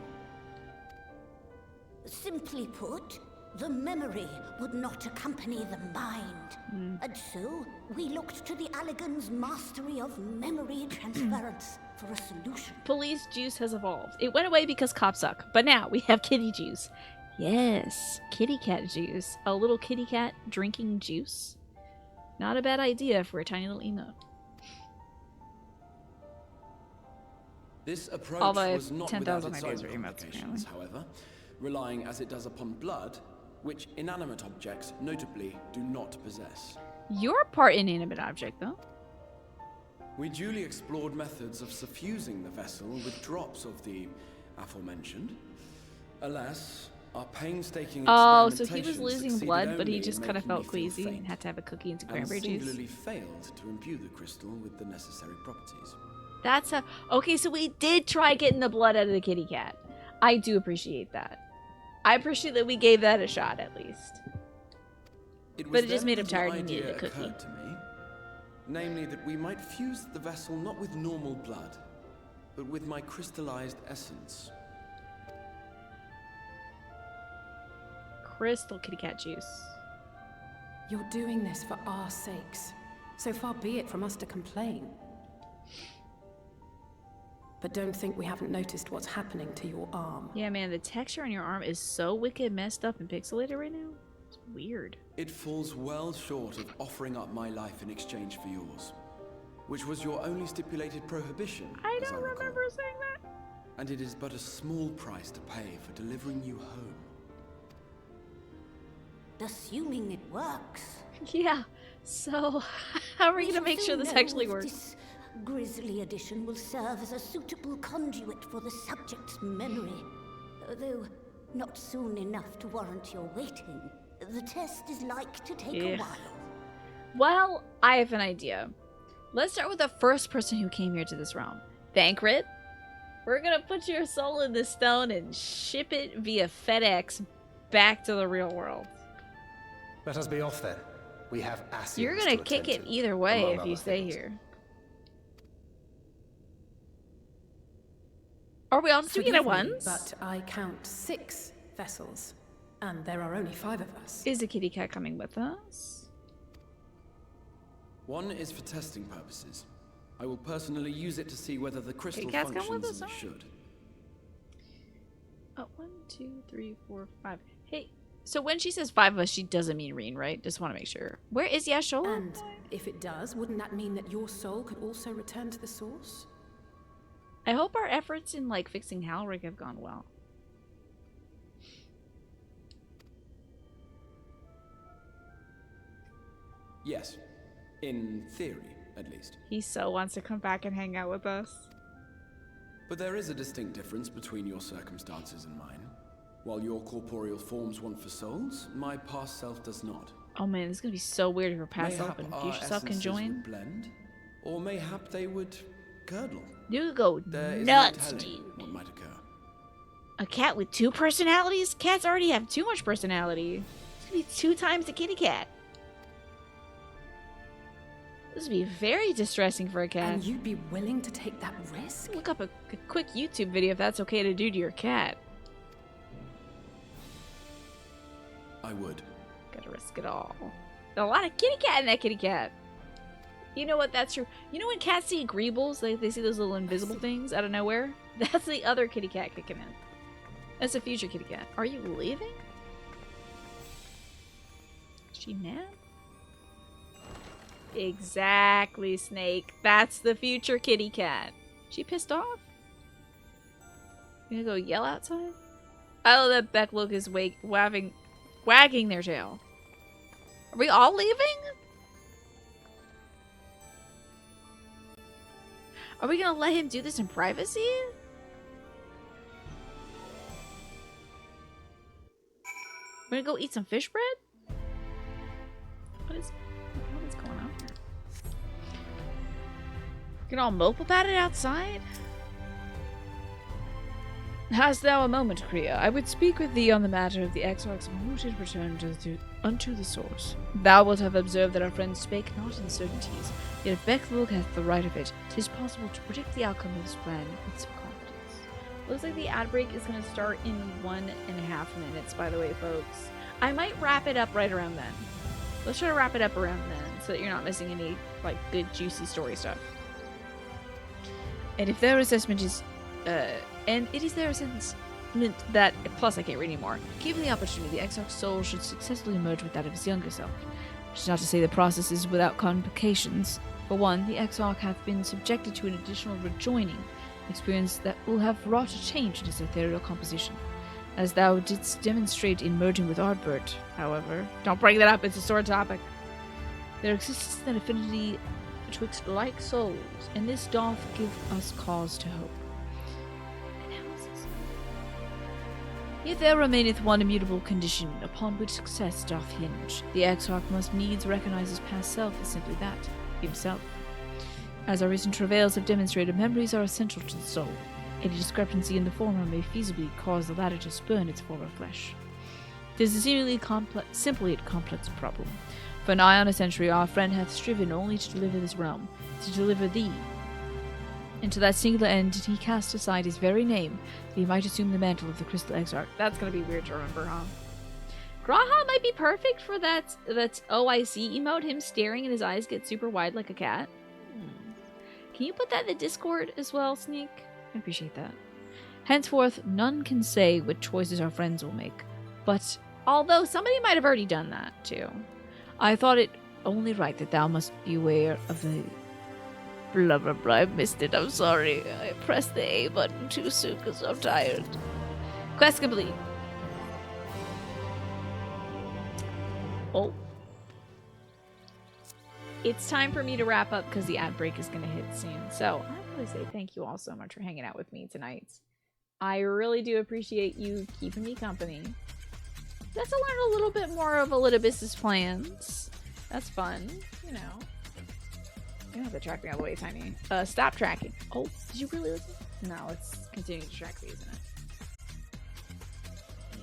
Simply put, the memory would not accompany the mind. And so, we looked to the Allegan's mastery of memory transference for a solution. Police juice has evolved. It went away because cops suck, but now we have kitty juice. Yes, kitty cat juice. A little kitty cat drinking juice. Not a bad idea for a tiny little emote. This approach Although was not 10,000 without its ideas own are emotes, complications, however, relying as it does upon blood, which inanimate objects notably do not possess. You're part inanimate object, though. We duly explored methods of suffusing the vessel with drops of the aforementioned. Alas, our painstaking Oh, so he was experimentation losing succeeded blood, but he only just in kind of making felt me feel queasy faint, and had to have a cookie and some and cranberry juice. singularly failed to imbue the crystal with the necessary properties. That's a... Okay, so we did try getting the blood out of the kitty cat. I do appreciate that. I appreciate that we gave that a shot, at least. But it just made him tired and needed a cookie. Occurred to me, namely that we might fuse the vessel not with normal blood, but with my crystallized essence. Crystal kitty cat juice. You're doing this for our sakes. So far be it from us to complain. But don't think we haven't noticed what's happening to your arm. Yeah, man, the texture on your arm is so wicked messed up and pixelated right now. It's weird. It falls well short of offering up my life in exchange for yours, which was your only stipulated prohibition. I don't remember saying that. And it is but a small price to pay for delivering you home. Assuming it works. Yeah, so how are we going to make sure this actually works? This grisly addition will serve as a suitable conduit for the subject's memory. Though not soon enough to warrant your waiting. The test is like to take a while. Well, I have an idea. Let's start with the first person who came here to this realm. Thancred. We're going to put your soul in the stone and ship it via FedEx back to the real world. Let us be off then. We have Asians. You're going to kick it either way if you stay here. Are we all just doing it at once? But I count 6 vessels, and there are only 5 of us. Is the kitty cat coming with us? One is for testing purposes. I will personally use it to see whether the crystal Kitty cat's come with functions us, as it should. Oh, 1, 2, 3, 4, 5. Hey, So when she says 5 of us, she doesn't mean Reen, right? Just want to make sure. Where is Yashola? And if it does, wouldn't that mean that your soul could also return to the source? I hope our efforts in, like, fixing Halric have gone well. Yes. In theory, at least. He so wants to come back and hang out with us. But there is a distinct difference between your circumstances and mine. While your corporeal forms want for souls, my past self does not. Oh man, this is gonna be so weird if her past self and our future self can essences join. would blend, or mayhap they would curdle. You could go There is nuts, no telling dude. what might occur. A cat with 2 personalities? Cats already have too much personality. It's gonna be 2 times the kitty cat. This would be very distressing for a cat. And you'd be willing to take that risk? Look up a quick YouTube video if that's okay to do to your cat. I would. Gotta risk it all. A lot of kitty cat in that kitty cat. You know what? That's true. You know when cats see agreeables, they see those little invisible things out of nowhere? That's the other kitty cat kicking in. That's a future kitty cat. Are you leaving? Is she mad? Exactly, Snake. That's the future kitty cat. She pissed off? You gonna go yell outside? I love that Becklook is wagging their tail. Are we all leaving? Are we gonna let him do this in privacy? We're gonna go eat some fish bread? What is going on here? You can all mope about it outside? Hast thou a moment, Kriya? I would speak with thee on the matter of the Exarch's mooted return unto the source. Thou wilt have observed that our friends spake not in certainties, yet if Bechlug hath the right of it, 'tis possible to predict the outcome of his plan with some confidence. Looks like the ad break is going to start in 1.5 minutes, by the way, folks. I might wrap it up right around then. Let's try to wrap it up around then, so that you're not missing any, like, good, juicy story stuff. And if their assessment is, and it is their assessment that, plus I can't read anymore, given the opportunity, the Exarch's soul should successfully merge with that of his younger self. Which is not to say the process is without complications. For one, the Exarch hath been subjected to an additional rejoining experience that will have wrought a change in his ethereal composition. As thou didst demonstrate in merging with Ardbert, however, don't bring that up, it's a sore topic. There exists an affinity betwixt like souls, and this doth give us cause to hope. Yet there remaineth one immutable condition upon which success doth hinge. The Exarch must needs recognize his past self as simply that, himself. As our recent travails have demonstrated, memories are essential to the soul. Any discrepancy in the former may feasibly cause the latter to spurn its former flesh. 'Tis a simply a complex problem. For nigh on a century our friend hath striven only to deliver this realm, to deliver thee. And to that singular end did he cast aside his very name, that he might assume the mantle of the Crystal Exarch. That's gonna be weird to remember, huh? Graha might be perfect for that OIC emote, him staring and his eyes get super wide like a cat. Can you put that in the Discord as well, Sneak? I appreciate that. Henceforth, none can say what choices our friends will make, but although somebody might have already done that, too. I thought it only right that thou must be aware of the... Blah, blah, blah, I missed it, I'm sorry. I pressed the A button too soon because I'm tired. Quest complete. Oh. It's time for me to wrap up because the ad break is going to hit soon. So I want to say thank you all so much for hanging out with me tonight. I really do appreciate you keeping me company. Got to learn a little bit more of Elidibus's plans. That's fun, you know. You don't have to track me all the way, Tiny. Stop tracking. Oh, did you really listen? No, it's continuing to track me, isn't it?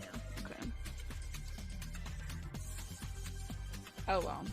Yeah, okay. Oh well.